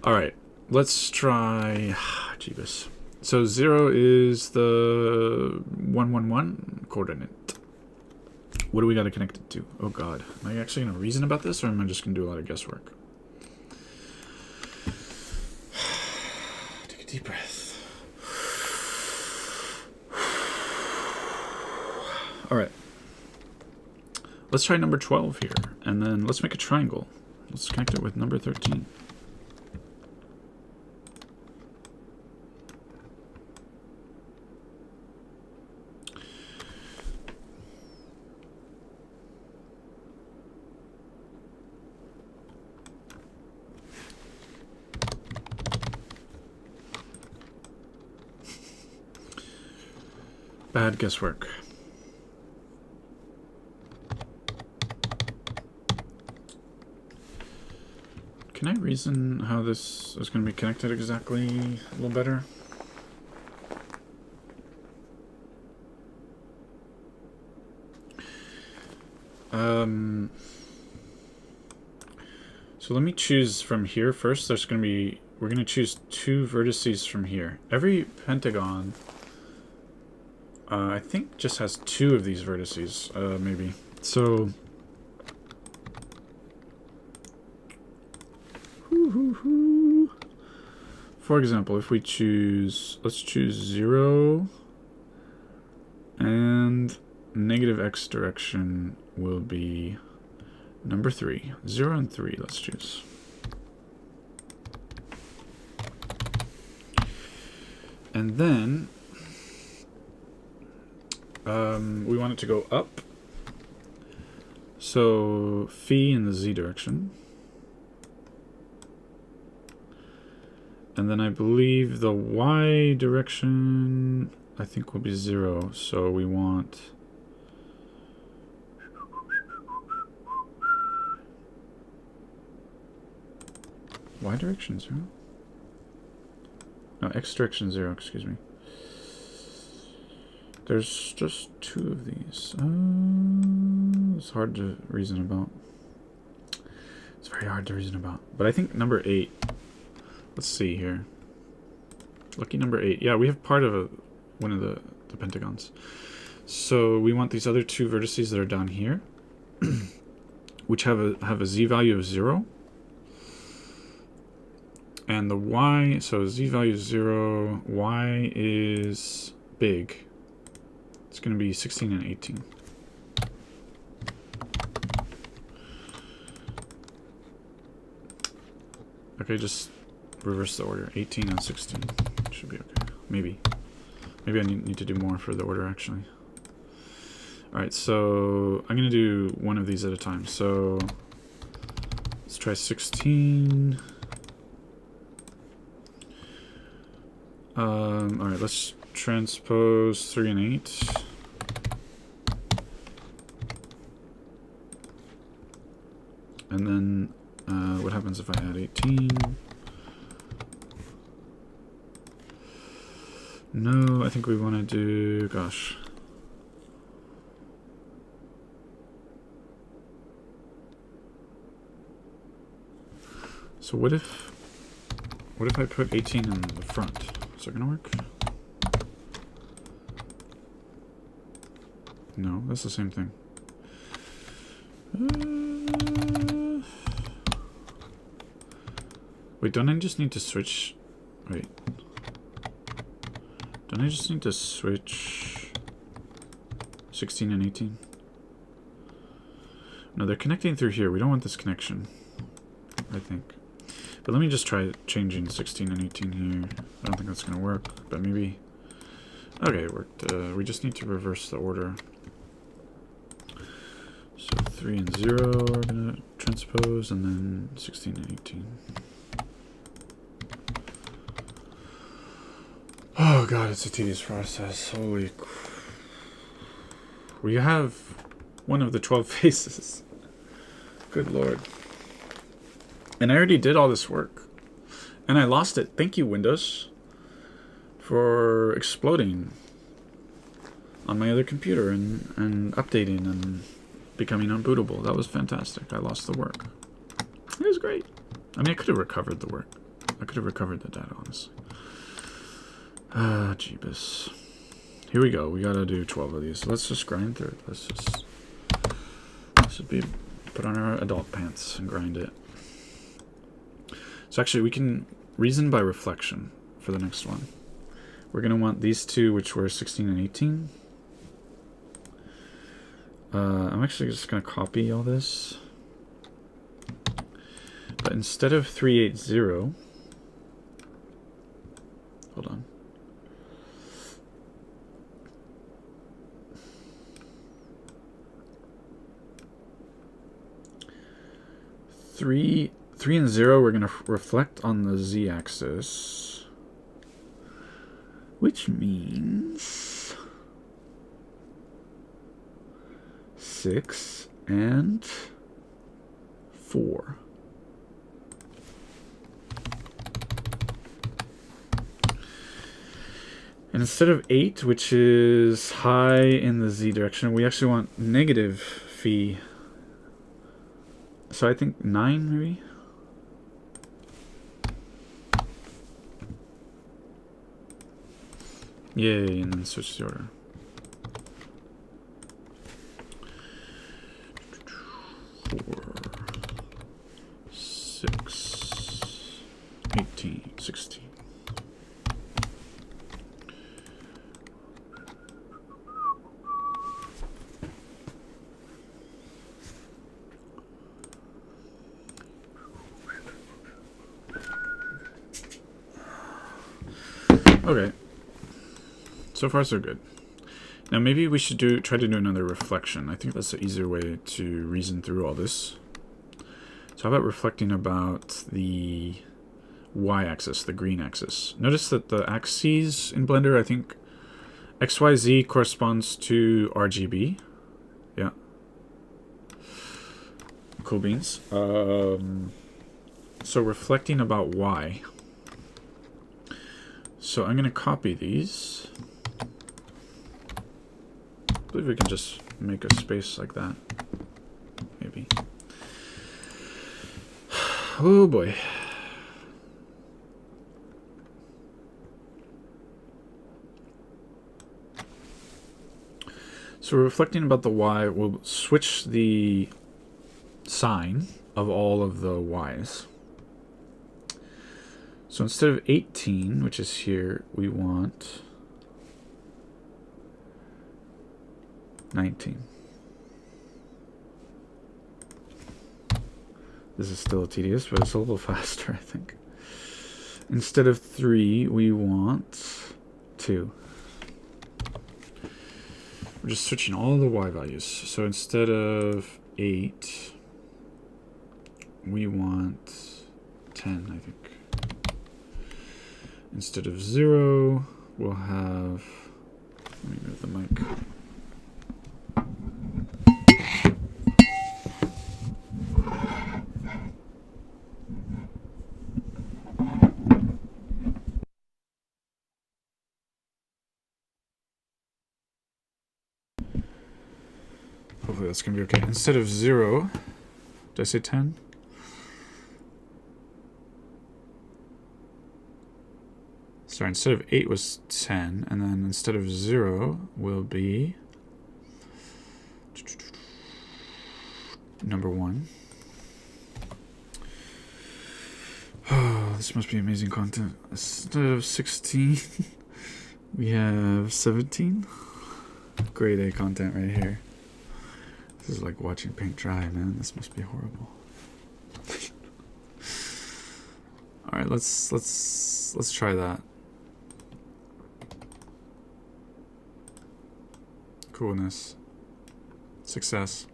Alright, let's try... Jeebus. So 0 is the 111 coordinate. What do we got to connect it to? Oh God. Am I actually going to reason about this, or am I just going to do a lot of guesswork? Take a deep breath. Alright. let's try number 12 here, and then let's make a triangle. Let's connect it with number 13. Bad guesswork. Can I reason how this is going to be connected exactly a little better? So let me choose from here first. There's going to be, we're going to choose 2 vertices from here. Every pentagon, I think, just has 2 of these vertices, maybe. So, for example, if we choose, let's choose 0 and negative x direction will be number 3. 0 and 3, let's choose. And then we want it to go up. So phi in the z direction. And then I believe the y direction, I think, will be 0. So we want y direction 0? No, x direction 0, excuse me. There's just 2 of these. It's hard to reason about. It's very hard to reason about. But I think number 8. Let's see here. Lucky number 8. Yeah, we have part of one of the pentagons. So we want these other 2 vertices that are down here, which have a z value of 0. And the y, so z value is 0, y is big. It's going to be 16 and 18. Okay, just reverse the order. 18 and 16 should be okay. Maybe I need to do more for the order, actually. Alright, so I'm going to do one of these at a time. So let's try 16. Alright, let's transpose 3 and 8. And then what happens if I add 18? No, I think we want to do, gosh. So what if I put 18 in the front? Is that gonna work? No, that's the same thing. Wait, don't I just need to switch? Wait. Don't I just need to switch 16 and 18? No, they're connecting through here. We don't want this connection, I think. But let me just try changing 16 and 18 here. I don't think that's going to work, but maybe... Okay, it worked. We just need to reverse the order. So 3 and 0 are going to transpose, and then 16 and 18. Oh god, it's a tedious process. Holy... We have one of the 12 faces. Good lord. And I already did all this work. And I lost it. Thank you, Windows, for exploding on my other computer and updating and becoming unbootable. That was fantastic. I lost the work. It was great. I mean, I could have recovered the work. I could have recovered the data, honestly. Ah, jeebus. Here we go. We gotta do 12 of these. Let's just grind through it. Let's just put on our adult pants and grind it. So actually, we can reason by reflection for the next one. We're going to want these two, which were 16 and 18. I'm actually just going to copy all this. But instead of 380, hold on. Three and 0, we're going to reflect on the z-axis, which means 6 and 4. And instead of 8, which is high in the z direction, we actually want negative phi. So I think 9 maybe? Yay, and then switch the order. 4, 6, 18, 16. Okay. So far, so good. Now maybe we should try to do another reflection. I think that's an easier way to reason through all this. So how about reflecting about the y-axis, the green axis? Notice that the axes in Blender, I think XYZ corresponds to RGB. Yeah. Cool beans. So reflecting about y. So I'm going to copy these. I believe we can just make a space like that. Maybe. Oh boy. So we're reflecting about the y. We'll switch the sign of all of the y's. So instead of 18, which is here, we want 19. This is still tedious, but it's a little faster, I think. Instead of 3, we want 2. We're just switching all the y values. So instead of 8, we want 10, I think. Instead of 0, we'll have, let me move the mic. Hopefully that's going to be okay. Instead of 0, did I say 10? Sorry, instead of 8 was 10, and then instead of 0 will be number 1. Oh, this must be amazing content. Instead of 16, we have 17. Grade A content right here. This is like watching paint dry, man. This must be horrible. All right, let's try that. Coolness. Success.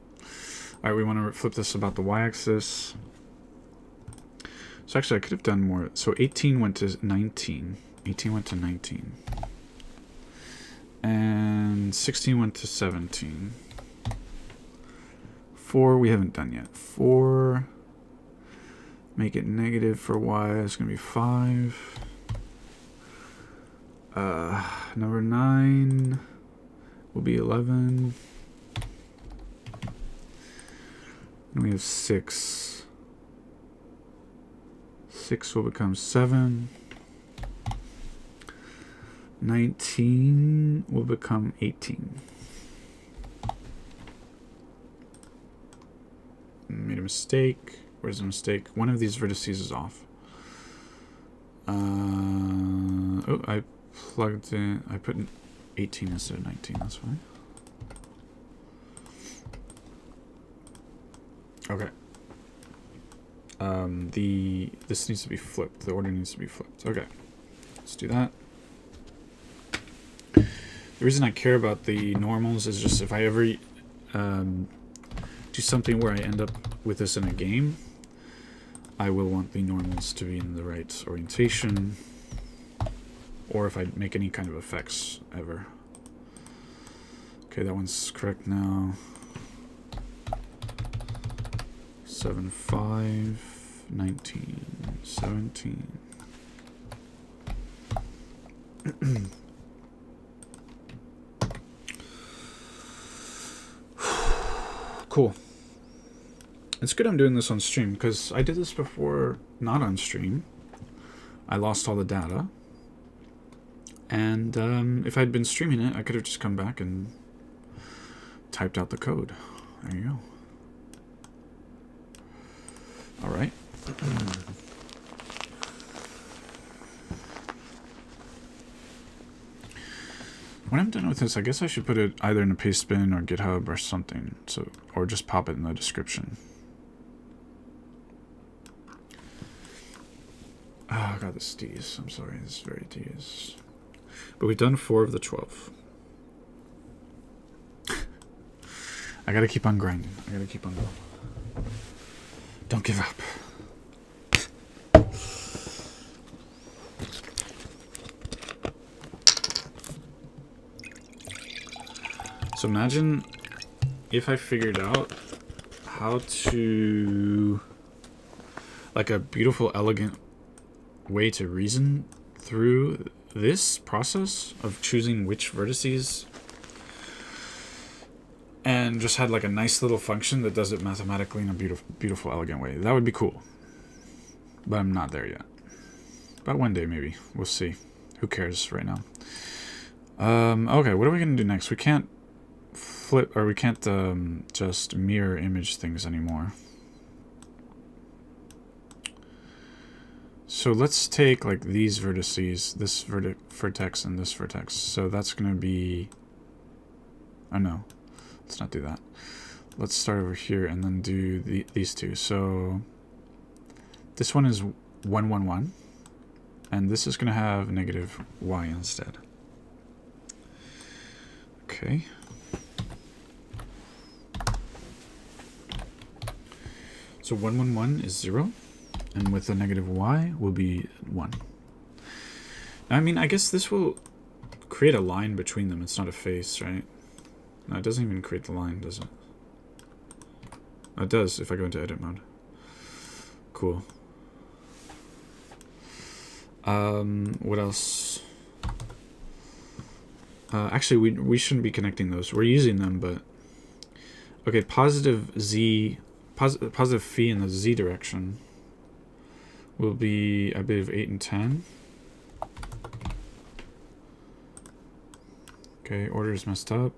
All right, we want to flip this about the y-axis. So actually, I could have done more. So 18 went to 19. 18 went to 19. And 16 went to 17. 4 we haven't done yet. 4, make it negative for y, it's going to be 5. Number 9 will be 11. And we have 6. 6 will become 7. 19 will become 18. Made a mistake. Where's the mistake? One of these vertices is off. Oh, I plugged in. I put 18 instead of 19. That's fine. Okay. This needs to be flipped. The order needs to be flipped. Okay. Let's do that. The reason I care about the normals is just if I ever do something where I end up with this in a game, I will want the normals to be in the right orientation, or if I make any kind of effects ever. Okay, that one's correct now. 7, 5, 19, 17. Cool. It's good I'm doing this on stream, because I did this before not on stream. I lost all the data. And if I'd been streaming it, I could have just come back and typed out the code. There you go. All right. When I'm done with this, I guess I should put it either in a paste bin or GitHub or something, so or just pop it in the description. Oh, I got this tedious. I'm sorry, this is very tedious. But we've done 4 of the 12. I gotta keep on grinding. I gotta keep on going. Don't give up. So imagine if I figured out how to, like, a beautiful, elegant way to reason through this process of choosing which vertices, and just had like a nice little function that does it mathematically in a beautiful, elegant way. That would be cool. But I'm not there yet. But one day maybe. We'll see. Who cares right now? Okay, what are we gonna do next? We can't flip, or we can't just mirror image things anymore. So let's take like these vertices, this vertex and this vertex. So that's gonna be, oh no, let's not do that. Let's start over here and then do these two. So this one is 1, 1, 1, and this is gonna have negative y instead. Okay. So 1, 1, 1 is 0, and with the negative y will be 1. Now, I mean, I guess this will create a line between them. It's not a face, right? No, it doesn't even create the line, does it? Oh, it does if I go into edit mode. Cool. What else? Actually, we shouldn't be connecting those. We're using them, but okay. Positive phi in the z direction will be, I believe, 8 and 10. Okay, order is messed up.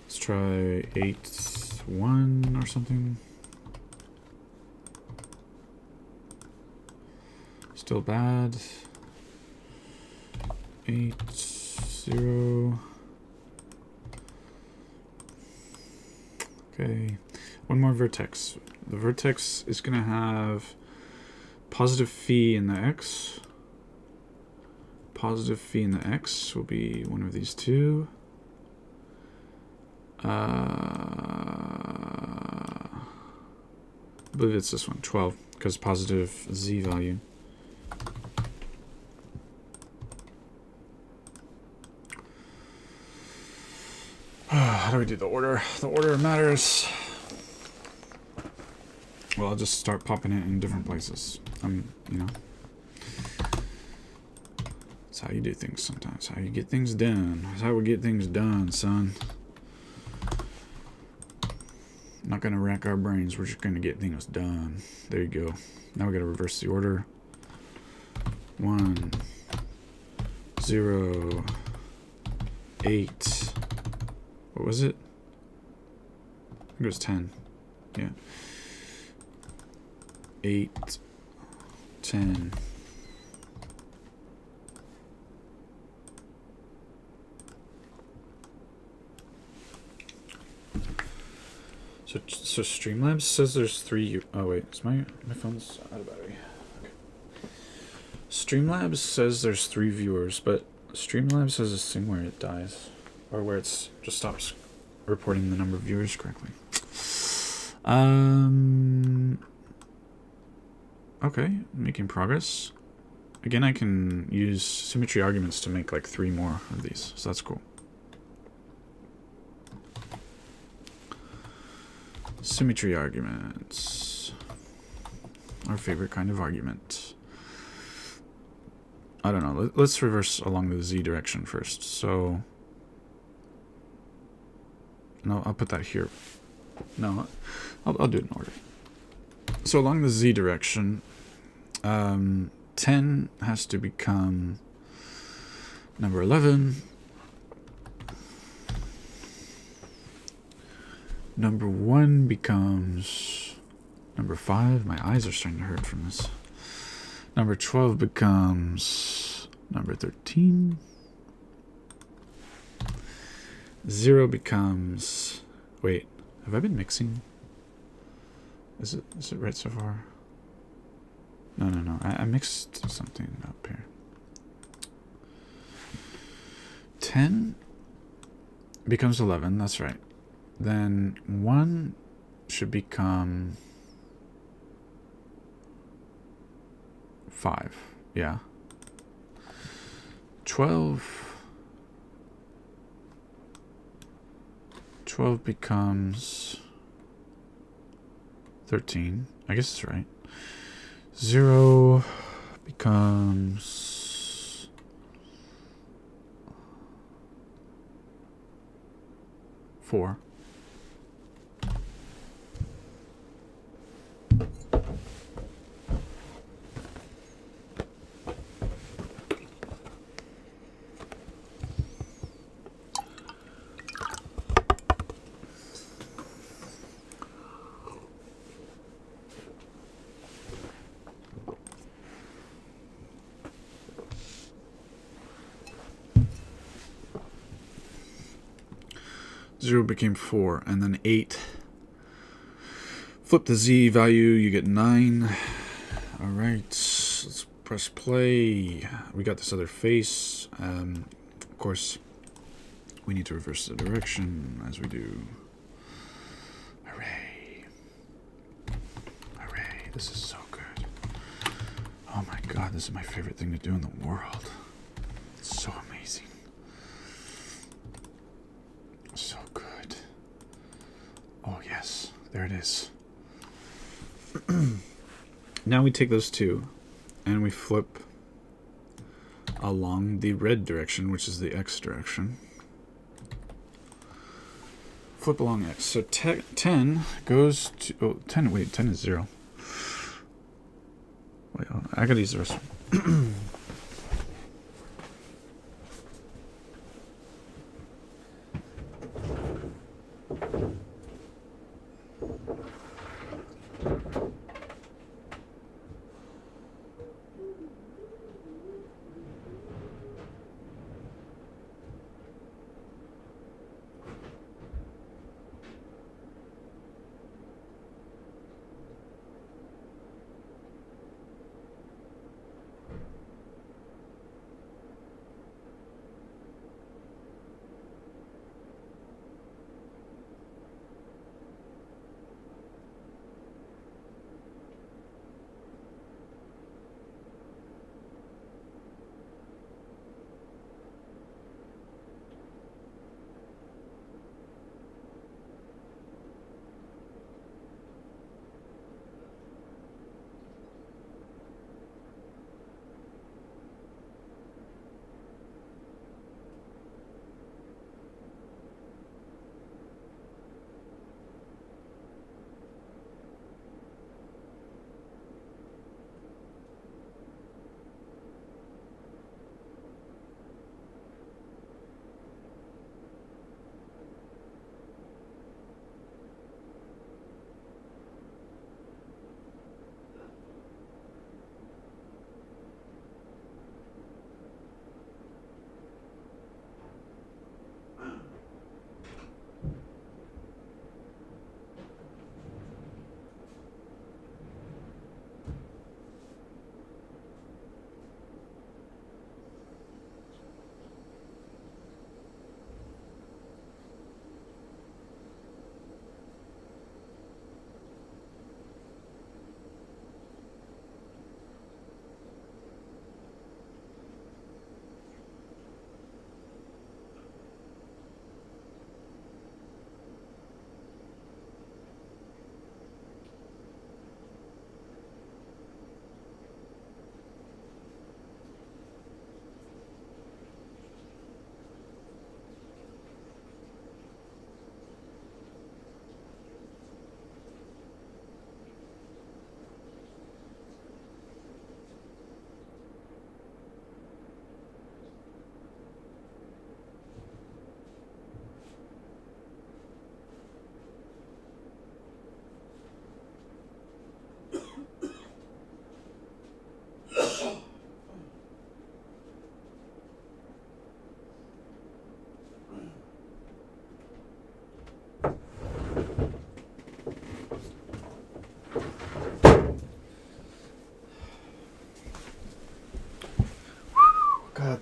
Let's try 8, 1 or something. Still bad. 8, 0. Okay, one more vertex. The vertex is going to have positive phi in the x. Positive phi in the x will be one of these two. I believe it's this one, 12, because positive z value. How do we do the order? The order matters. Well, I'll just start popping it in different places. You know. That's how you do things sometimes. How you get things done. That's how we get things done, son. Not gonna rack our brains. We're just gonna get things done. There you go. Now we gotta reverse the order. 1, 0, 8. What was it? I think it was 10. Yeah. 8, 10. So Streamlabs says there's 3. Oh wait, is my phone's out of battery. Okay. Streamlabs says there's 3 viewers, but Streamlabs has this thing where it dies, or where it's just stops reporting the number of viewers correctly. Okay, making progress. Again, I can use symmetry arguments to make like 3 more of these, so that's cool. Symmetry arguments. Our favorite kind of argument. I don't know. Let's reverse along the z direction first. So, no, I'll put that here. No, I'll do it in order. So along the z direction, 10 has to become number 11. Number 1 becomes number 5. My eyes are starting to hurt from this. Number 12 becomes number 13. 0 becomes... Wait, have I been mixing? Is it right so far? No. I mixed something up here. 10 becomes 11, that's right. Then 1 should become 5, yeah. 12 becomes 13. I guess it's right. 0 becomes 4. Zero became 4, and then 8. Flip the z value, you get 9. All right, let's press play. We got this other face. Of course, we need to reverse the direction as we do. Hooray! Hooray! This is so good. Oh my God, this is my favorite thing to do in the world. It's so amazing. So good. Oh yes, there it is. Now we take those 2 and we flip along the red direction, which is the x direction. Flip along x. So 10 goes to... Oh, 10, wait, 10 is 0. Wait, I gotta use the rest one.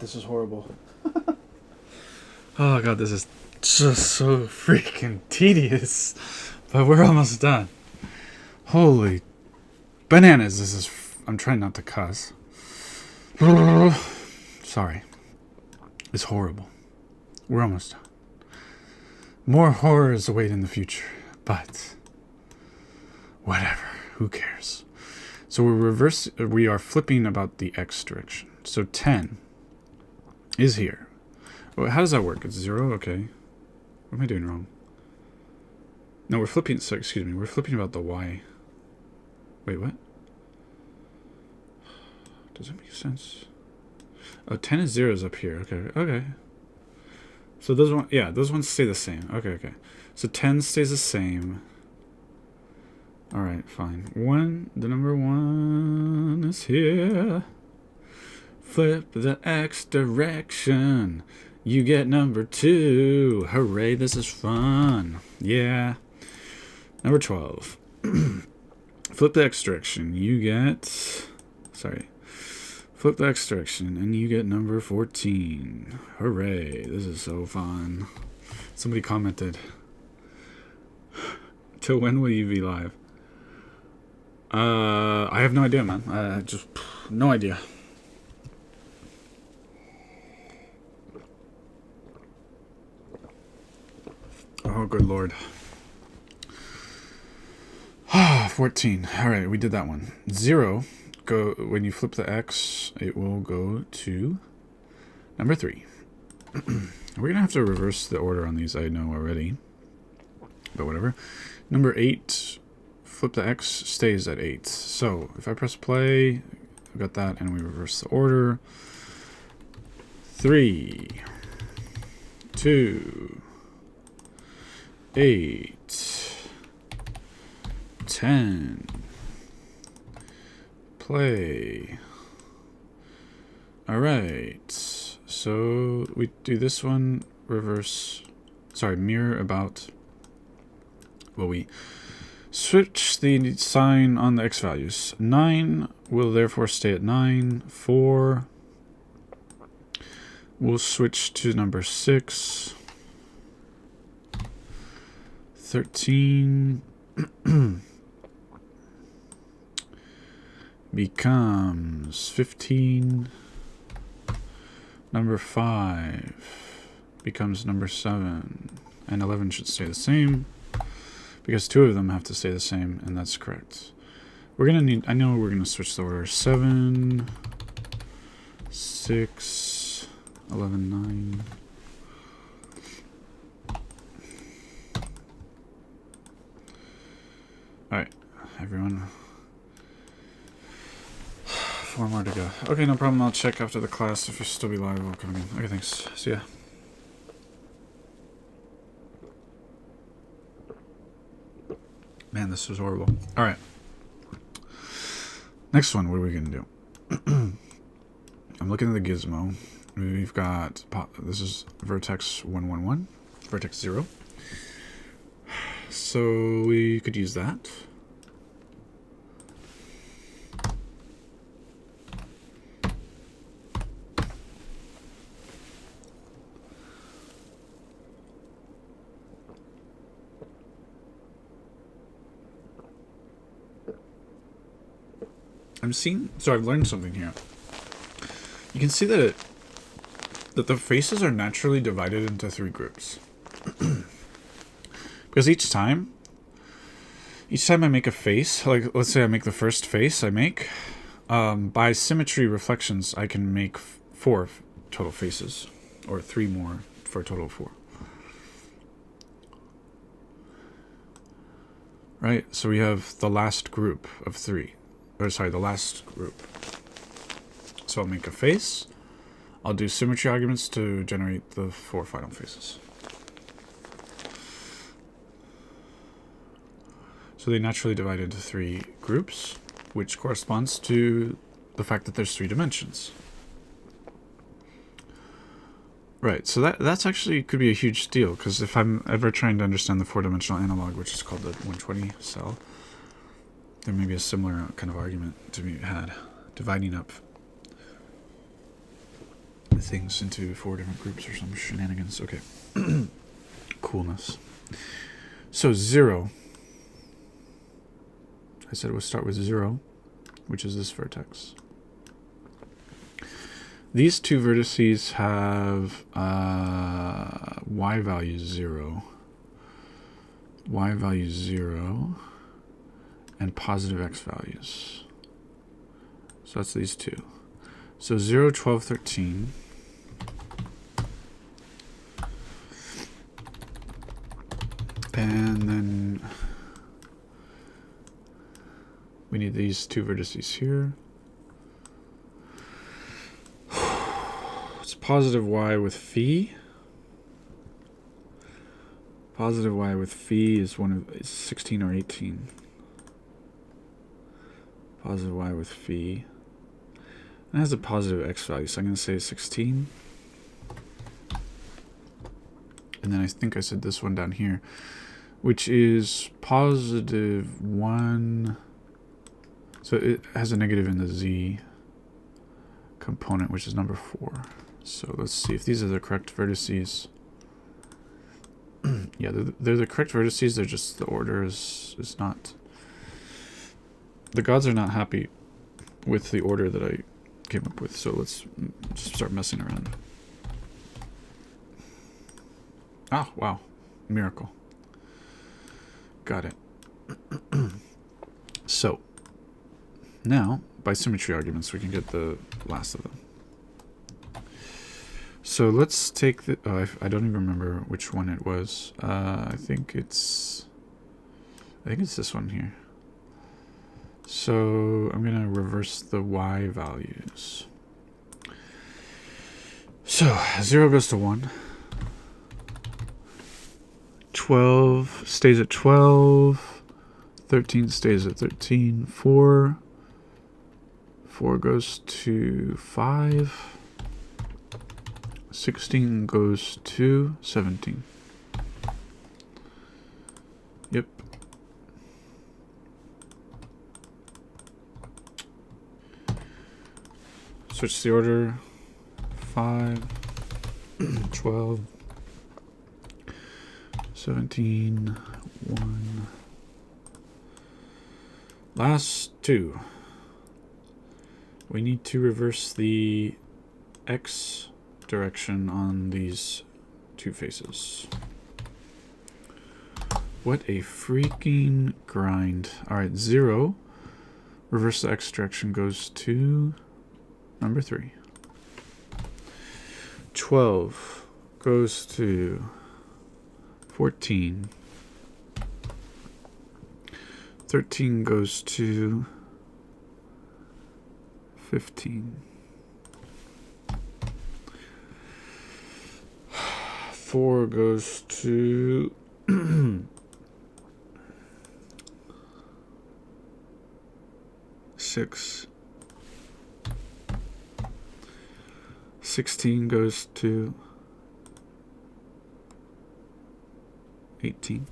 this is horrible. Oh god, this is just so freaking tedious. But we're almost done. Holy bananas, this is... I'm trying not to cuss. Sorry. It's horrible. We're almost done. More horrors await in the future, but whatever. Who cares? So we are flipping about the x direction. So 10 is here. Well, how does that work? It's 0? Okay. What am I doing wrong? No, we're flipping... So, excuse me. We're flipping about the y. Wait, what? Does that make sense? Oh, 10 and 0 is up here. Okay, okay. So those ones... Yeah, those ones stay the same. Okay, okay. So 10 stays the same. Alright, fine. The number 1 is here. Flip the x direction. You get number 2. Hooray, this is fun. Yeah. Number 12. Flip the x direction. You get... Sorry. Flip the x direction and you get number 14. Hooray, this is so fun. Somebody commented. Till when will you be live? I have no idea, man. Just no idea. Oh, good lord. 14. All right, we did that one. 0. Go when you flip the x, it will go to number 3. We're gonna have to reverse the order on these. I know already, but whatever. Number 8. Flip the x, stays at 8. So if I press play, I've got that, and we reverse the order. 3, 2, 8, 10. Play. Alright. So we do this one, reverse, sorry, mirror about. Well, we switch the sign on the x values. 9 will therefore stay at 9. 4 will switch to number 6. 13 becomes 15. Number 5 becomes number 7. And 11 should stay the same, because 2 of them have to stay the same, and that's correct. We're gonna need, I know we're gonna switch the order. 7, 6, 11, 9. Alright, everyone. 4 more to go. Okay, no problem. I'll check after the class if you'll still be live. I'll come in. Okay, thanks. See ya. Man, this was horrible. Alright. Next one, what are we going to do? I'm looking at the gizmo. We've got... This is vertex 111. Vertex 0. So we could use that. So I've learned something here. You can see that the faces are naturally divided into 3 groups. Because each time I make a face, like let's say I make the first face I make, by symmetry reflections I can make 4 total faces, or 3 more for a total of 4. Right, so we have the last group of 3. Or sorry, the last group. So I'll make a face. I'll do symmetry arguments to generate the 4 final faces. So they naturally divide into 3 groups, which corresponds to the fact that there's 3 dimensions. Right, so that's actually could be a huge deal, because if I'm ever trying to understand the 4-dimensional analog, which is called the 120 cell, there may be a similar kind of argument to be had, dividing up things into 4 different groups or some shenanigans. Okay. Coolness. So 0. I said it would start with 0, which is this vertex. These two vertices have y value 0, y value 0, and positive x values. So that's these two. So 0, 12, 13. And then we need these two vertices here. It's positive y with phi. Positive y with phi is is 16 or 18. Positive y with phi. And it has a positive x value, so I'm going to say 16. And then I think I said this one down here, which is positive 1. So it has a negative in the z component, which is number 4. So let's see if these are the correct vertices. Yeah, they're the correct vertices. They're just, the order is not. The gods are not happy with the order that I came up with. So let's just start messing around. Ah, wow. Miracle. Got it. So, now, by symmetry arguments, we can get the last of them. So let's take the... Oh, I don't even remember which one it was. I think it's this one here. So I'm going to reverse the y values. So 0 goes to 1. 12 stays at 12. 13 stays at 13. 4 goes to 5. 16 goes to 17. Yep. Switch the order. 5, 12, 17, 1. Last two. We need to reverse the x direction on these two faces. What a freaking grind. Alright, 0. Reverse the x direction goes to number 3. 12 goes to 14. 13 goes to 15. 4 goes to 6. 16 goes to 18.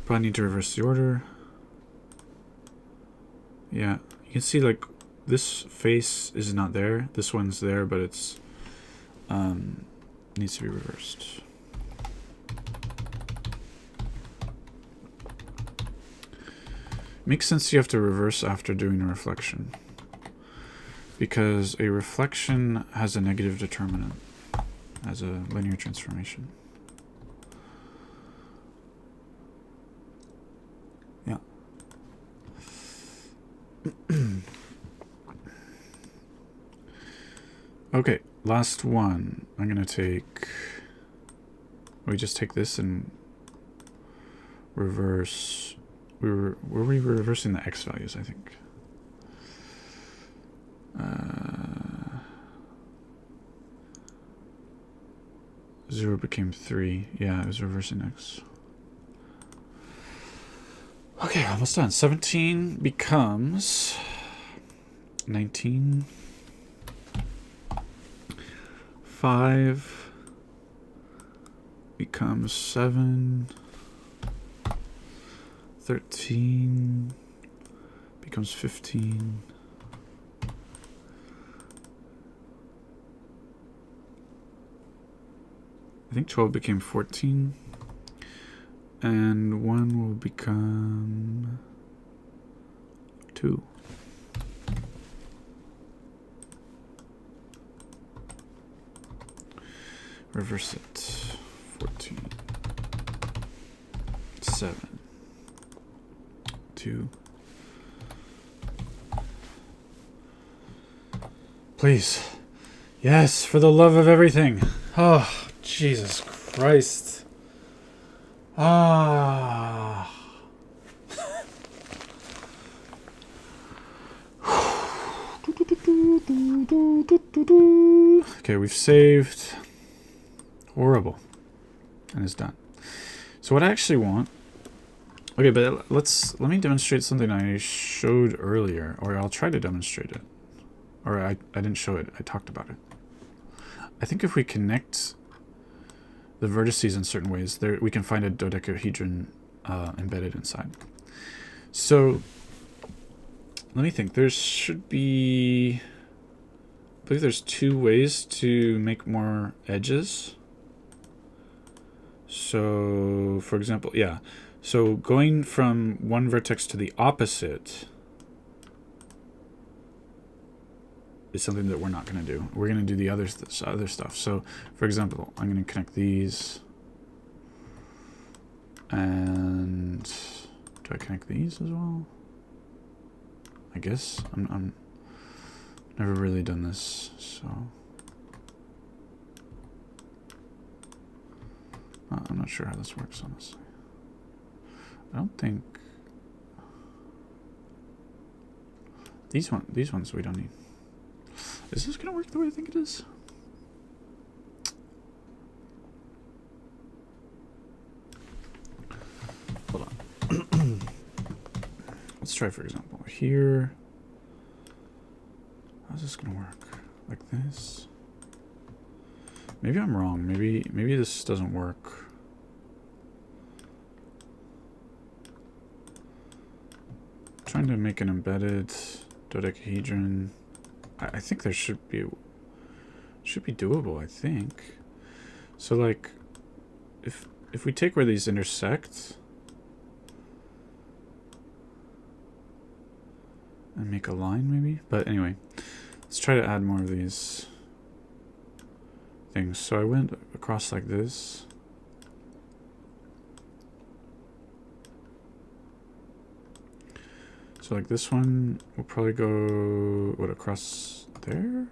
Probably need to reverse the order. Yeah, you can see like this face is not there. This one's there, but it's needs to be reversed. Makes sense you have to reverse after doing a reflection, because a reflection has a negative determinant as a linear transformation. Yeah. Okay, last one. I'm gonna take... We just take this and reverse... Were we reversing the x values, I think. 0 became 3. Yeah, it was reversing x. Okay, almost done. 17 becomes 19. 5 becomes 7. 13 becomes 15. think 12 became 14. And 1 will become 2. Reverse it. 14. 7. 2. Please. Yes, for the love of everything. Oh, Jesus Christ. Ah. Okay, we've saved. Horrible. And it's done. So what I actually want... Okay, but let me demonstrate something I showed earlier. Or I'll try to demonstrate it. Or I didn't show it. I talked about it. I think if we connect the vertices in certain ways, there we can find a dodecahedron embedded inside. So let me think. There should be... I believe there's 2 ways to make more edges. So, for example, yeah. So going from one vertex to the opposite is something that we're not going to do. We're going to do the other stuff. So, for example, I'm going to connect these. And do I connect these as well? I guess. I'm never really done this, so... I'm not sure how this works, honestly. I don't think... These ones we don't need. Is this going to work the way I think it is? Hold on. Let's try, for example, here. How's this going to work? Like this? Maybe I'm wrong. Maybe this doesn't work. I'm trying to make an embedded dodecahedron. I think there should be doable, I think. So like if we take where these intersect and make a line maybe, but anyway, let's try to add more of these things. So I went across like this. So like this one will probably go, what, across there?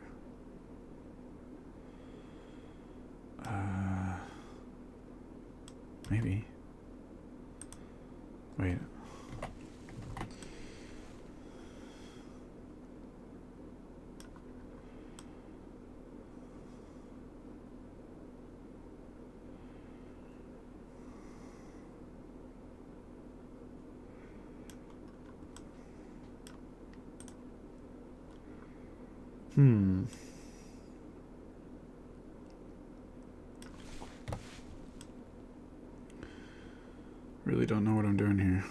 Maybe. Wait. Really don't know what I'm doing here.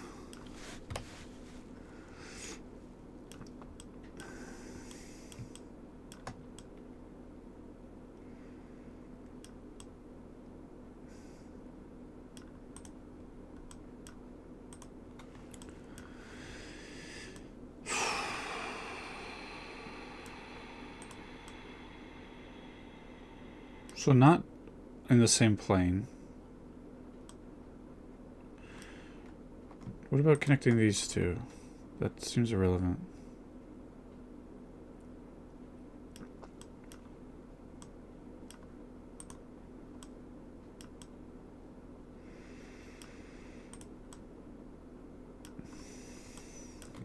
So not in the same plane. What about connecting these two? That seems irrelevant.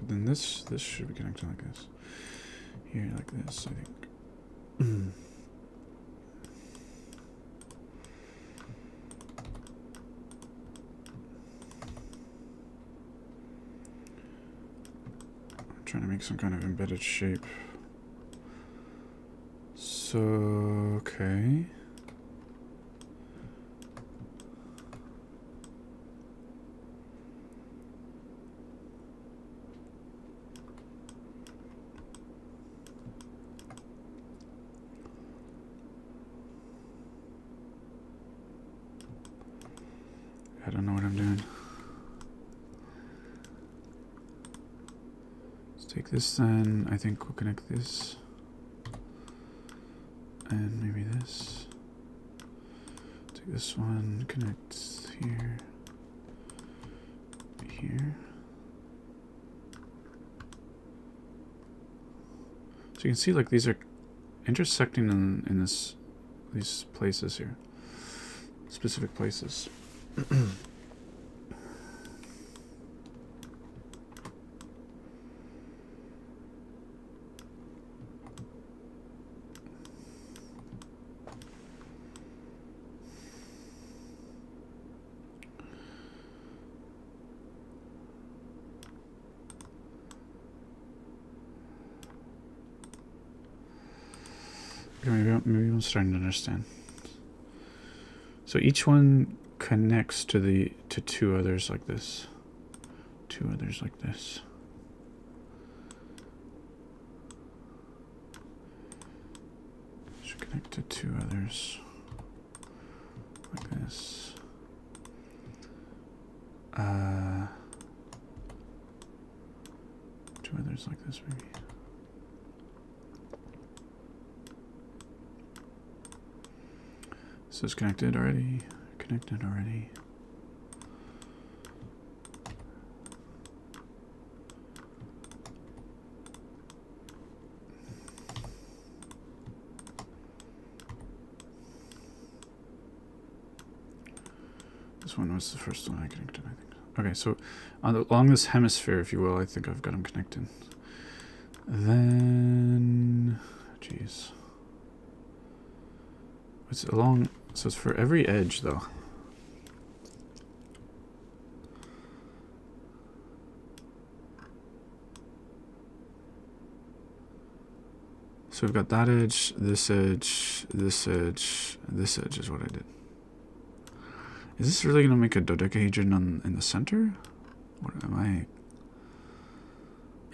Then this should be connected like this. Here, like this, I think. Trying to make some kind of embedded shape. So, okay. I don't know what I'm doing. Let's take this then. I think we'll connect this. And maybe this. Take this one, connect here. Here. So you can see like these are intersecting in these places here. Specific places. Maybe I'm starting to understand. So each one connects to two others like this. Two others like this. Should connect to two others like this. Two others like this maybe. So it's connected already. Connected already. This one was the first one I connected, I think. Okay, so along this hemisphere, if you will, I think I've got them connected. Then, geez. It's along, so it's for every edge though. So we've got that edge, this edge, this edge, this edge is what I did. Is this really going to make a dodecahedron in the center? What am I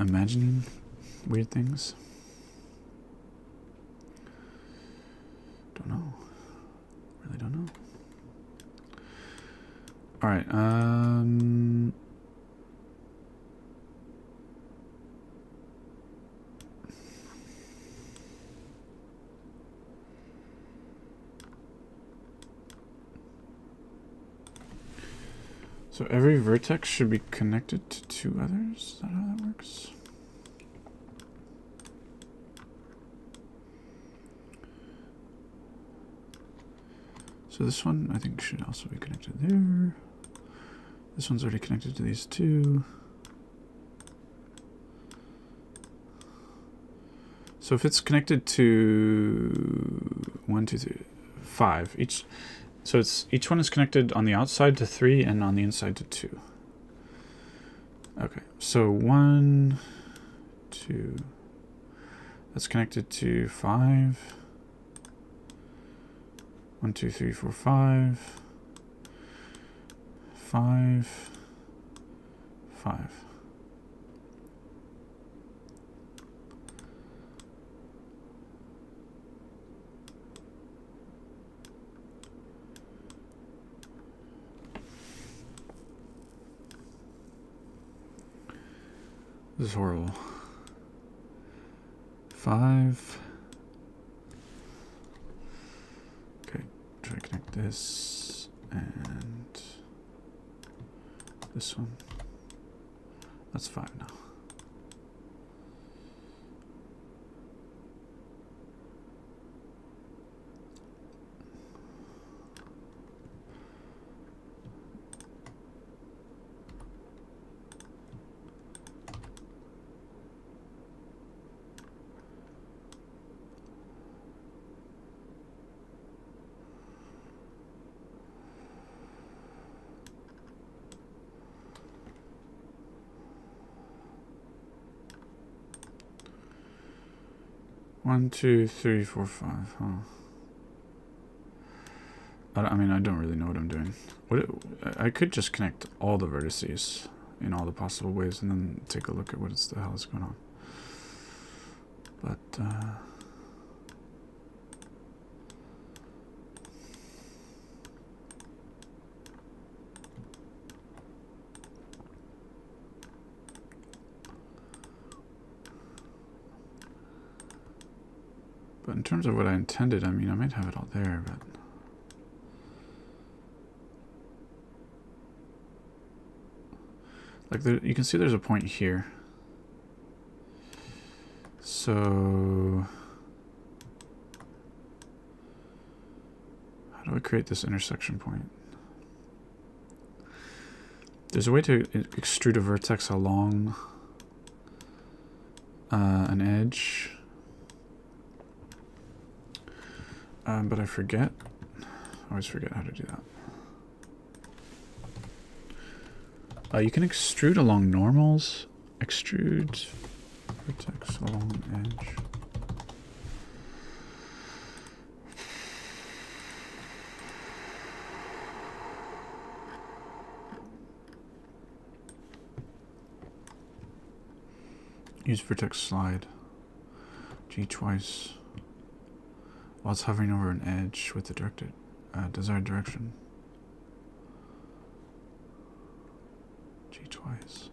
imagining? Weird things? Don't know. Really don't know. Alright, so every vertex should be connected to two others? Is that how that works? So this one, I think, should also be connected there. This one's already connected to these two. So if it's connected to 1, 2, 3, 5, so each one is connected on the outside to 3 and on the inside to 2. Okay, so 1, 2, that's connected to 5. 1, 2, 3, 4, 5. 5. 5. This is horrible. 5. Okay, try to connect this and this one. That's 5 now. One, 2, 3, 4, 5, huh? I mean, I don't really know what I'm doing. I could just connect all the vertices in all the possible ways and then take a look at what the hell is going on. But, But in terms of what I intended, I mean, I might have it all there, but... Like, there, you can see there's a point here. So... How do I create this intersection point? There's a way to extrude a vertex along an edge. But I forget. I always forget how to do that. You can extrude along normals. Extrude vertex along edge. Use vertex slide. G twice. While it's hovering over an edge with the desired direction. G twice.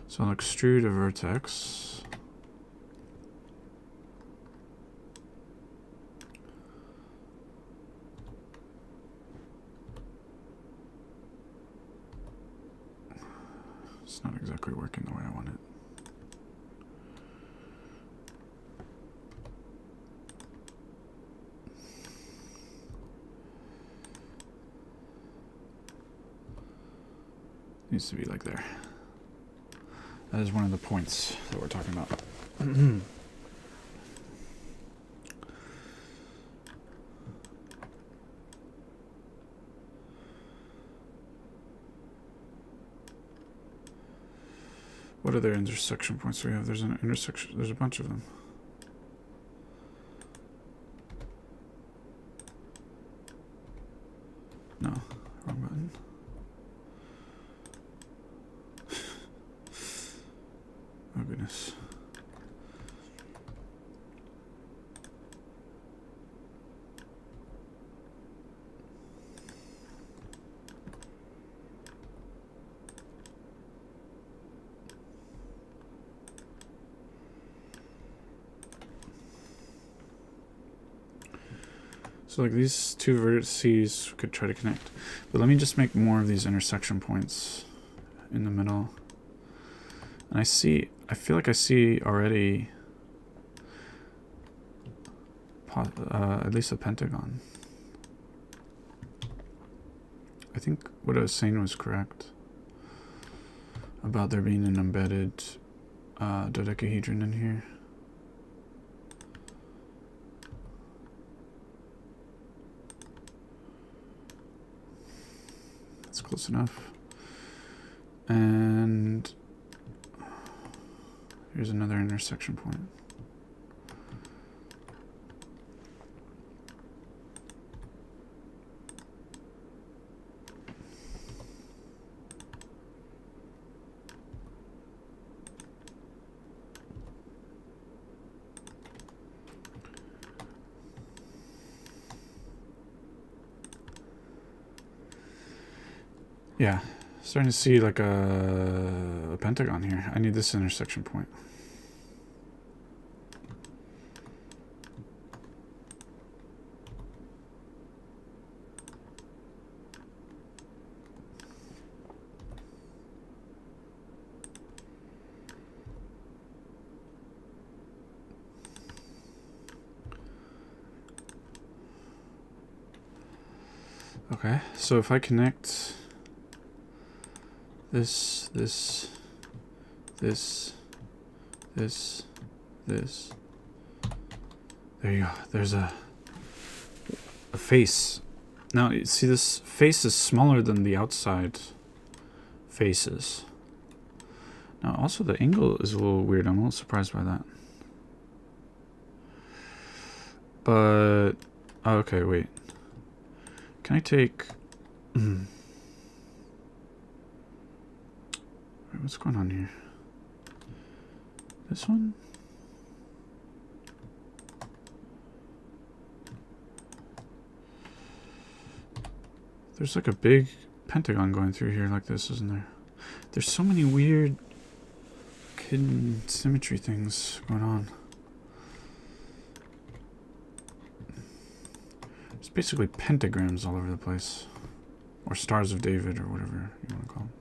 So I'll extrude a vertex. It's not exactly working the way I want it. Needs to be like there. That is one of the points that we're talking about. What other intersection points do we have? There's an intersection, there's a bunch of them. No, wrong button. Oh goodness. So like these two vertices could try to connect. But let me just make more of these intersection points in the middle. And I feel like I see already at least a pentagon. I think what I was saying was correct about there being an embedded dodecahedron in here. That's close enough. And here's another intersection point. Yeah, starting to see like a pentagon here. I need this intersection point. Okay, so if I connect this, there you go. There's a face. Now, you see this face is smaller than the outside faces. Now, also the angle is a little weird. I'm a little surprised by that. But, oh, okay, wait. Can I take... What's going on here? This one? There's like a big pentagon going through here like this, isn't there? There's so many weird... hidden symmetry things going on. It's basically pentagrams all over the place. Or stars of David, or whatever you want to call them.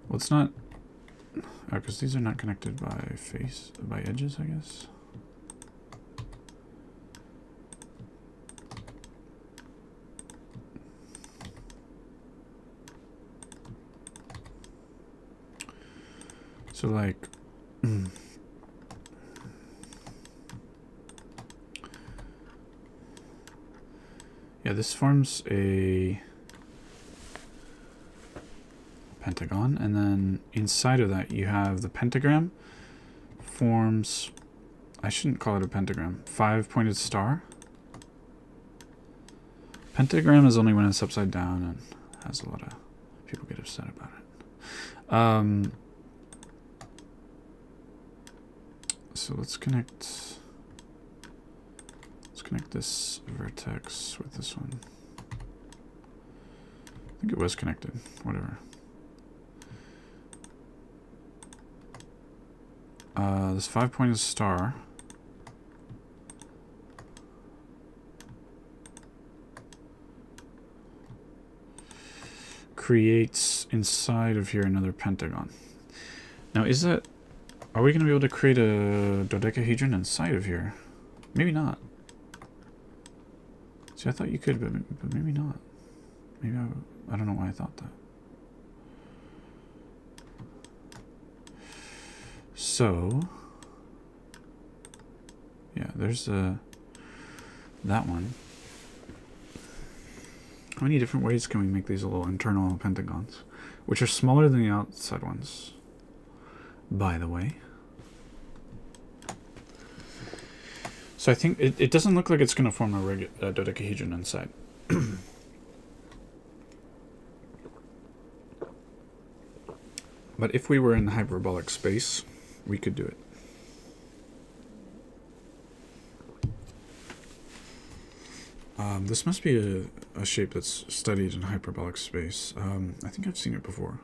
Well, it's not... Oh, because these are not connected by edges, I guess. So, like... yeah, this forms a pentagon, and then inside of that you have the pentagram forms, I shouldn't call it a pentagram, 5-pointed star. Pentagram is only when it's upside down and has a lot of people get upset about it. So let's connect this vertex with this one. I think it was connected, whatever. This 5-pointed star creates inside of here another pentagon. Now, are we going to be able to create a dodecahedron inside of here? Maybe not. See, I thought you could, but maybe not. Maybe I don't know why I thought that. So, yeah, there's that one. How many different ways can we make these little internal pentagons, which are smaller than the outside ones, by the way? So I think it doesn't look like it's going to form a dodecahedron inside. But if we were in hyperbolic space, we could do it. This must be a shape that's studied in hyperbolic space. I think I've seen it before.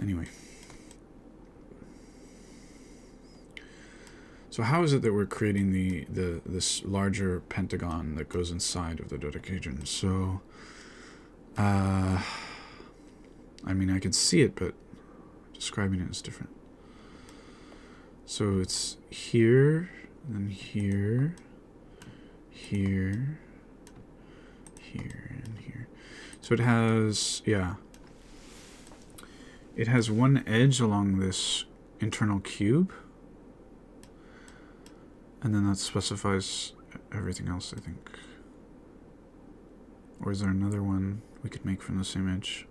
Anyway. So how is it that we're creating this larger pentagon that goes inside of the dodecahedron? So, I mean, I can see it, but describing it is different. So it's here, and here, here, here, and here. So it has, yeah. It has one edge along this internal cube. And then that specifies everything else, I think. Or is there another one we could make from the same edge?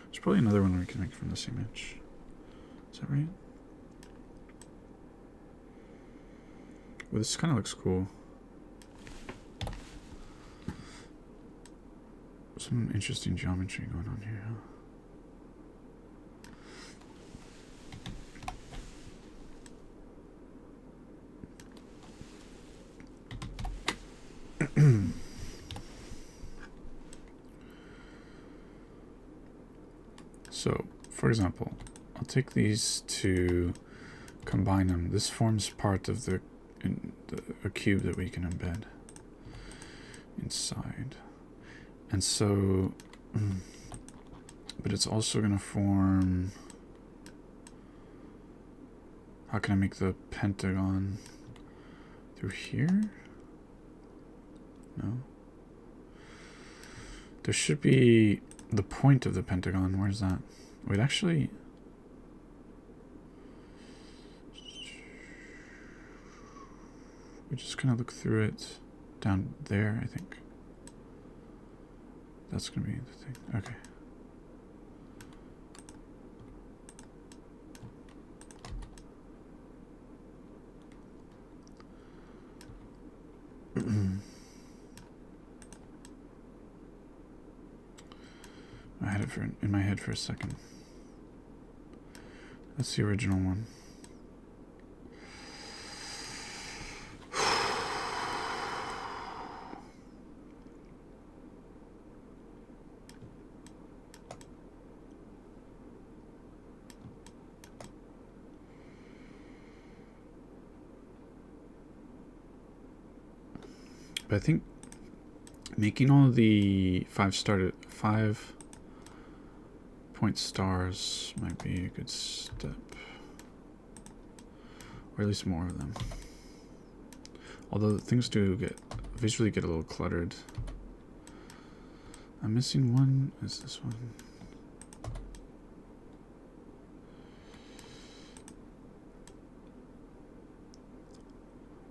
There's probably another one we can make from the same edge. Is that right? Well, this kind of looks cool. Some interesting geometry going on here, huh? So, for example, I'll take these two, combine them. This forms part of a cube that we can embed inside. And so, but it's also going to form, how can I make the pentagon through here? No. There should be the point of the pentagon. Where's that? Wait, actually, we just kind of look through it down there, I think. That's going to be the thing. Okay. I had it in my head for a second. That's the original one. But I think making all the 5-point stars might be a good step. Or at least more of them. Although things do visually get a little cluttered. I'm missing one. Is this one?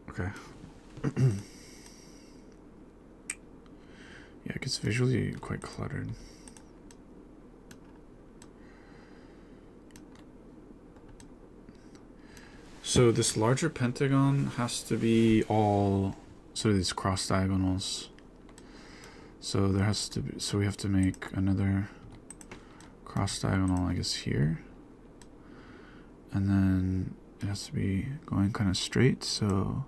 Okay. Yeah, it gets visually quite cluttered. So this larger pentagon has to be all sort of these cross diagonals. So there has to be, so we have to make another cross diagonal, I guess, here. And then it has to be going kind of straight, so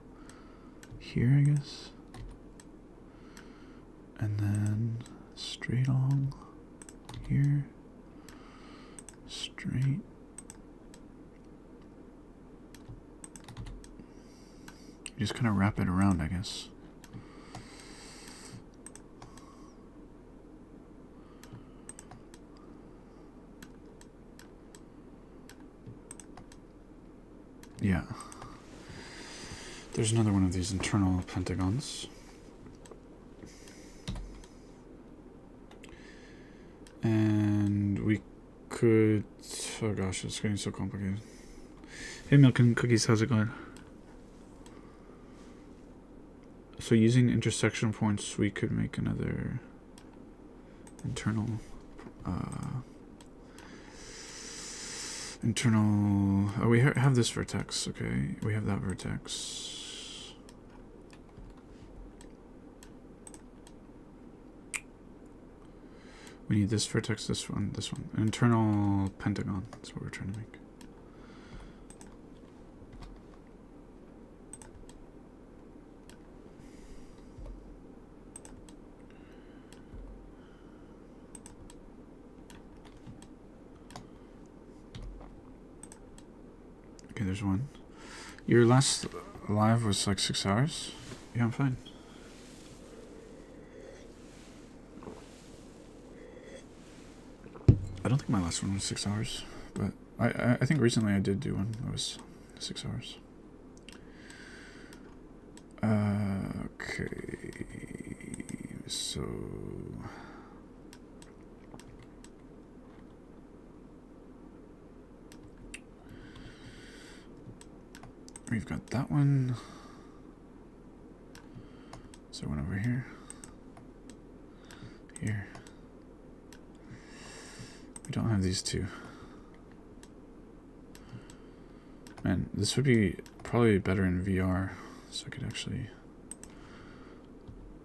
here, I guess. And then straight along here. Straight. You just kind of wrap it around, I guess. Yeah. There's another one of these internal pentagons. And we could... Oh gosh, it's getting so complicated. Hey, Milk and Cookies, how's it going? So using intersection points, we could make another internal... Oh, we have this vertex, okay. We have that vertex. We need this vertex, this one. An internal pentagon, that's what we're trying to make. Okay, there's one. Your last live was like 6 hours? Yeah, I'm fine. I don't think my last one was 6 hours, but I think recently I did do one that was 6 hours. Okay, so we've got that one. So one over here. Here. We don't have these two. Man, this would be probably better in VR, so I could actually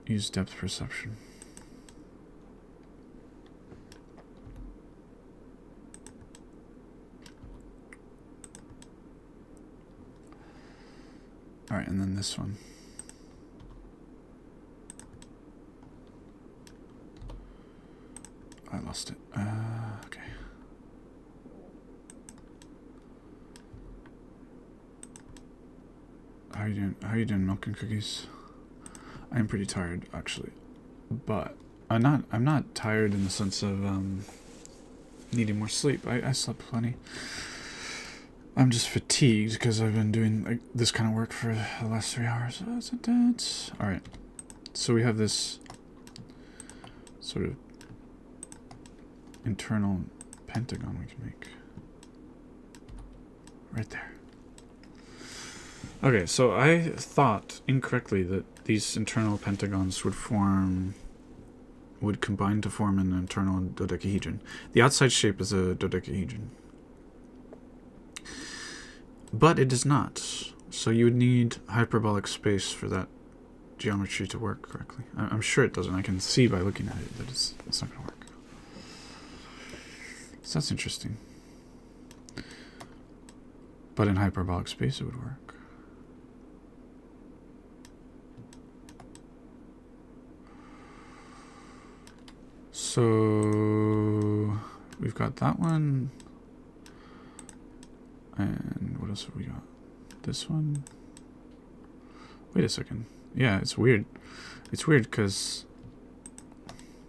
use depth perception. Alright, and then this one. I lost it. Okay. How are you doing? How are you doing, Milk and Cookies? I am pretty tired, actually, but I'm not tired in the sense of needing more sleep. I slept plenty. I'm just fatigued because I've been doing like this kind of work for the last 3 hours. Oh, it's intense. All right, so we have this sort of internal pentagon we can make right there. Okay, so I thought incorrectly that these internal pentagons would combine to form an internal dodecahedron. The outside shape is a dodecahedron, but it does not. So you would need hyperbolic space for that geometry to work correctly. I'm sure it doesn't. I can see by looking at it that it's not going to work. So that's interesting. But in hyperbolic space it would work. So we've got that one. And what else have we got? This one. Wait a second. Yeah, it's weird. It's weird because,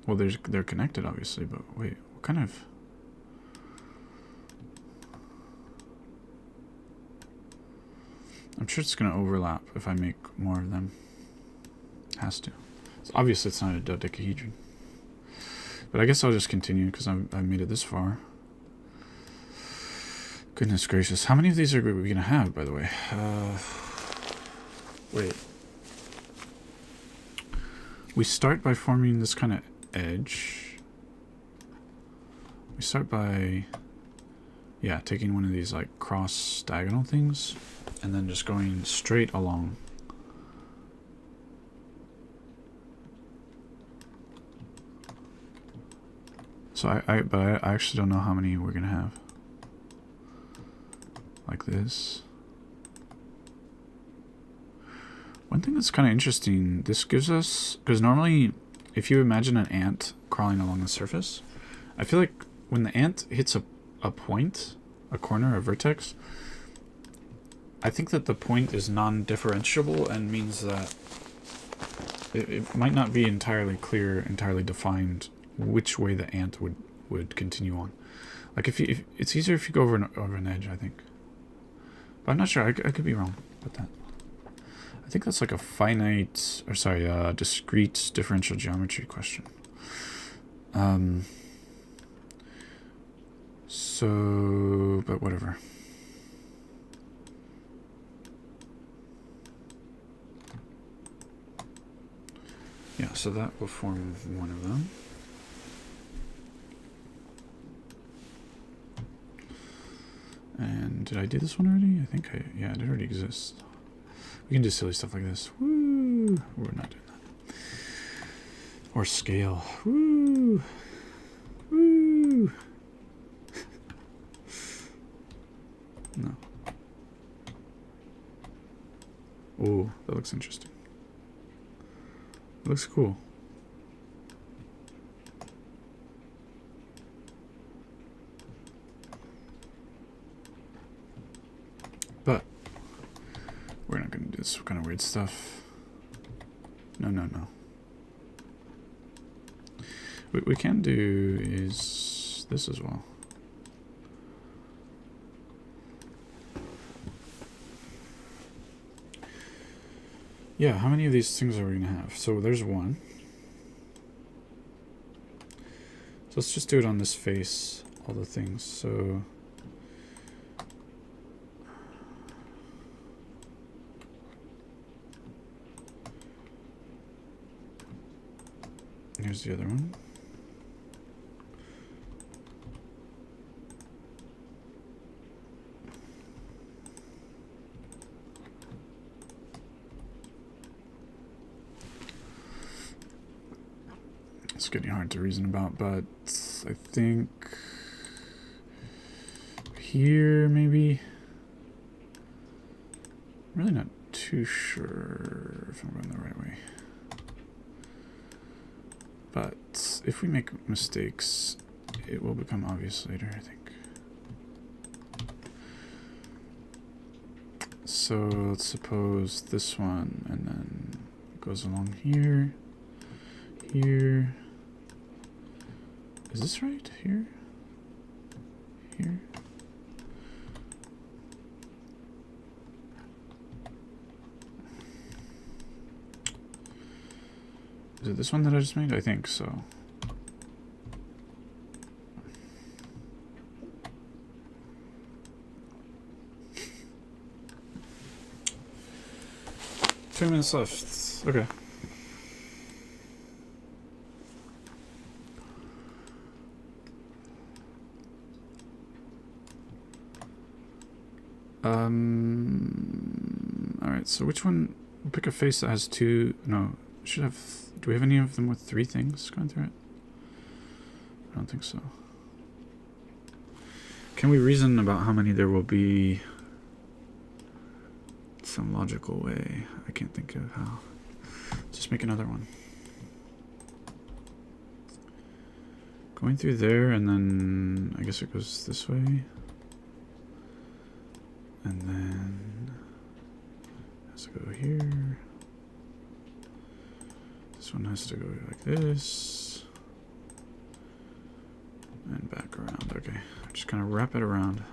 well, they're connected obviously, but wait, what kind of? I'm sure it's gonna overlap if I make more of them. Has to. So obviously, it's not a dodecahedron. But I guess I'll just continue because I've made it this far. Goodness gracious, how many of these are we gonna have, by the way? Wait. We start by forming this kind of edge. We start by, yeah, taking one of these like cross diagonal things and then just going straight along. So but I actually don't know how many we're gonna have. Like this. One thing that's kind of interesting, this gives us, because normally if you imagine an ant crawling along the surface, I feel like when the ant hits a point, a corner, a vertex, I think that the point is non-differentiable and means that it might not be entirely clear, entirely defined which way the ant would continue on. Like if it's easier if you go over an edge, I think. But I'm not sure. I could be wrong about that. I think that's like a finite, or sorry, discrete differential geometry question. So, but whatever. Yeah, so that will form one of them. And did I do this one already? I think yeah, it already exists. We can do silly stuff like this. Woo! We're not doing that. Or scale. Woo! Woo! No. Oh, that looks interesting. It looks cool. But we're not going to do this kind of weird stuff. No, no, no. What we can do is this as well. Yeah, how many of these things are we going to have? So there's one. So let's just do it on this face, all the things. So here's the other one. It's getting hard to reason about, but I think here maybe. I'm really not too sure if I'm going the right way. But if we make mistakes, it will become obvious later, I think. So let's suppose this one, and then it goes along here, here. Is this right? Here? Here? Is it this one that I just made? I think so. Two minutes left. Okay. Alright, so which one? We'll pick a face that has two. No, should have. Do we have any of them with three things going through it? I don't think so. Can we reason about how many there will be? Some logical way. I can't think of how. Just make another one. Going through there, and then I guess it goes this way. And then has to go here. This one has to go like this. And back around. Okay. Just kind of wrap it around.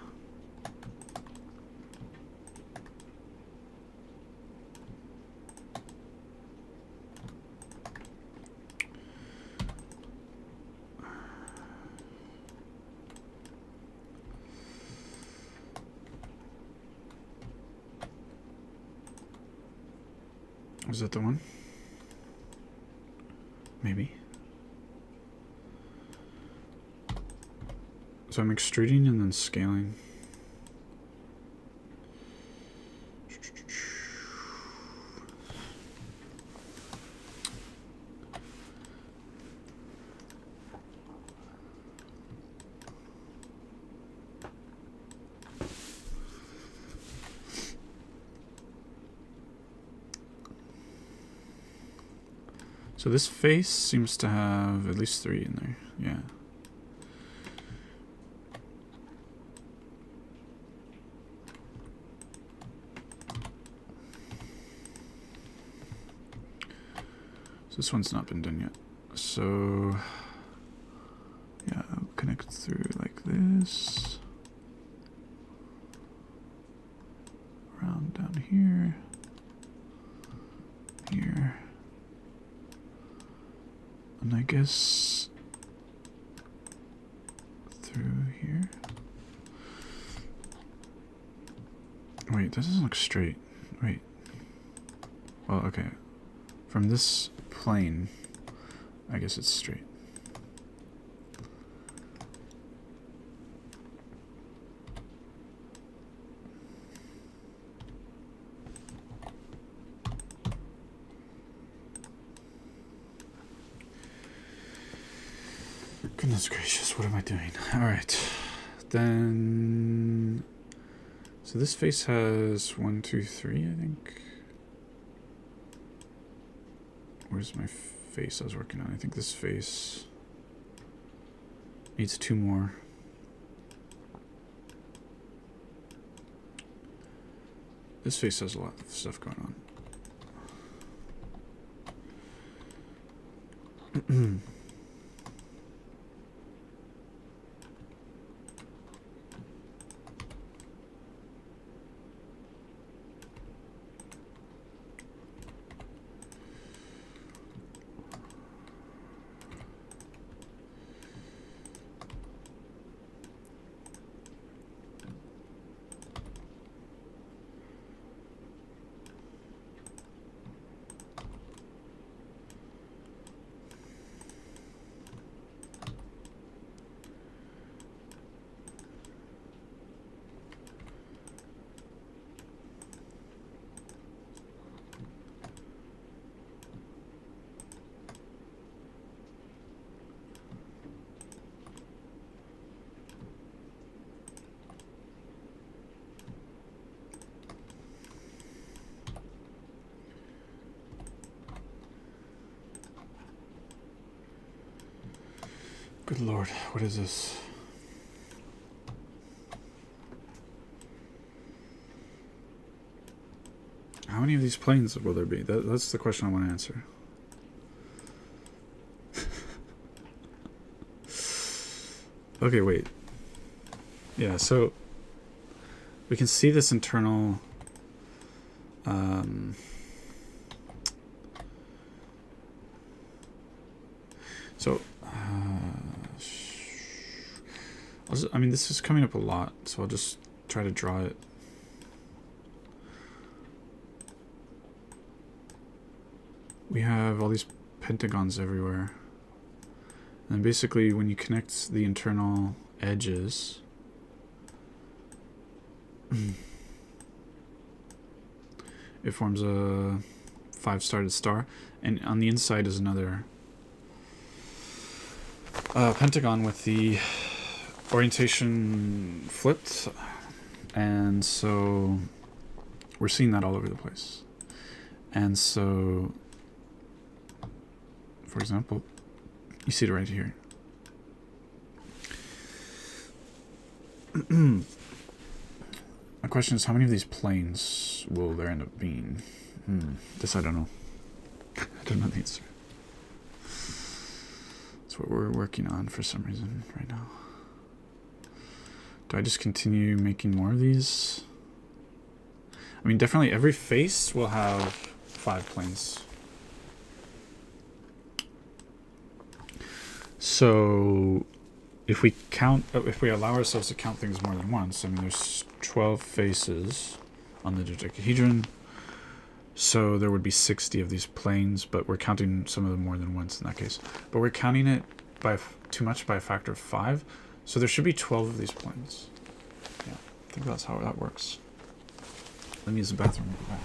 Is that the one? Maybe. So I'm extruding and then scaling. So this face seems to have at least 3 in there. Yeah. So this one's not been done yet. So yeah, I'll connect through like this. Around down here. Here. And I guess through here. Wait, that doesn't look straight. Wait. Well, okay. From this plane, I guess it's straight. Goodness gracious, what am I doing? Alright. Then... So this face has 1, 2, 3, I think. Where's my face I was working on? I think this face needs 2 more. This face has a lot of stuff going on. Good lord, what is this? How many of these planes will there be? That's the question I want to answer. Okay, wait. Yeah, so we can see this internal so I mean, this is coming up a lot, so I'll just try to draw it. We have all these pentagons everywhere. And basically, when you connect the internal edges, it forms a 5-sided star. And on the inside is another pentagon with the orientation flipped, and so we're seeing that all over the place. And so, for example, you see it right here. The question is, how many of these planes will there end up being? This I don't know. I don't know the answer. That's what we're working on for some reason right now. Do I just continue making more of these? I mean, definitely every face will have 5 planes. So if we allow ourselves to count things more than once, I mean, there's 12 faces on the dodecahedron. So there would be 60 of these planes, but we're counting some of them more than once in that case. But we're counting it by too much by a factor of 5. So there should be 12 of these planes. Yeah, I think that's how that works. Let me use the bathroom. I'll be back.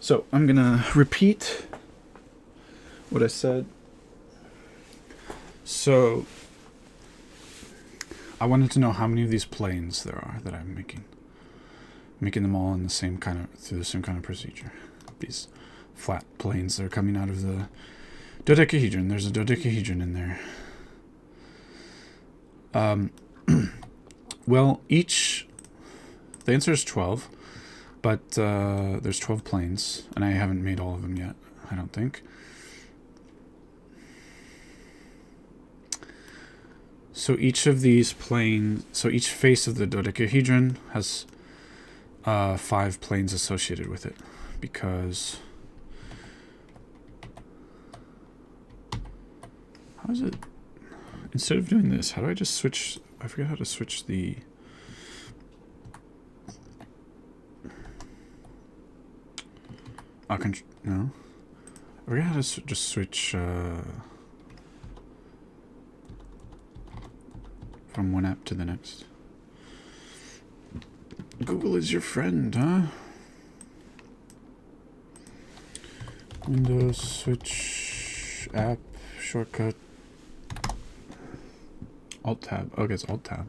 So I'm gonna repeat what I said. So I wanted to know how many of these planes there are that I'm making them all in the same kind of, through the same kind of procedure. These flat planes that are coming out of the dodecahedron. There's a dodecahedron in there. Well, the answer is 12, but there's 12 planes, and I haven't made all of them yet, I don't think. So each of these planes, so each face of the dodecahedron has 5 planes associated with it, because how is it? Instead of doing this, how do I just switch? I forget how to switch the. No. I forget how to just switch from one app to the next. Google is your friend, huh? Windows, switch, app, shortcut. Alt-Tab. Okay, it's Alt-Tab.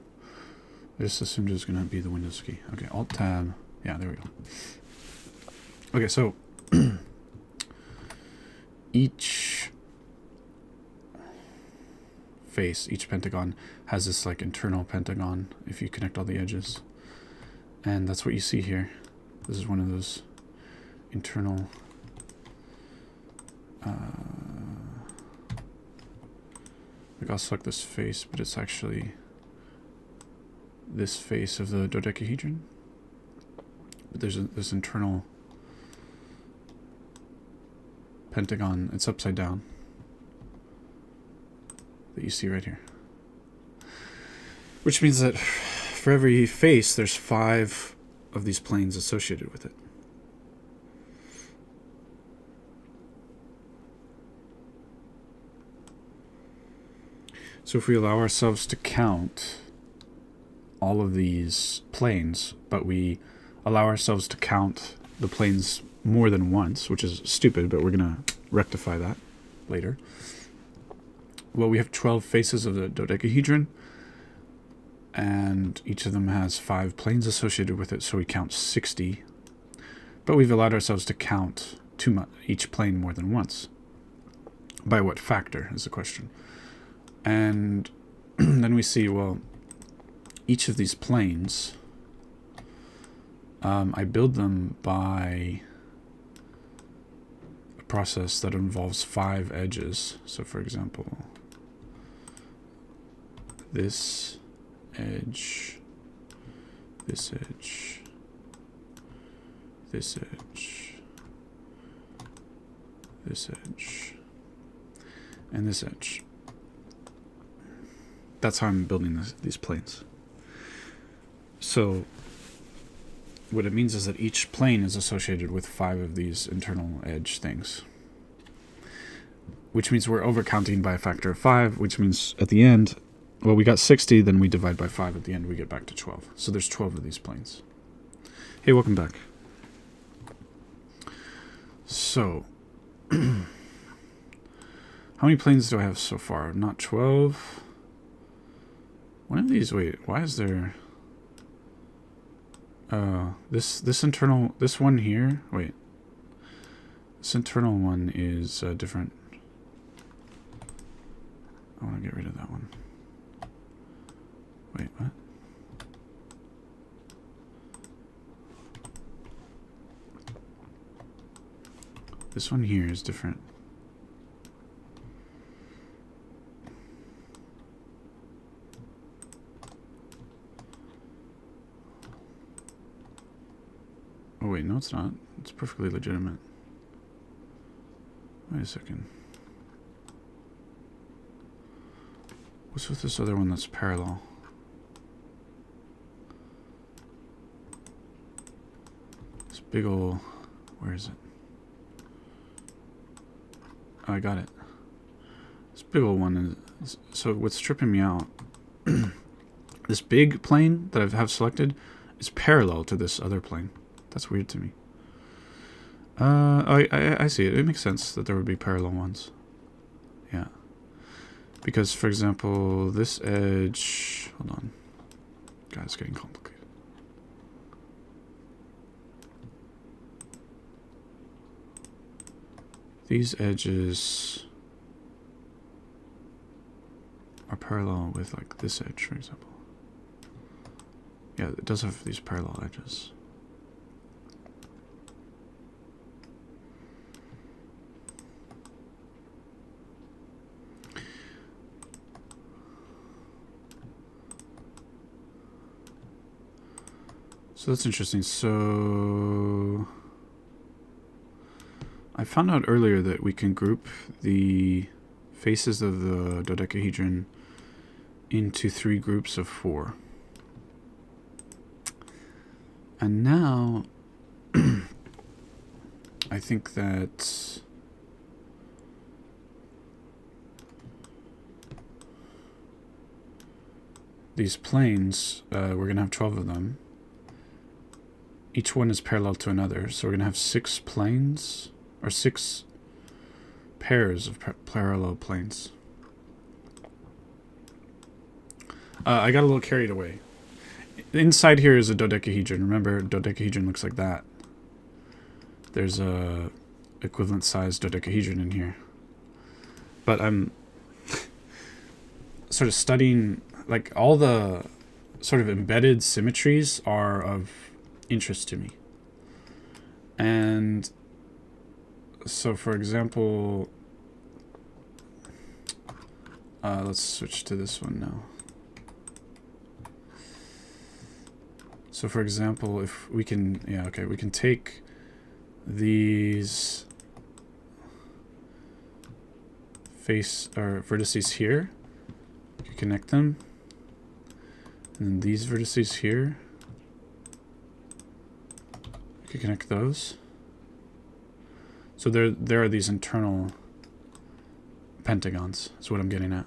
I just assumed it was going to be the Windows key. Okay, Alt-Tab. Yeah, there we go. Okay, so each face, each pentagon has this like internal pentagon if you connect all the edges. And that's what you see here. This is one of those internal like I'll select this face, but it's actually this face of the dodecahedron. But there's this internal pentagon. It's upside down that you see right here. Which means that for every face, there's 5 of these planes associated with it. So if we allow ourselves to count all of these planes, but we allow ourselves to count the planes more than once, which is stupid, but we're going to rectify that later. Well, we have 12 faces of the dodecahedron, and each of them has 5 planes associated with it, so we count 60. But we've allowed ourselves to count each plane more than once. By what factor is the question. And then we see, well, each of these planes, I build them by a process that involves 5 edges. So for example, this edge, this edge, this edge, this edge, and this edge. That's how I'm building these planes. So what it means is that each plane is associated with 5 of these internal edge things. Which means we're overcounting by a factor of 5, which means at the end, well, we got 60, then we divide by 5. At the end, we get back to 12. So there's 12 of these planes. Hey, welcome back. So, how many planes do I have so far? Not 12. One of these, wait, why is there... this internal, this one here, wait. This internal one is different. I want to get rid of that one. Wait, what? This one here is different. Oh wait, no it's not. It's perfectly legitimate. Wait a second. What's with this other one that's parallel? This big ol'... where is it? Oh, I got it. This big ol' one is... so what's tripping me out... this big plane that I have selected is parallel to this other plane. That's weird to me. I see it. It makes sense that there would be parallel ones. Yeah. Because, for example, this edge... Hold on. God, it's getting complicated. These edges are parallel with, like, this edge, for example. Yeah, it does have these parallel edges. So that's interesting. So I found out earlier that we can group the faces of the dodecahedron into 3 groups of 4. And now I think that these planes, we're going to have 12 of them. Each one is parallel to another, so we're going to have 6 planes, or 6 pairs of parallel planes. I got a little carried away. Inside here is a dodecahedron. Remember, dodecahedron looks like that. There's a equivalent sized dodecahedron in here. But I'm sort of studying, like, all the sort of embedded symmetries are of interest to me. And so, for example, let's switch to this one now. So, for example, if we can, we can take these vertices here, connect them, and then these vertices here, you can connect those. So there are these internal pentagons, is what I'm getting at.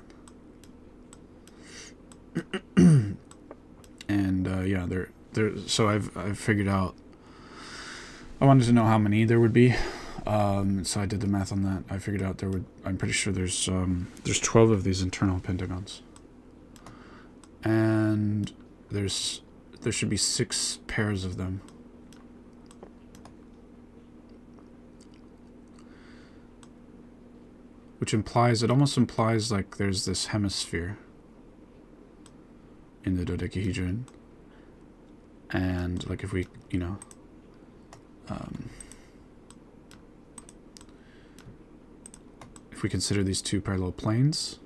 And yeah, so I've figured out, I wanted to know how many there would be. So I did the math on that. I figured out I'm pretty sure there's 12 of these internal pentagons. And there should be 6 pairs of them. Which it almost implies like there's this hemisphere in the dodecahedron. And like if we, if we consider these 2 parallel planes,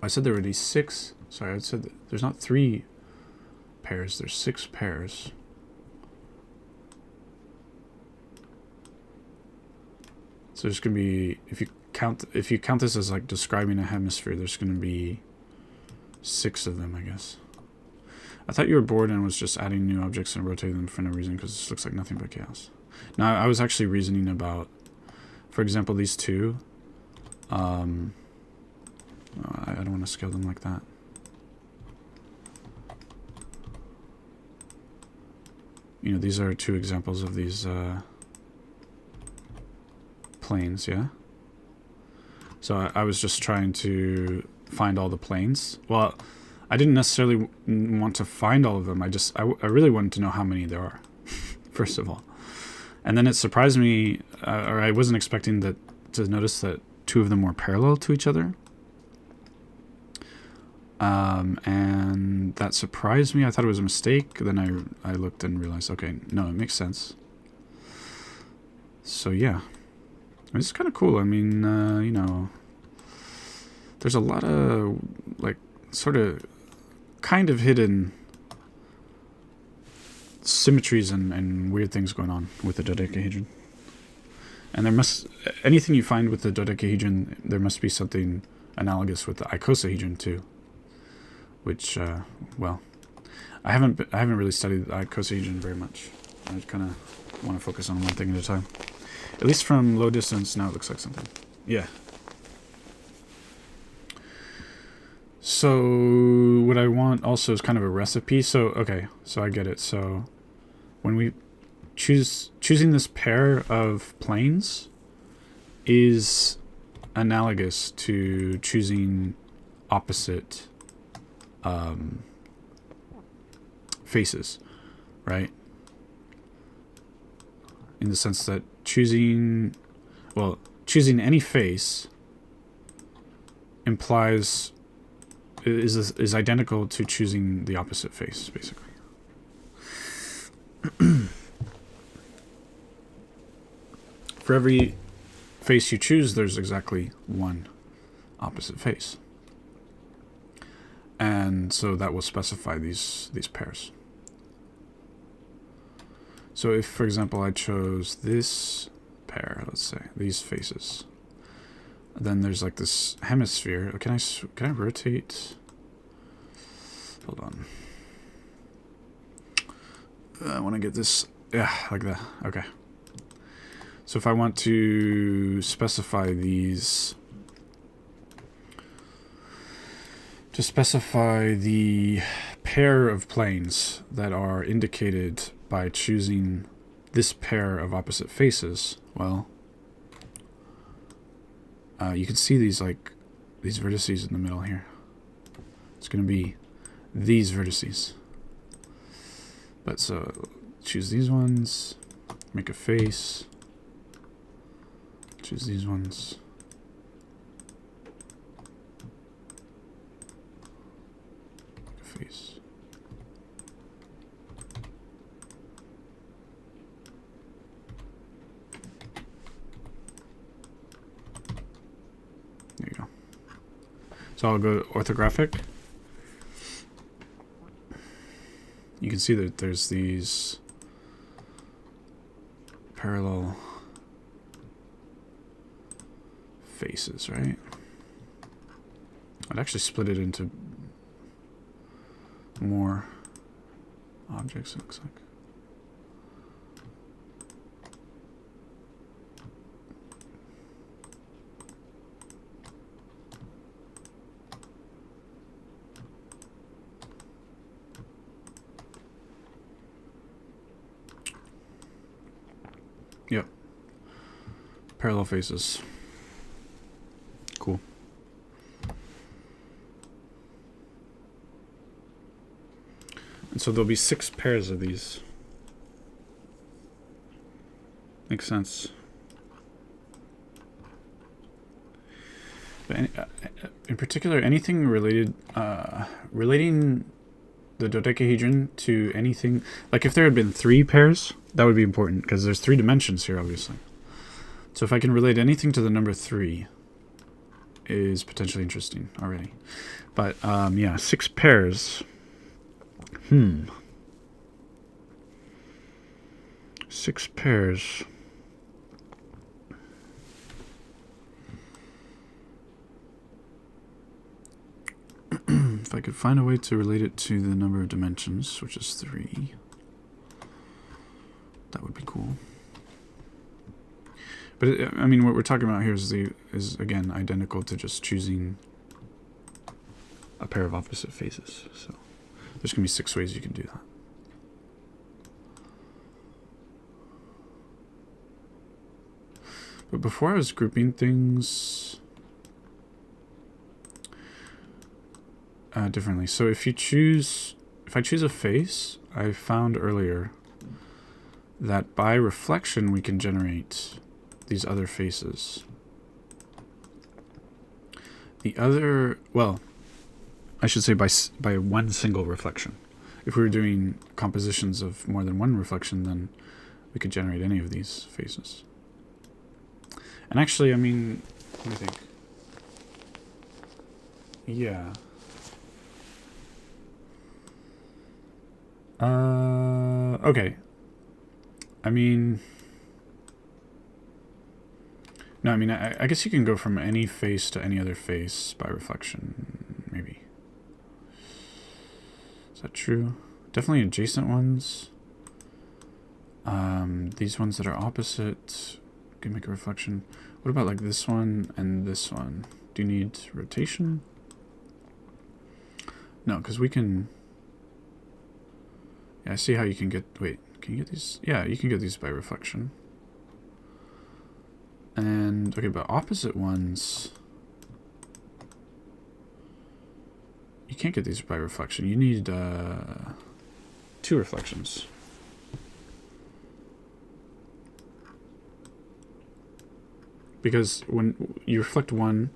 I said there were these 6. Sorry, I said there's not 3 pairs. There's 6 pairs. So there's gonna be, if you count this as like describing a hemisphere, there's gonna be 6 of them, I guess. I thought you were bored and was just adding new objects and rotating them for no reason because this looks like nothing but chaos. Now, I was actually reasoning about, for example, these 2. I don't want to scale them like that. These are 2 examples of these planes, yeah? So I was just trying to find all the planes. Well, I didn't necessarily want to find all of them. I really wanted to know how many there are, first of all. And then it surprised me, or I wasn't expecting to notice that 2 of them were parallel to each other. And that surprised me. I thought it was a mistake. Then I looked and realized, okay, no, it makes sense. So yeah, it's kind of cool. I mean, there's a lot of like sort of kind of hidden symmetries and weird things going on with the dodecahedron. And anything you find with the dodecahedron, there must be something analogous with the icosahedron too. Which, well, I haven't really studied the icosahedron very much. I kind of want to focus on one thing at a time. At least from low distance, now it looks like something. Yeah. So what I want also is kind of a recipe. So, okay, so I get it. So when we choosing this pair of planes is analogous to choosing opposite faces, right? In the sense that choosing any face implies is identical to choosing the opposite face, basically. For every face you choose, there's exactly one opposite face. And so that will specify these pairs. So if, for example, I chose this pair, let's say, these faces, then there's like this hemisphere. Can I rotate? Hold on. I want to get this, yeah, like that. Okay. So if I want to specify these, to specify the pair of planes that are indicated by choosing this pair of opposite faces, well, you can see these vertices in the middle here. It's going to be these vertices. But so choose these ones, make a face, choose these ones. Make a face. There you go. So I'll go to orthographic. You can see that there's these parallel faces, right? I'd actually split it into more objects, it looks like. Yep. Parallel faces. Cool. And so there'll be 6 pairs of these. Makes sense. But in particular, anything related, relating the dodecahedron to anything, like if there had been 3 pairs, that would be important because there's 3 dimensions here, obviously. So if I can relate anything to the number 3, is potentially interesting already. But yeah, 6 pairs. 6 pairs. If I could find a way to relate it to the number of dimensions, which is 3, that would be cool. But I mean, what we're talking about here is again identical to just choosing a pair of opposite faces. So there's gonna be 6 ways you can do that. But before I was grouping things differently. So if I choose a face, I found earlier that by reflection we can generate these other faces. The other, well, I should say by one single reflection. If we were doing compositions of more than one reflection, then we could generate any of these faces. And actually, I mean, let me think. Yeah. Okay. I mean, no, I mean, I guess you can go from any face to any other face by reflection, maybe. Is that true? Definitely adjacent ones. These ones that are opposite can make a reflection. What about like this one and this one? Do you need rotation? No, because we can... Yeah, I see how you can get... Wait, Can you get these? Yeah, you can get these by reflection. And, okay, but opposite ones, you can't get these by reflection. You need 2 reflections. Because when you reflect one,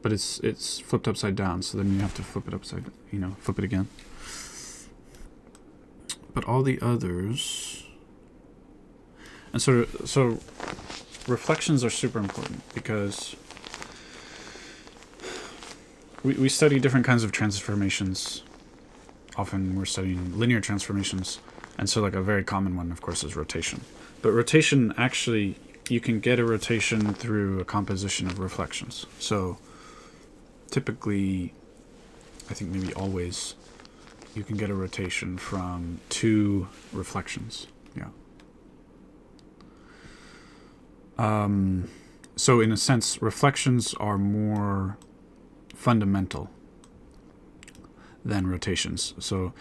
but it's flipped upside down, so then you have to flip it upside, flip it again. But all the others, and so reflections are super important because we study different kinds of transformations. Often we're studying linear transformations, and so like a very common one, of course, is rotation. But rotation, actually, you can get a rotation through a composition of reflections. So typically, I think maybe always, you can get a rotation from 2 reflections. Yeah. So in a sense, reflections are more fundamental than rotations. So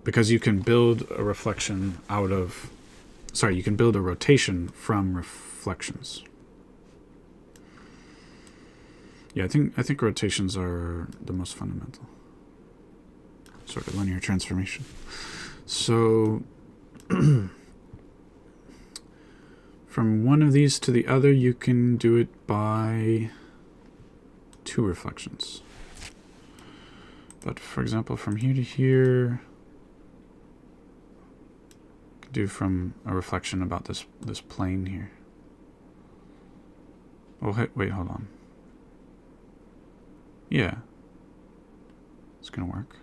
because you can build a reflection you can build a rotation from reflections. Yeah, I think rotations are the most fundamental. Sort of linear transformation. So from one of these to the other, you can do it by 2 reflections. But for example, from here to here, you can do from a reflection about this plane here. Oh, wait, hold on. Yeah, it's gonna work.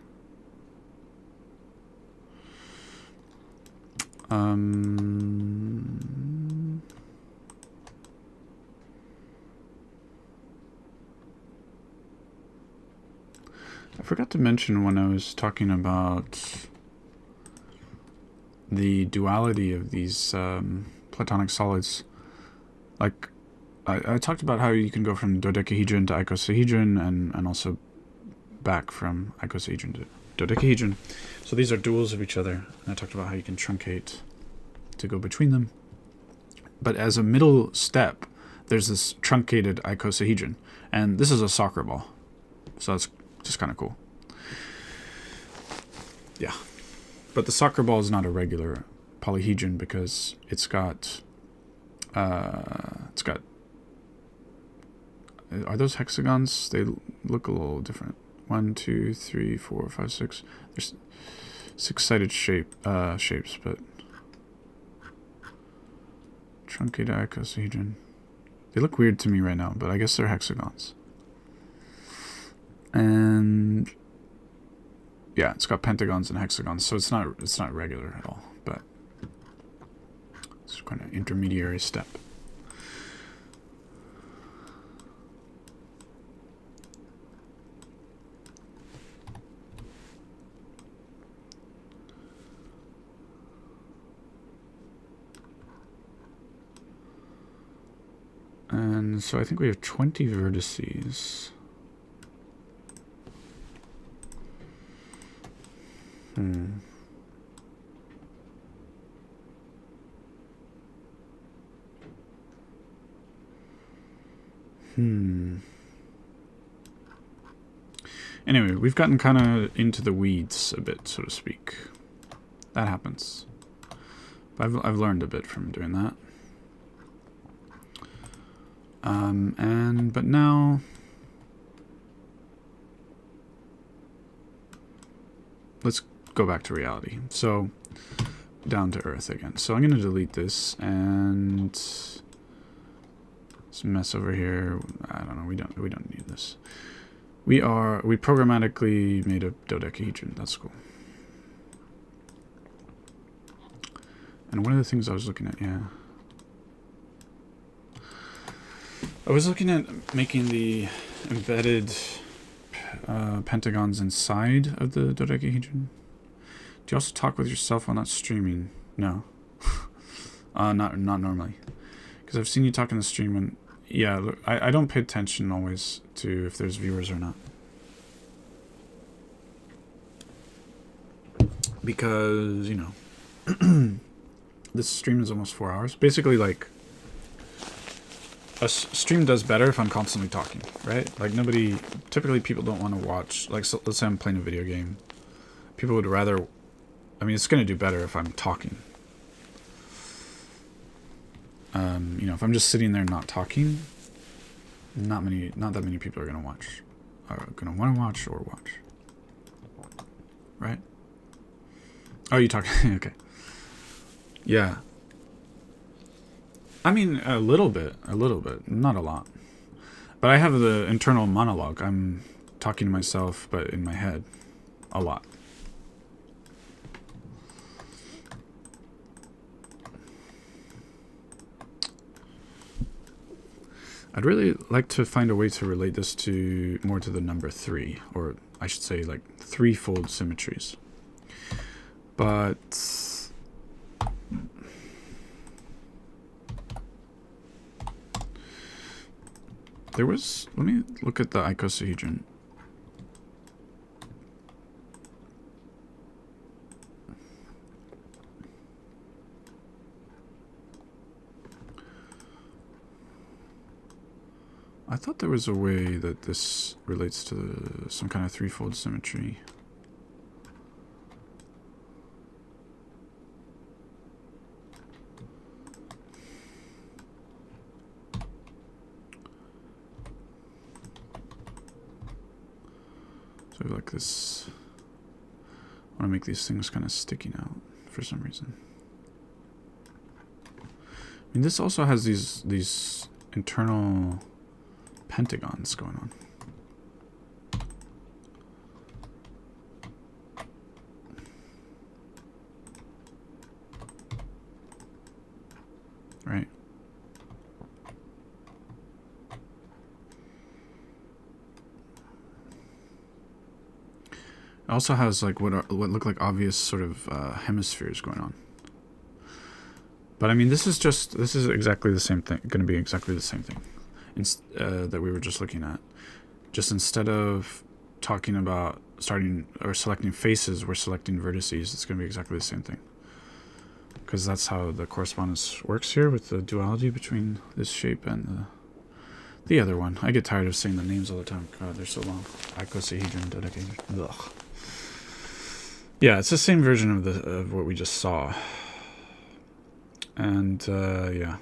I forgot to mention when I was talking about the duality of these platonic solids, like I talked about how you can go from dodecahedron to icosahedron and also back from icosahedron to dodecahedron. So these are duals of each other, and I talked about how you can truncate to go between them. But as a middle step, there's this truncated icosahedron, and this is a soccer ball, so that's just kind of cool. Yeah, but the soccer ball is not a regular polyhedron because it's got are those hexagons? They look a little different. 1, 2, 3, 4, 5, 6. There's 6-sided shapes, but truncated icosahedron. They look weird to me right now, but I guess they're hexagons. And yeah, it's got pentagons and hexagons, so it's not regular at all, but it's kind of intermediary step. And so I think we have 20 vertices. Anyway, we've gotten kind of into the weeds a bit, so to speak. That happens. But I've learned a bit from doing that. But now let's go back to reality. So down to earth again. So I'm going to delete this and this mess over here. I don't know. We don't need this. We programmatically made a dodecahedron. That's cool. And one of the things I was looking at, I was looking at making the embedded pentagons inside of the dodecahedron. Do you also talk with yourself while not streaming? No. Not normally. Because I've seen you talk in the stream and yeah, look, I don't pay attention always to if there's viewers or not. Because, This stream is almost 4 hours. Basically, like, a stream does better if I'm constantly talking, right? Like, typically people don't want to watch, like, so let's say I'm playing a video game. People would rather, I mean, it's going to do better if I'm talking. You know, if I'm just sitting there not talking, not that many people are going to watch. Are going to want to watch or watch. Right? Oh, you talking? Okay. Yeah. I mean, a little bit, not a lot. But I have the internal monologue. I'm talking to myself, but in my head, a lot. I'd really like to find a way to relate this to more to the number 3, or I should say like threefold symmetries. But there was, let me look at the icosahedron. I thought there was a way that this relates to some kind of threefold symmetry. So like this, I want to make these things kind of sticking out for some reason. I mean, this also has these internal pentagons going on. Right? It also has like what look like obvious sort of hemispheres going on. But I mean, this is exactly the same thing. Going to be exactly the same thing that we were just looking at. Just instead of talking about starting or selecting faces, we're selecting vertices. It's going to be exactly the same thing. Because that's how the correspondence works here with the duality between this shape and the other one. I get tired of saying the names all the time. God, they're so long. Icosahedron, dodecahedron. Ugh. Yeah, it's the same version of what we just saw. And, yeah.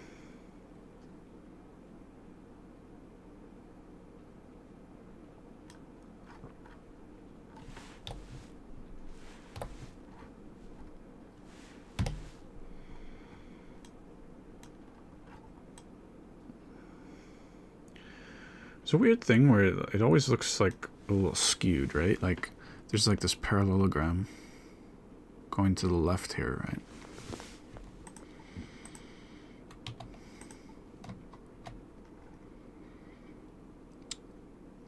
It's a weird thing where it always looks like a little skewed, right? Like, there's like this parallelogram going to the left here, right?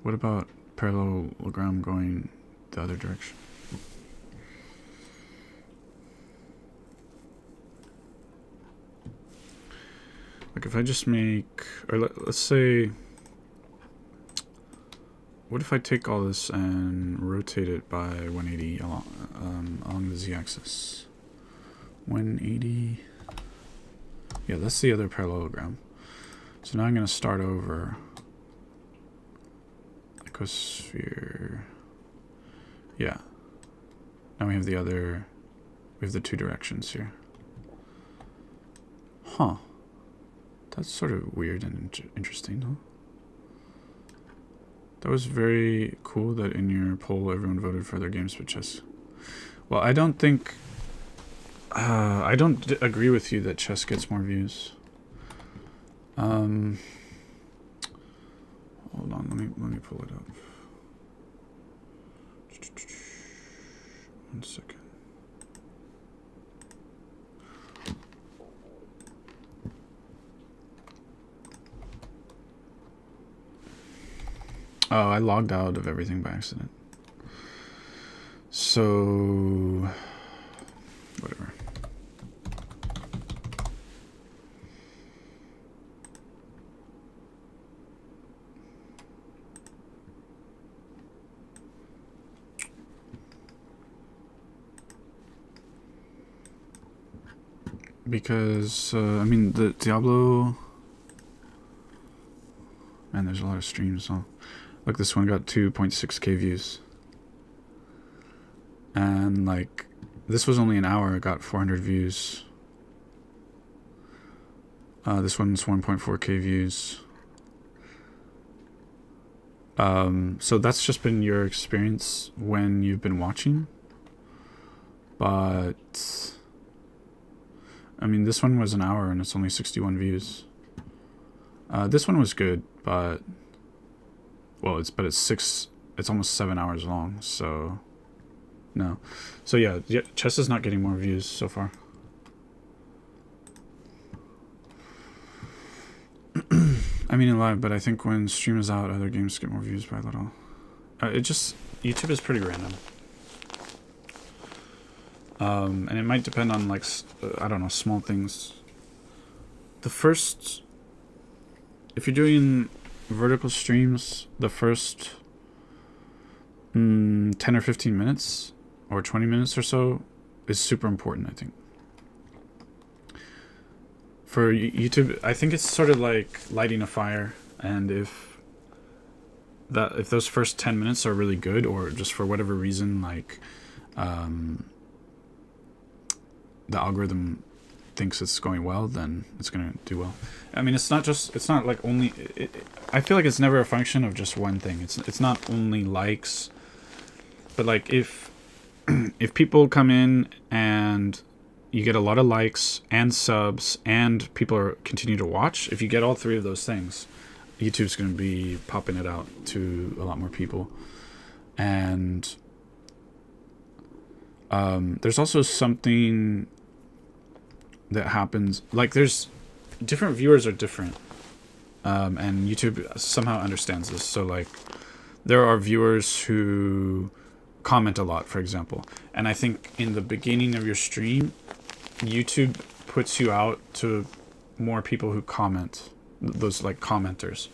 What about parallelogram going the other direction? Like if I just make, or let's say, what if I take all this and rotate it by 180 along the z-axis? 180. Yeah, that's the other parallelogram. So now I'm going to start over. Icosphere. Yeah. Now we have the two directions here. Huh. That's sort of weird and interesting, huh? That was very cool that in your poll everyone voted for other games but chess. Well, I don't think... I don't agree with you that chess gets more views. Hold on, let me pull it up. 1 second. Oh, I logged out of everything by accident. So, whatever. because I mean the Diablo. Man, there's a lot of streams. Huh? Look, this one got 2.6k views, and like this was only an hour. It got 400 views. This one's 1.4k views. So that's just been your experience when you've been watching. But I mean, this one was an hour and it's only 61 views. This one was good, but well, it's almost 7 hours long. So no, so yeah, chess is not getting more views so far. I mean in live, but I think when stream is out, other games get more views by a little. YouTube is pretty random. And it might depend on like, I don't know, small things. If you're doing vertical streams, the first 10 or 15 minutes or 20 minutes or so is super important, I think. For YouTube, I think it's sort of like lighting a fire, and if those first 10 minutes are really good, or just for whatever reason, like the algorithm thinks it's going well, then it's going to do well. I mean, it's not like only, I feel like it's never a function of just one thing. It's not only likes, but like if people come in and you get a lot of likes and subs and people continue to watch, if you get all three of those things, YouTube's going to be popping it out to a lot more people. And there's also something that happens, like there's different viewers are different, and YouTube somehow understands this. So like there are viewers who comment a lot, for example, and I think in the beginning of your stream, YouTube puts you out to more people who comment, those like commenters.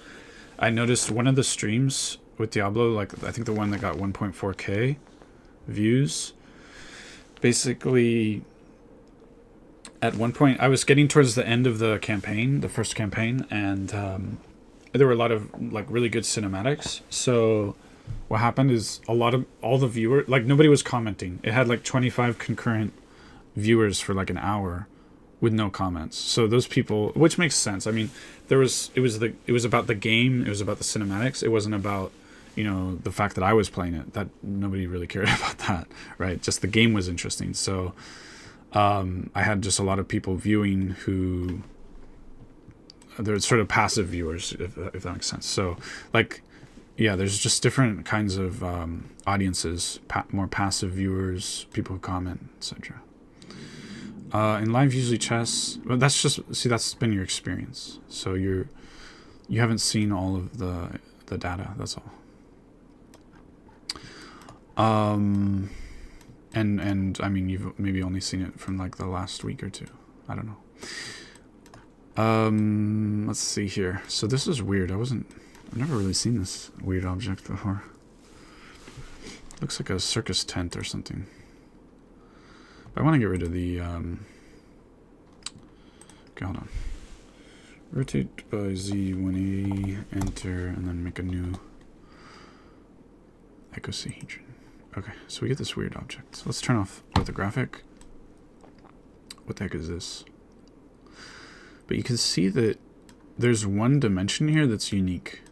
I noticed one of the streams with Diablo, like I think the one that got 1.4k views, basically at one point I was getting towards the end of the campaign, the first campaign, and there were a lot of like really good cinematics. So what happened is all the viewers, like nobody was commenting. It had like 25 concurrent viewers for like an hour with no comments. So those people, which makes sense. I mean, it was about the game, it was about the cinematics. It wasn't about, the fact that I was playing it. That nobody really cared about that, right? Just the game was interesting. So I had just a lot of people viewing who they're sort of passive viewers, if that makes sense. So like, yeah, there's just different kinds of audiences, more passive viewers, people who comment, etc. In live, usually chess. But that's been your experience. So you haven't seen all of the data. That's all. And I mean, you've maybe only seen it from like the last week or two. I don't know. Let's see here. So this is weird. I've never really seen this weird object before. Looks like a circus tent or something. I want to get rid of the, okay, hold on. Rotate by Z 180, enter, and then make a new icosahedron. Okay, so we get this weird object. So let's turn off orthographic. What the heck is this? But you can see that there's one dimension here that's unique.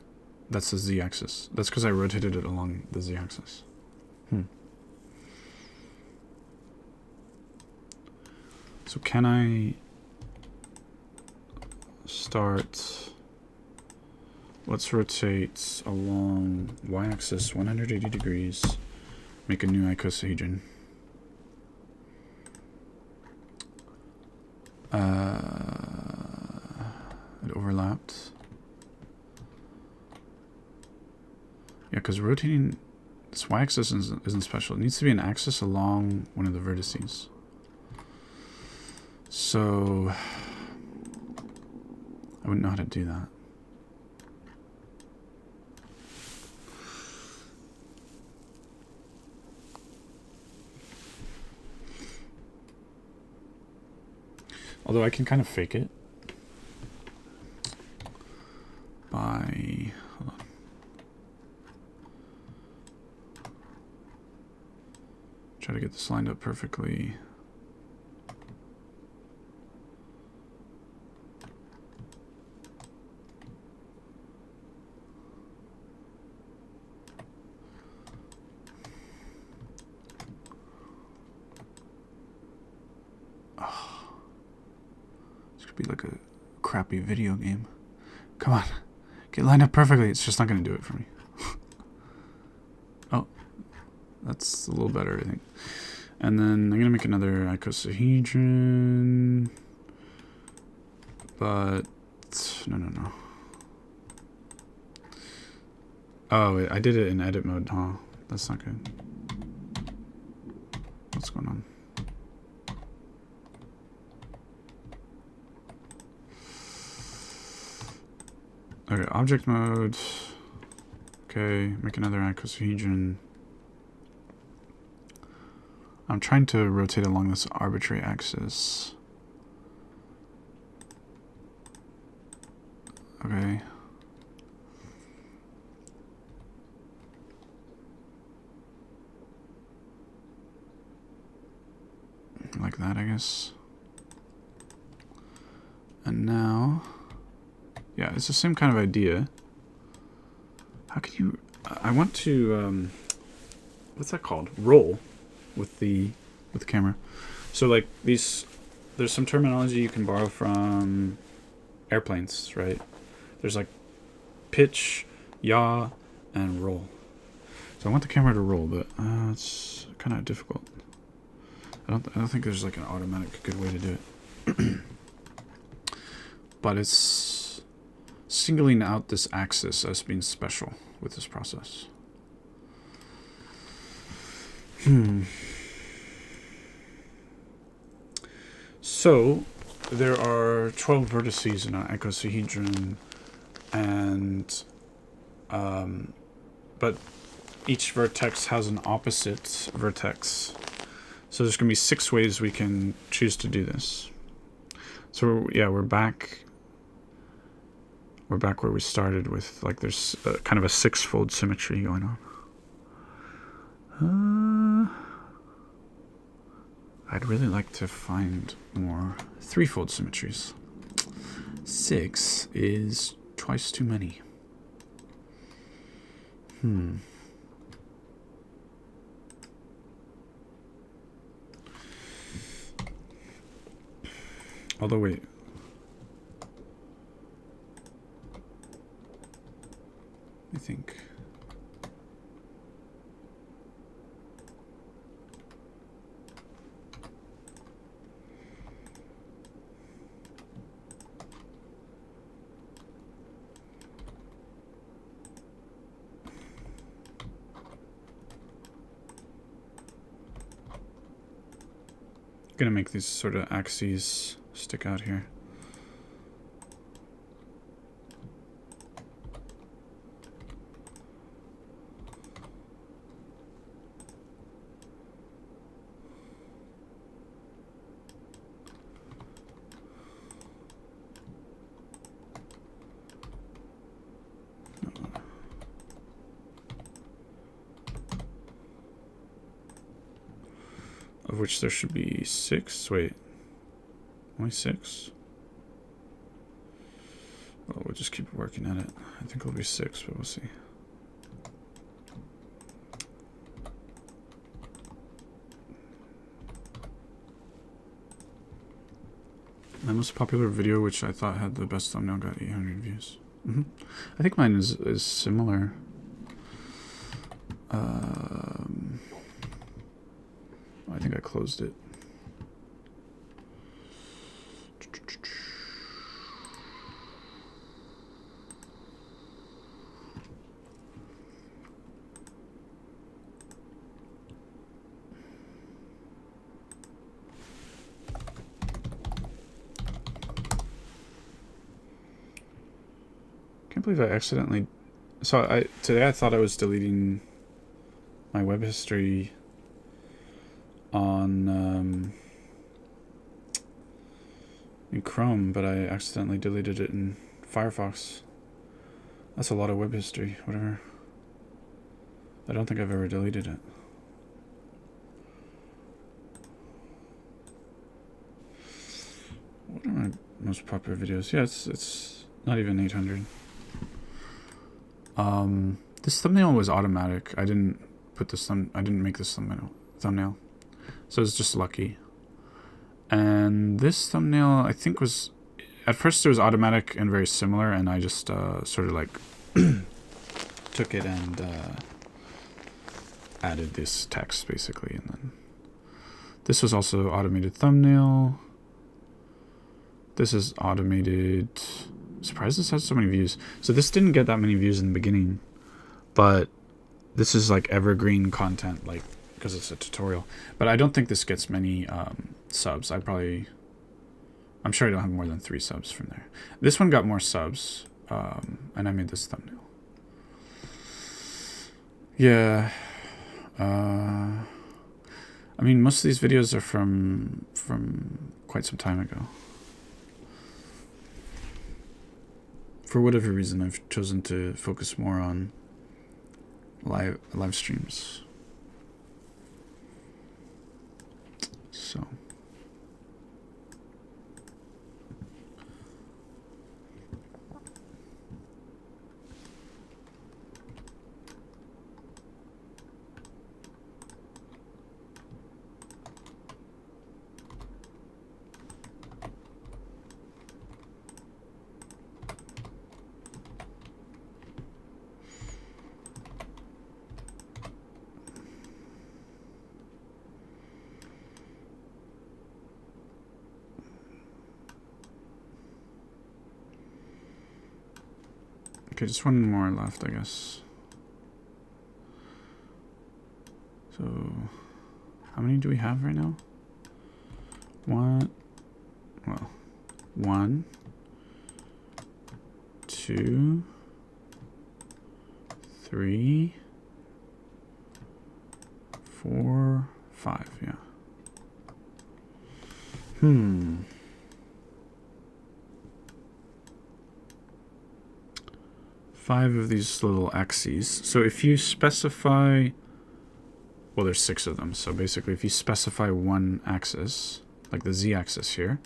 That's the Z-axis. That's because I rotated it along the Z-axis. So can I start, let's rotate along y-axis 180 degrees, make a new icosahedron. It overlapped. Yeah, because rotating this y-axis isn't special. It needs to be an axis along one of the vertices. So I wouldn't know how to do that. Although I can kind of fake it by, hold on. Try to get this lined up perfectly. Be like a crappy video game. Come on, get lined up perfectly. It's just not going to do it for me. Oh, that's a little better, I think. And then I'm going to make another icosahedron. But no. Oh, wait, I did it in edit mode, huh? That's not good. What's going on? Okay, object mode. Okay, make another icosahedron. I'm trying to rotate along this arbitrary axis. Okay. Like that, I guess. And now... yeah, it's the same kind of idea. How can you... I want to... what's that called? Roll with the camera. So like these... there's some terminology you can borrow from airplanes, right? There's like pitch, yaw, and roll. So I want the camera to roll, but it's kind of difficult. I don't think there's like an automatic good way to do it. But it's singling out this axis as being special with this process. So there are 12 vertices in an icosahedron, and but each vertex has an opposite vertex. So there's going to be 6 ways we can choose to do this. So yeah, we're back where we started with, like, there's kind of a 6-fold symmetry going on. I'd really like to find more 3-fold symmetries. 6 is twice too many. Although, wait. I think. I'm gonna make these sort of axes stick out here. Of which there should be 6. Wait. Only 6? Well, we'll just keep working at it. I think it'll be 6, but we'll see. My most popular video, which I thought had the best thumbnail, got 800 views. I think mine is similar. I think I closed it. Can't believe I accidentally... So today I thought I was deleting my web history on in Chrome, but I accidentally deleted it in Firefox. That's a lot of web history, whatever. I don't think I've ever deleted it. What are my most popular videos? Yeah, it's not even 800. This thumbnail was automatic. I didn't put this I didn't make this thumbnail. So it's just lucky. And this thumbnail, I think, was at first it was automatic and very similar, and I just sort of like took it and added this text basically, and then this was also automated thumbnail. This is automated. I'm surprised this has so many views. So this didn't get that many views in the beginning, but this is like evergreen content, like because it's a tutorial. But I don't think this gets many subs. I'm sure I don't have more than 3 subs from there. This one got more subs, and I made this thumbnail. Yeah. I mean, most of these videos are from quite some time ago. For whatever reason, I've chosen to focus more on live streams. So. Okay, just one more left, I guess. So, how many do we have right now? 1, 2, 3, 4, 5, yeah. 5 of these little axes. So if you specify, well, there's 6 of them. So basically, if you specify one axis, like the z-axis here,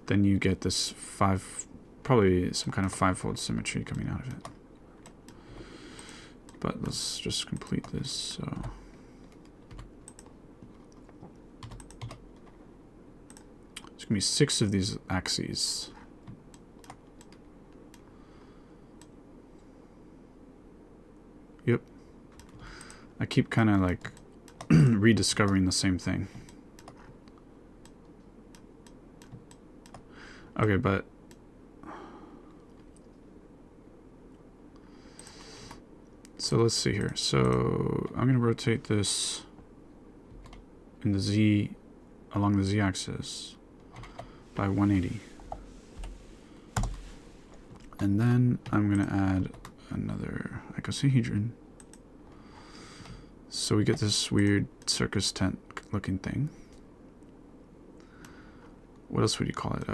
then you get this 5, probably some kind of 5-fold symmetry coming out of it. But let's just complete this. So it's gonna be 6 of these axes. Yep. I keep kind of like rediscovering the same thing. Okay, but so let's see here. So I'm going to rotate this in the Z, along the Z-axis by 180. And then I'm going to add another icosahedron. So we get this weird circus tent looking thing. What else would you call it?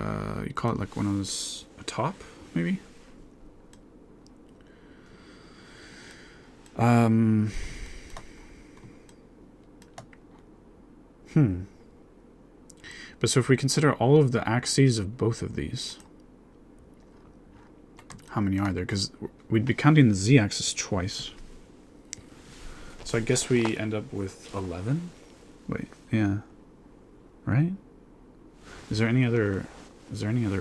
You call it like one of those, a top, maybe? But so if we consider all of the axes of both of these, how many are there? Because we'd be counting the z-axis twice. So I guess we end up with 11? Wait, yeah. Right? Is there any other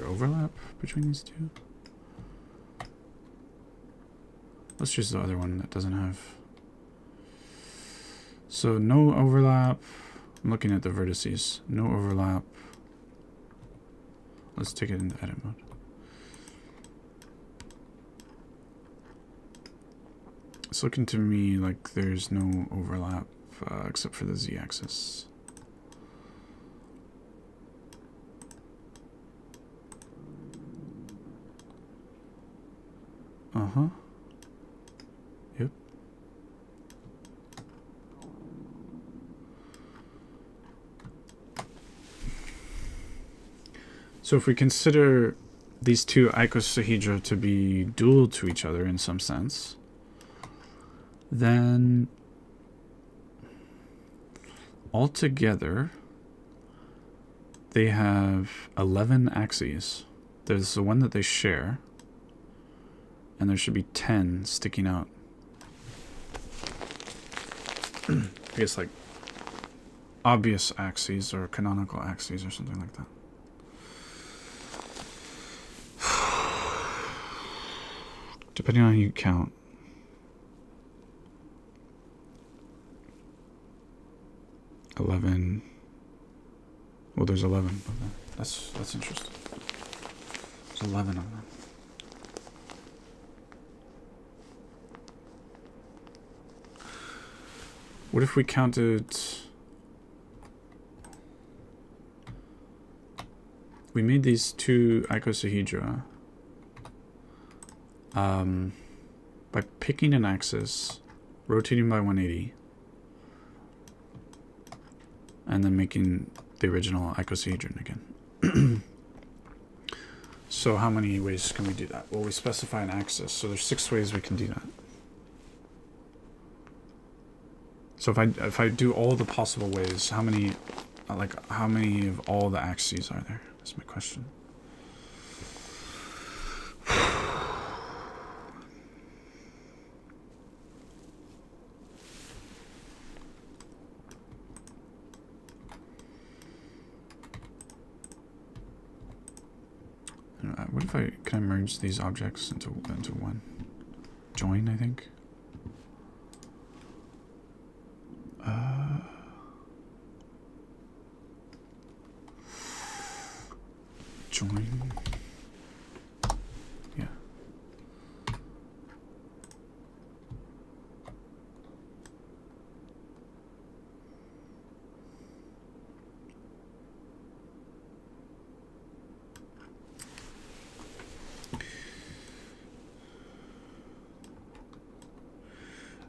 overlap between these two? Let's choose the other one that doesn't have. So no overlap. I'm looking at the vertices. No overlap. Let's take it into edit mode. It's looking to me like there's no overlap except for the z-axis. Uh-huh. Yep. So if we consider these two icosahedra to be dual to each other in some sense, then altogether they have 11 axes. There's the one that they share, and there should be 10 sticking out. I guess like obvious axes or canonical axes or something like that. Depending on how you count. Well, there's 11 of them. That's interesting. There's 11 of them. What if we counted... We made these two icosahedra by picking an axis, rotating by 180, and then making the original icosahedron again. So how many ways can we do that? Well, we specify an axis, so there's 6 ways we can do that. So if I do all the possible ways, how many of all the axes are there? That's my question. What if can I merge these objects into one? Join, I think. Join. Yeah.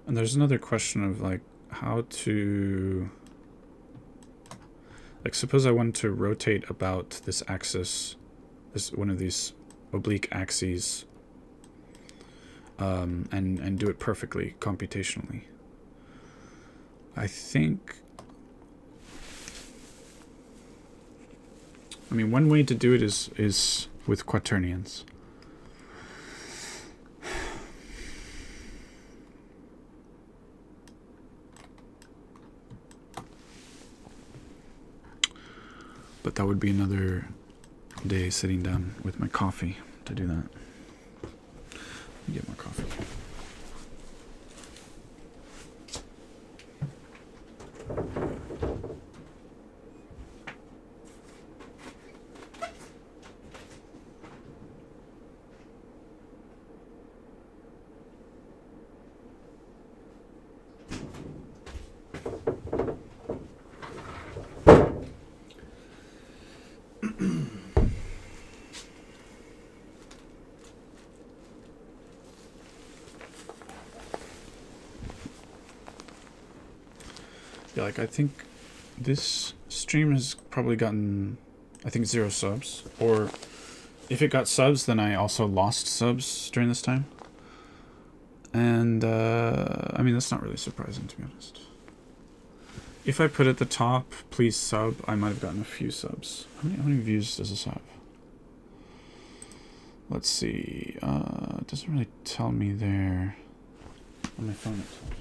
And there's another question of like how to, like, suppose I want to rotate about this axis, this one of these oblique axes, and do it perfectly computationally. I think, I mean, one way to do it is with quaternions. But that would be another day sitting down with my coffee to do that. Let me get more coffee. Yeah, like I think this stream has probably gotten, I think, 0 subs. Or if it got subs, then I also lost subs during this time. And I mean, that's not really surprising, to be honest. If I put at the top, please sub, I might have gotten a few subs. How many views does this have? Let's see. It doesn't really tell me there. On my phone it tells me.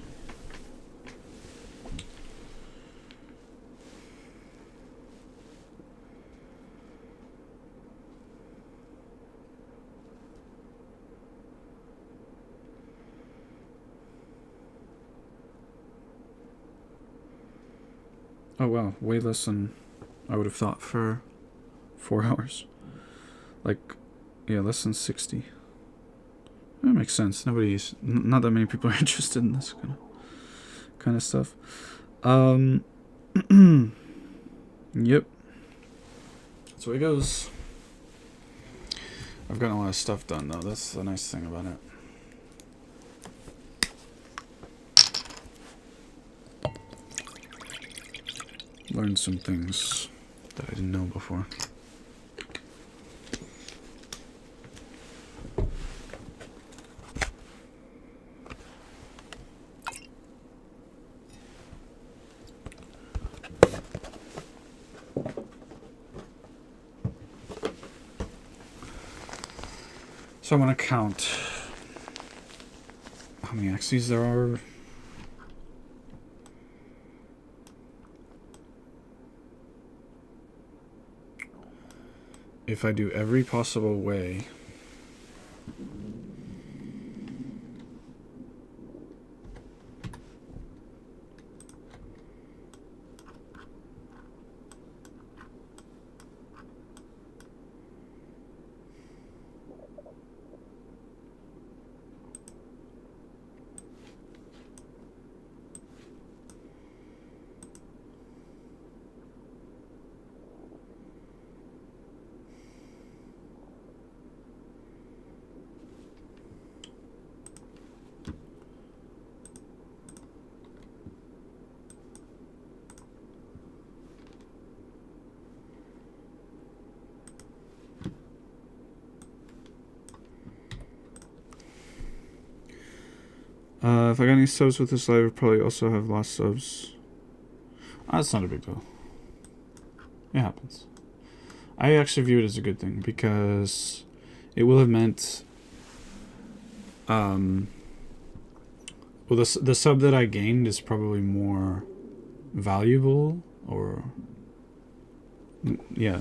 Oh wow, way less than I would have thought for 4 hours. Like, yeah, less than 60. That makes sense. Not that many people are interested in this kind of stuff. Yep. That's the way it goes. I've gotten a lot of stuff done though. That's the nice thing about it. Learned some things that I didn't know before. So I'm going to count how many axes there are. If I do every possible way, if I got any subs with this live, I'll probably also have lost subs. That's not a big deal. It happens. I actually view it as a good thing because it will have meant, well, the sub that I gained is probably more valuable, or yeah,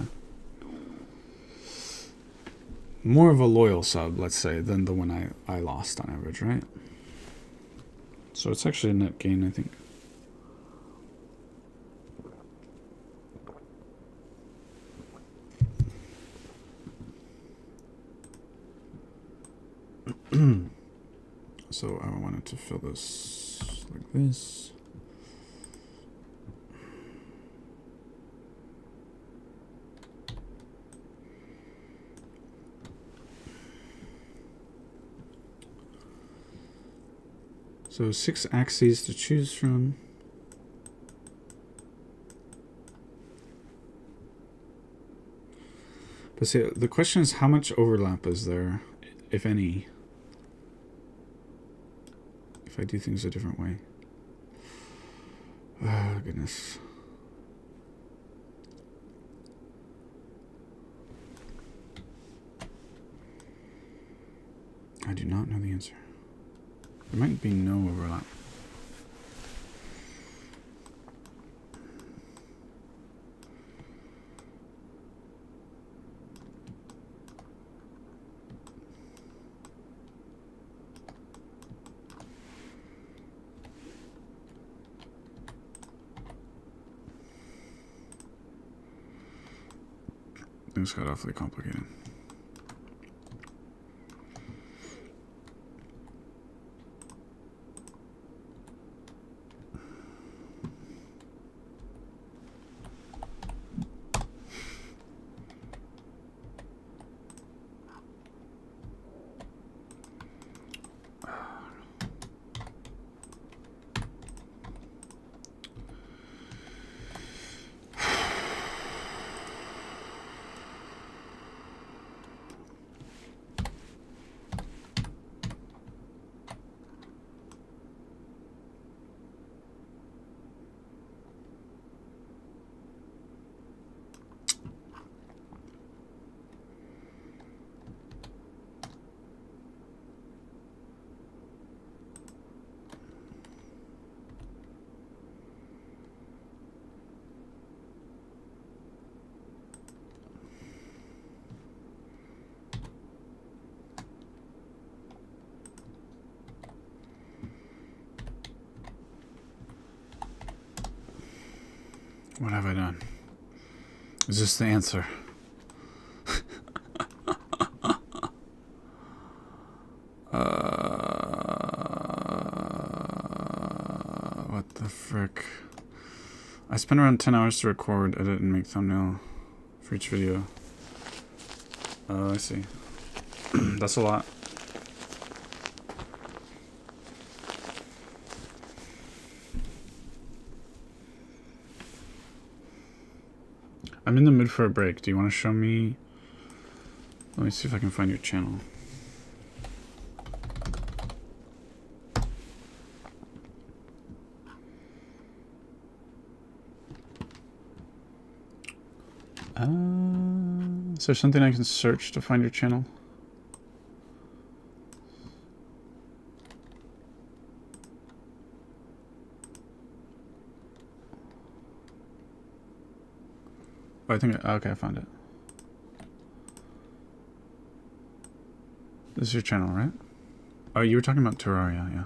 more of a loyal sub, let's say, than the one I lost on average, right? So it's actually a net gain, I think. So I wanted to fill this like this. So 6 axes to choose from. But see, the question is, how much overlap is there, if any, if I do things a different way? Oh, goodness. I do not know the answer. There might be no overlap. Things got awfully complicated. What have I done? Is this the answer? What the frick? I spent around 10 hours to record, edit, and make thumbnail for each video. Oh, I see. That's a lot. I'm in the mood for a break. Do you want to show me? Let me see if I can find your channel. Is there something I can search to find your channel? I think... Okay, I found it. This is your channel, right? Oh, you were talking about Terraria, yeah.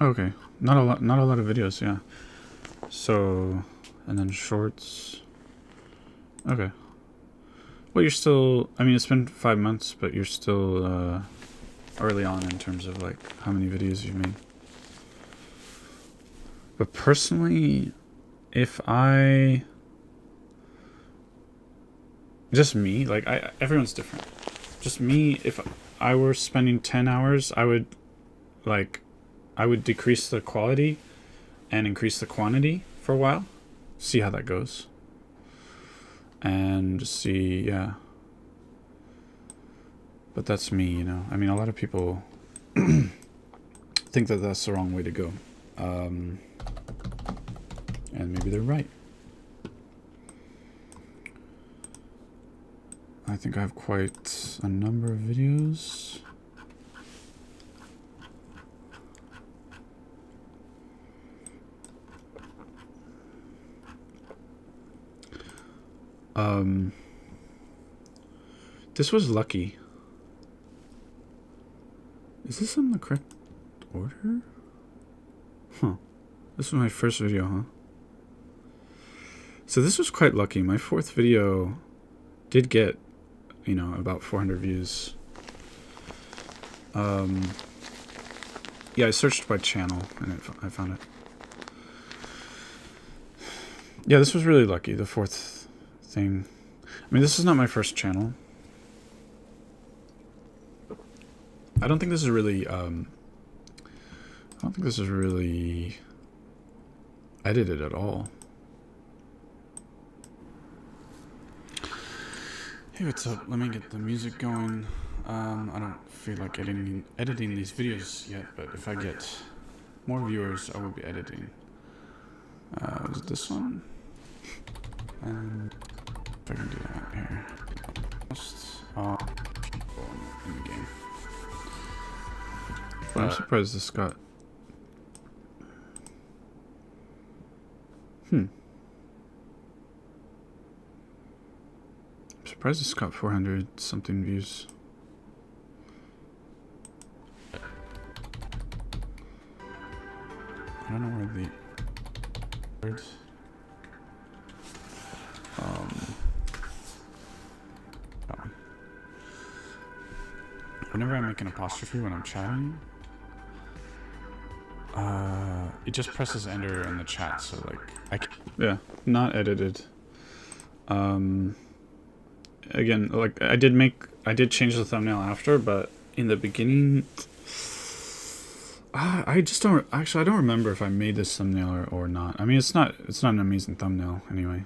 Okay, not a lot of videos, yeah. So, and then shorts. Okay. Well, you're still, I mean, it's been 5 months, but you're still early on in terms of like how many videos you've made. But personally, if I, just me, like everyone's different. Just me, if I were spending 10 hours, I would decrease the quality and increase the quantity for a while. See how that goes. And see, yeah. But that's me, you know. I mean, a lot of people think that that's the wrong way to go. And maybe they're right. I think I have quite a number of videos. This was lucky. Is this in the correct order? Huh. This was my first video, huh? So this was quite lucky. My fourth video did get, you know, about 400 views. Yeah, I searched by channel and I found it. Yeah, this was really lucky, the fourth thing. I mean, this is not my first channel. I don't think this is really, edited at all. Hey, what's up? Let me get the music going. I don't feel like editing these videos yet, but if I get more viewers, I will be editing. Is it this one? And if I can do that here. Most people in the game. But I'm surprised this got... I'm surprised this got 400 something views. I don't know where the words. Whenever I make an apostrophe when I'm chatting, it just presses enter in the chat, so like yeah, not edited. Again, like I did change the thumbnail after, but in the beginning, I just don't actually. I don't remember if I made this thumbnail or not. I mean, it's not an amazing thumbnail anyway.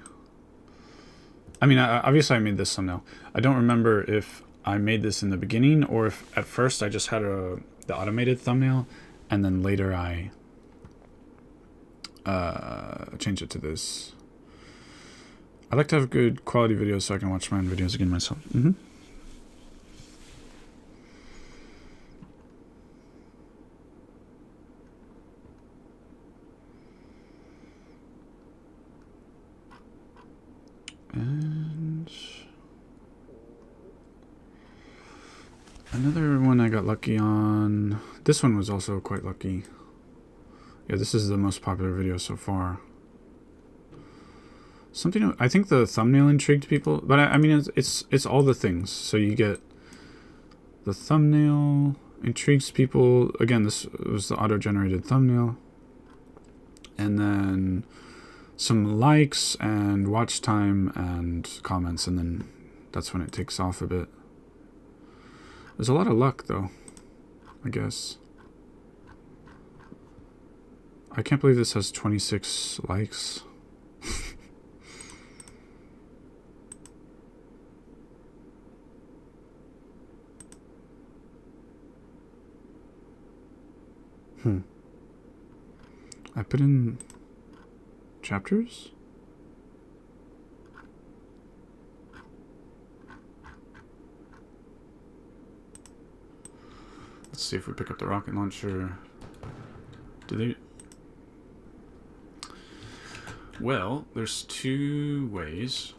I mean, obviously I made this thumbnail. I don't remember if I made this in the beginning or if at first I just had the automated thumbnail and then later I changed it to this. I like to have good quality videos so I can watch my own videos again myself. And another one I got lucky on. This one was also quite lucky. Yeah, this is the most popular video so far. Something, I think the thumbnail intrigued people, but I mean it's all the things. So you get the thumbnail intrigues people. Again, this was the auto-generated thumbnail, and then some likes and watch time and comments, and then that's when it takes off a bit. There's a lot of luck though, I guess. I can't believe this has 26 likes. I put in chapters? Let's see if we pick up the rocket launcher. Do they? Well, there's two ways.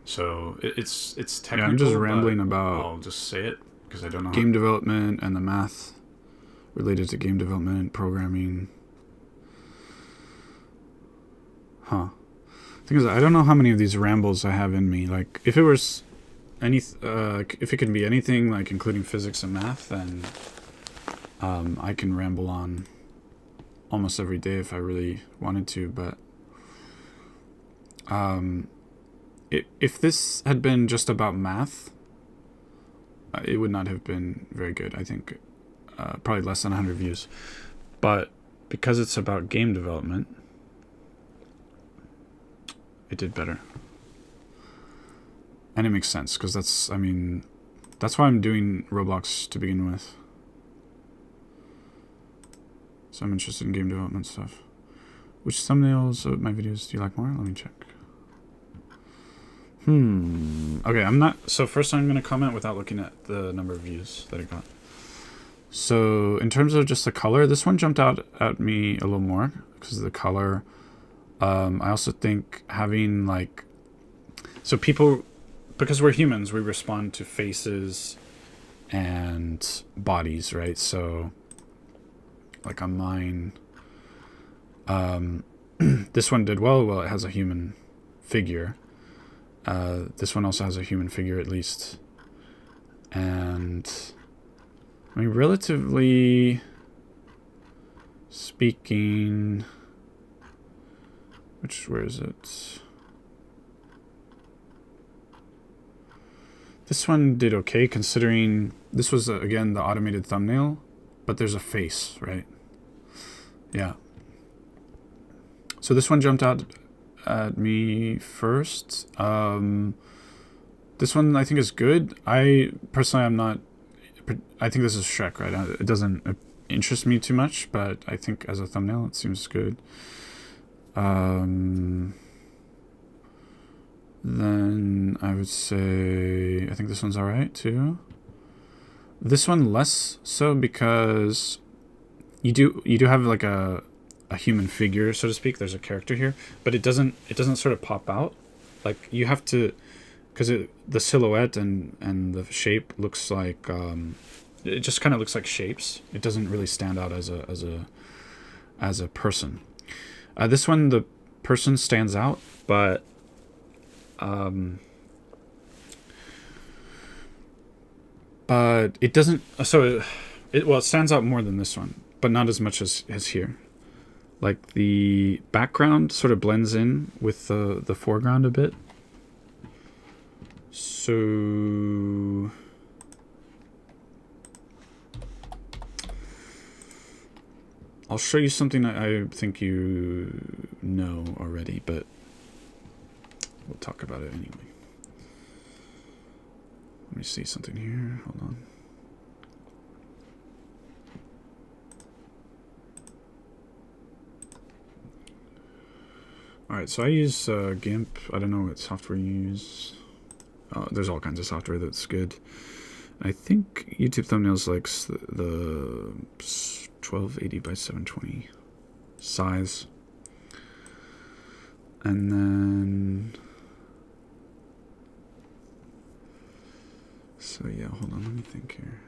So it's technical. Yeah, I'm just rambling about. I'll just say it because I don't know. Game development and the math related to game development, programming. Huh. Thing is, I don't know how many of these rambles I have in me. Like, if it was if it can be anything, like including physics and math, then I can ramble on almost every day if I really wanted to. But if this had been just about math, it would not have been very good. I think probably less than 100 views. But because it's about game development, it did better. And it makes sense, because that's why I'm doing Roblox to begin with. So I'm interested in game development stuff. Which thumbnails of my videos do you like more? Let me check. Okay, I'm not... So first I'm going to comment without looking at the number of views that it got. So in terms of just the color, this one jumped out at me a little more because of the color. I also think having like... So people... Because we're humans, we respond to faces and bodies, right? So like on mine, this one did well, it has a human figure. This one also has a human figure at least. And I mean, relatively speaking, where is it? This one did okay, considering this was, again, the automated thumbnail, but there's a face, right? Yeah. So this one jumped out at me first. This one I think is good. I think this is Shrek, right? It doesn't interest me too much, but I think as a thumbnail it seems good. Then I would say I think this one's alright too. This one less so, because you do have like a human figure, so to speak. There's a character here, but it doesn't sort of pop out. Like you have to, because the silhouette and the shape looks like it just kind of looks like shapes. It doesn't really stand out as a person. This one, the person stands out, but it doesn't. So it stands out more than this one, but not as much as here. Like the background sort of blends in with the foreground a bit. So I'll show you something I think you know already, but we'll talk about it anyway. Let me see something here. Hold on. Alright, so I use GIMP. I don't know what software you use. There's all kinds of software that's good. I think YouTube Thumbnails likes the 1280 by 720 size. And then... So yeah, hold on, let me think here.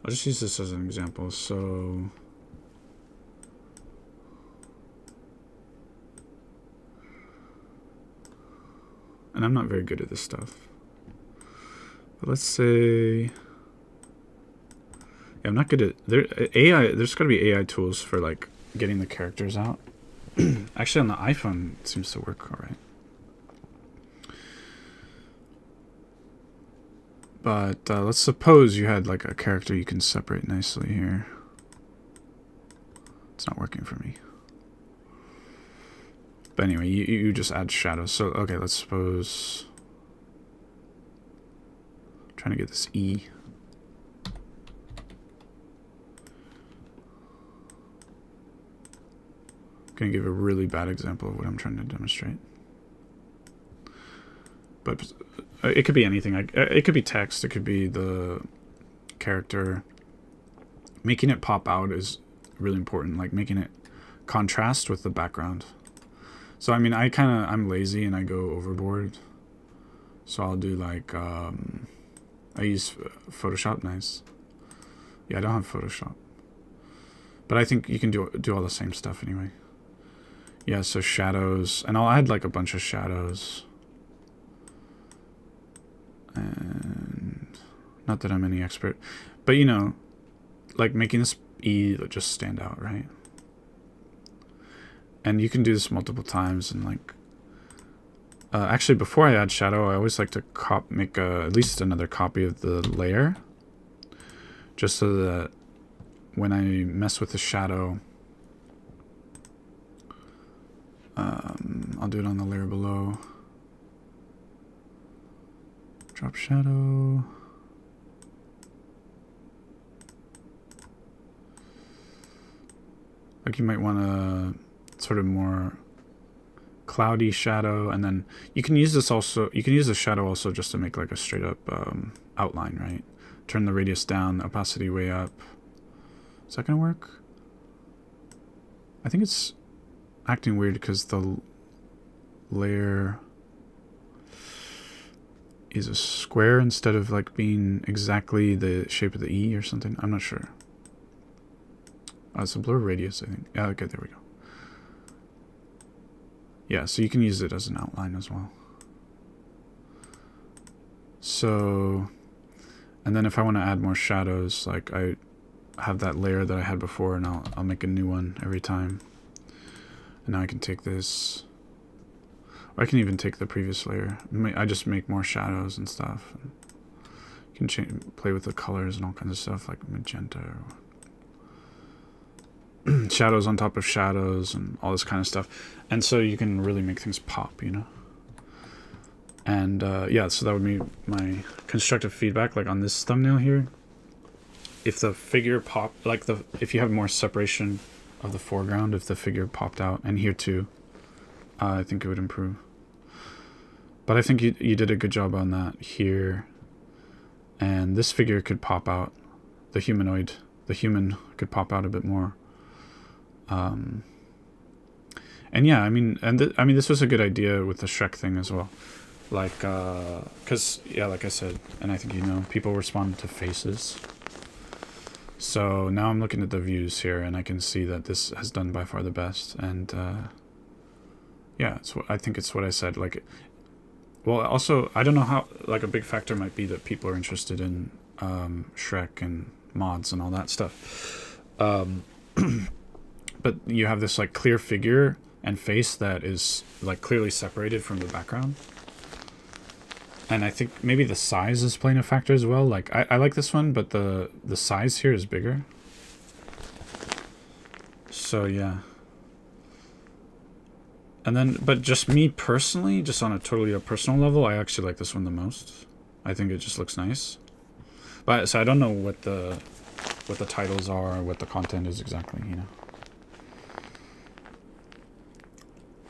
I'll just use this as an example. So and I'm not very good at this stuff. But let's say, yeah, I'm not good at AI. There's got to be AI tools for like getting the characters out. Actually, on the iPhone, it seems to work all right. But let's suppose you had like a character you can separate nicely here. It's not working for me. But anyway, you just add shadows. So, okay, let's suppose... Trying to get this E. Going to give a really bad example of what I'm trying to demonstrate. But it could be anything. It could be text. It could be the character. Making it pop out is really important. Like making it contrast with the background. So I mean, I'm lazy and I go overboard. So I'll do like I use Photoshop. Nice. Yeah, I don't have Photoshop, but I think you can do all the same stuff anyway. Yeah, so shadows, and I'll add like a bunch of shadows. And not that I'm any expert, but you know, like making this E just stand out, right? And you can do this multiple times, and like actually before I add shadow, I always like to make at least another copy of the layer, just so that when I mess with the shadow, I'll do it on the layer below. Drop shadow. Like you might want a sort of more cloudy shadow, and then you can use this also. You can use the shadow also just to make like a straight up outline, right? Turn the radius down, opacity way up. Is that gonna work? I think it's acting weird because the layer is a square instead of like being exactly the shape of the E or something. I'm not sure. It's a blur radius, I think. Yeah, okay, there we go. Yeah, so you can use it as an outline as well. So, and then if I want to add more shadows, like I have that layer that I had before, and I'll make a new one every time. And now I can take this, or I can even take the previous layer. I just make more shadows and stuff. You can play with the colors and all kinds of stuff, like magenta or shadows on top of shadows and all this kind of stuff. And so you can really make things pop, you know? And yeah, so that would be my constructive feedback, like on this thumbnail here. If the figure popped, like if you have more separation of the foreground, if the figure popped out, and here too, I think it would improve. But I think you did a good job on that here. And this figure could pop out, the human could pop out a bit more. And yeah, I mean, this was a good idea with the Shrek thing as well. Like, cause yeah, like I said, and I think you know, people respond to faces. So now I'm looking at the views here, and I can see that this has done by far the best. And yeah, I think it's what I said. Like, well, also I don't know how. Like a big factor might be that people are interested in Shrek and mods and all that stuff. But you have this like clear figure and face that is like clearly separated from the background. And I think maybe the size is playing a factor as well. Like I like this one, but the size here is bigger. So yeah. And then, but just me personally, just on a totally personal level, I actually like this one the most. I think it just looks nice. But so I don't know what the titles are, what the content is exactly, you know.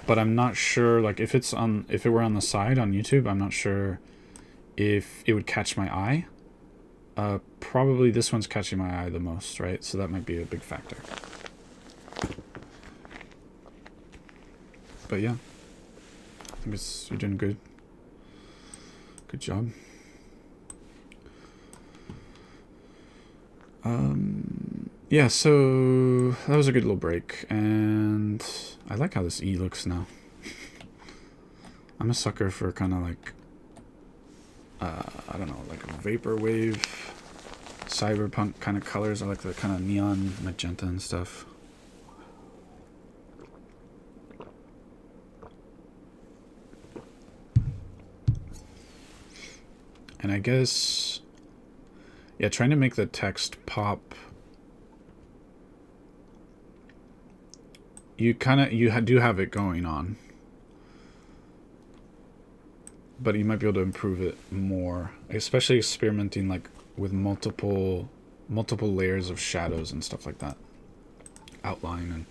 But I'm not sure, like if it were on the side on YouTube, I'm not sure if it would catch my eye. Probably this one's catching my eye the most, right? So that might be a big factor. But yeah, I think you're doing good. Good job. Yeah, so that was a good little break, and I like how this E looks now. I'm a sucker for kind of like, I don't know, like a vaporwave, cyberpunk kind of colors. I like the kind of neon magenta and stuff. And I guess, yeah, trying to make the text pop. You do have it going on. but you might be able to improve it more, especially experimenting like with multiple layers of shadows and stuff like that, outline. And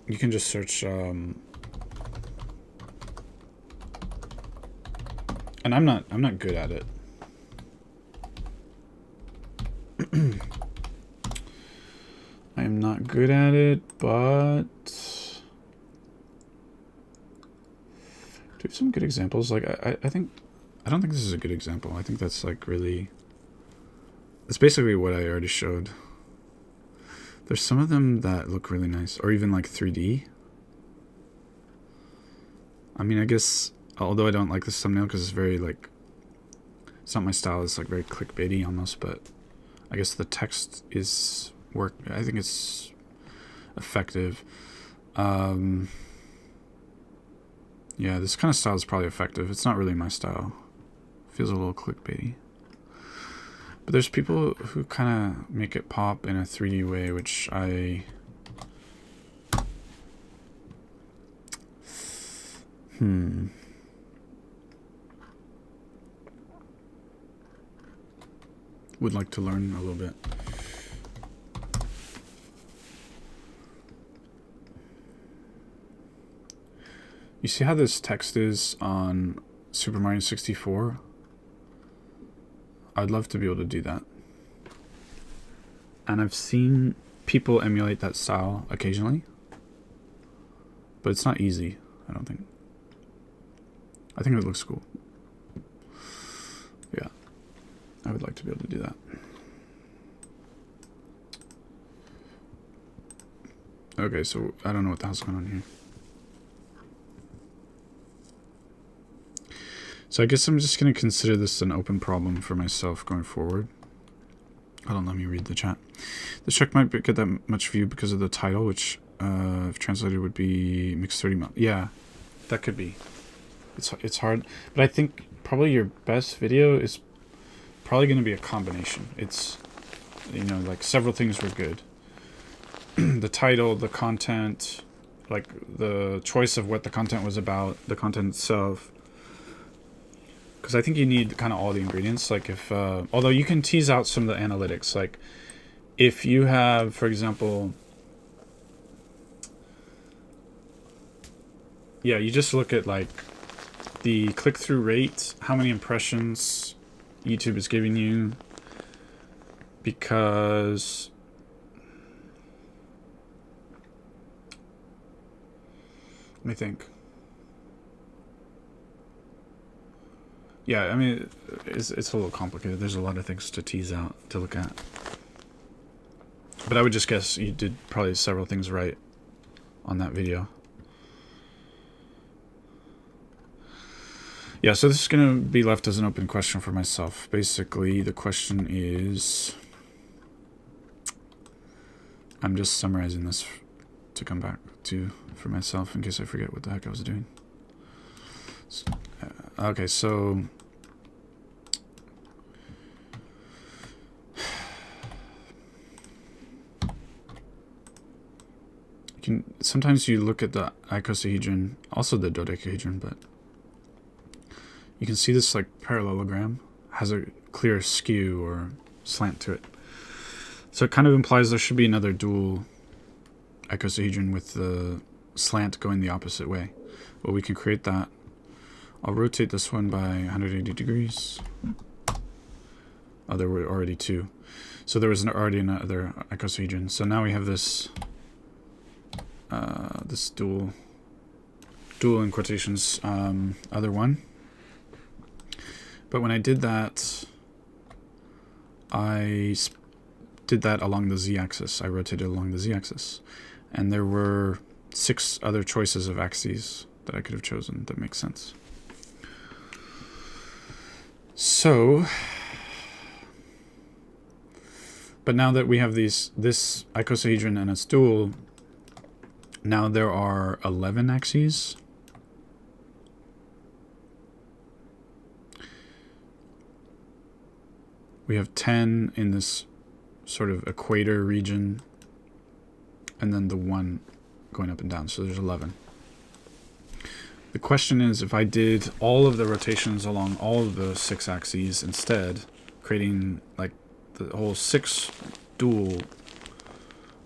you can just search and I'm not good at it. I am not good at it, but do we have some good examples? Like I don't think this is a good example. I think that's like really, it's basically what I already showed. There's some of them that look really nice, or even like 3D. I mean, I guess, although I don't like this thumbnail because it's very like, it's not my style, it's like very clickbaity almost, but I guess the text is I think it's effective. Yeah, this kind of style is probably effective. It's not really my style. Feels a little clickbaity. But there's people who kind of make it pop in a 3D way, which I... would like to learn a little bit. You see how this text is on Super Mario 64? I'd love to be able to do that. And I've seen people emulate that style occasionally. But it's not easy, I don't think. I think it looks cool. Yeah. I would like to be able to do that. Okay, so I don't know what the hell's going on here. So I guess I'm just going to consider this an open problem for myself going forward. Hold on, let me read the chat. The check might get that much view because of the title, which if translated would be mixed 30 mil. Yeah, that could be. It's hard, but I think probably your best video is probably going to be a combination. It's, you know, like several things were good. The title, the content, like the choice of what the content was about, the content itself. Because I think you need kind of all the ingredients. Like if, although you can tease out some of the analytics. Like if you have, for example, yeah, you just look at like the click-through rate, how many impressions YouTube is giving you. Because let me think. Yeah, I mean, it's a little complicated. There's a lot of things to tease out, to look at. But I would just guess you did probably several things right on that video. Yeah, so this is going to be left as an open question for myself. Basically, the question is... I'm just summarizing this to come back to for myself in case I forget what the heck I was doing. So, okay, so... sometimes you look at the icosahedron, also the dodecahedron, but you can see this like parallelogram has a clear skew or slant to it. So it kind of implies there should be another dual icosahedron with the slant going the opposite way. Well, we can create that. I'll rotate this one by 180 degrees. Oh, there were already two. So there was already another icosahedron. So now we have this this dual in quotations other one. But when I did that, I did that along the z-axis. I rotated along the z-axis. And there were 6 other choices of axes that I could have chosen that make sense. So, but now that we have this icosahedron and its dual, now there are 11 axes. We have 10 in this sort of equator region, and then the one going up and down, so there's 11. The question is, if I did all of the rotations along all of the 6 axes instead, creating like the whole 6 dual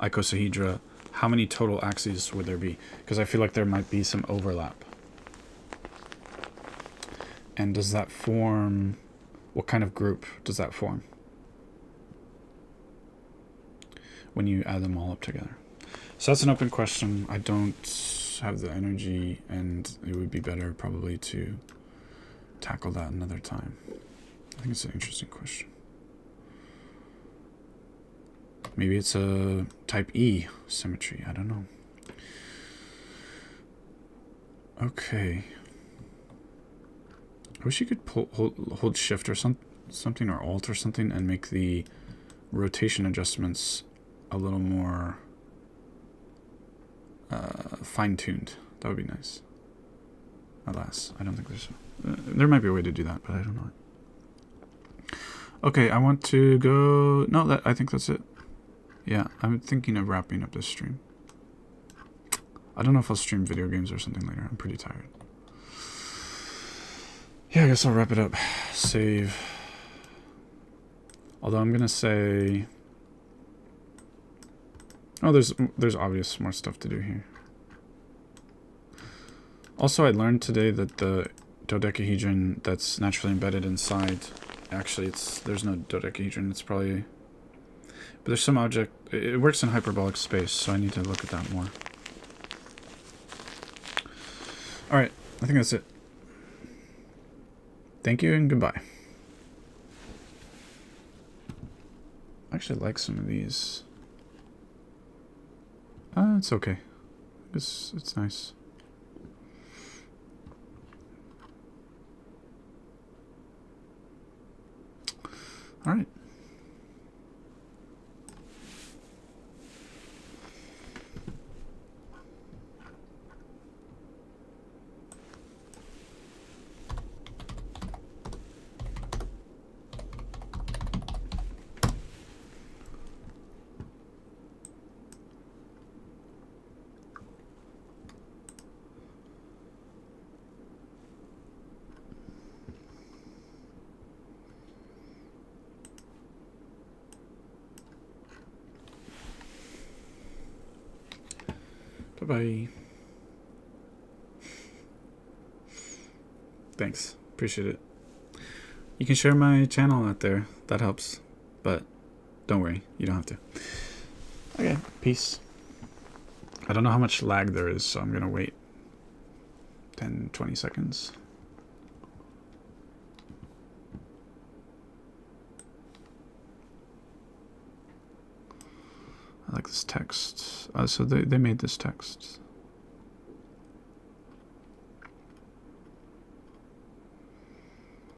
icosahedra, how many total axes would there be? Because I feel like there might be some overlap. And does that form... What kind of group does that form when you add them all up together? So that's an open question. I don't have the energy, and it would be better probably to tackle that another time. I think it's an interesting question. Maybe it's a type E symmetry. I don't know. Okay. I wish you could hold shift or something, or alt or something, and make the rotation adjustments a little more fine-tuned. That would be nice. Alas, I don't think there's... there might be a way to do that, but I don't know it. Okay, I want to go... No, I think that's it. Yeah, I'm thinking of wrapping up this stream. I don't know if I'll stream video games or something later. I'm pretty tired. Yeah, I guess I'll wrap it up. Save. Although I'm gonna say... Oh, there's obvious more stuff to do here. Also, I learned today that the dodecahedron that's naturally embedded inside... Actually, there's no dodecahedron. It's probably... But there's some object... It works in hyperbolic space, so I need to look at that more. Alright, I think that's it. Thank you and goodbye. I actually like some of these. It's okay. It's nice. All right. Bye-bye. Thanks. Appreciate it. You can share my channel out there. That helps. But don't worry. You don't have to. Okay. Peace. I don't know how much lag there is, so I'm going to wait 10, 20 seconds. I like this text. So they made this text.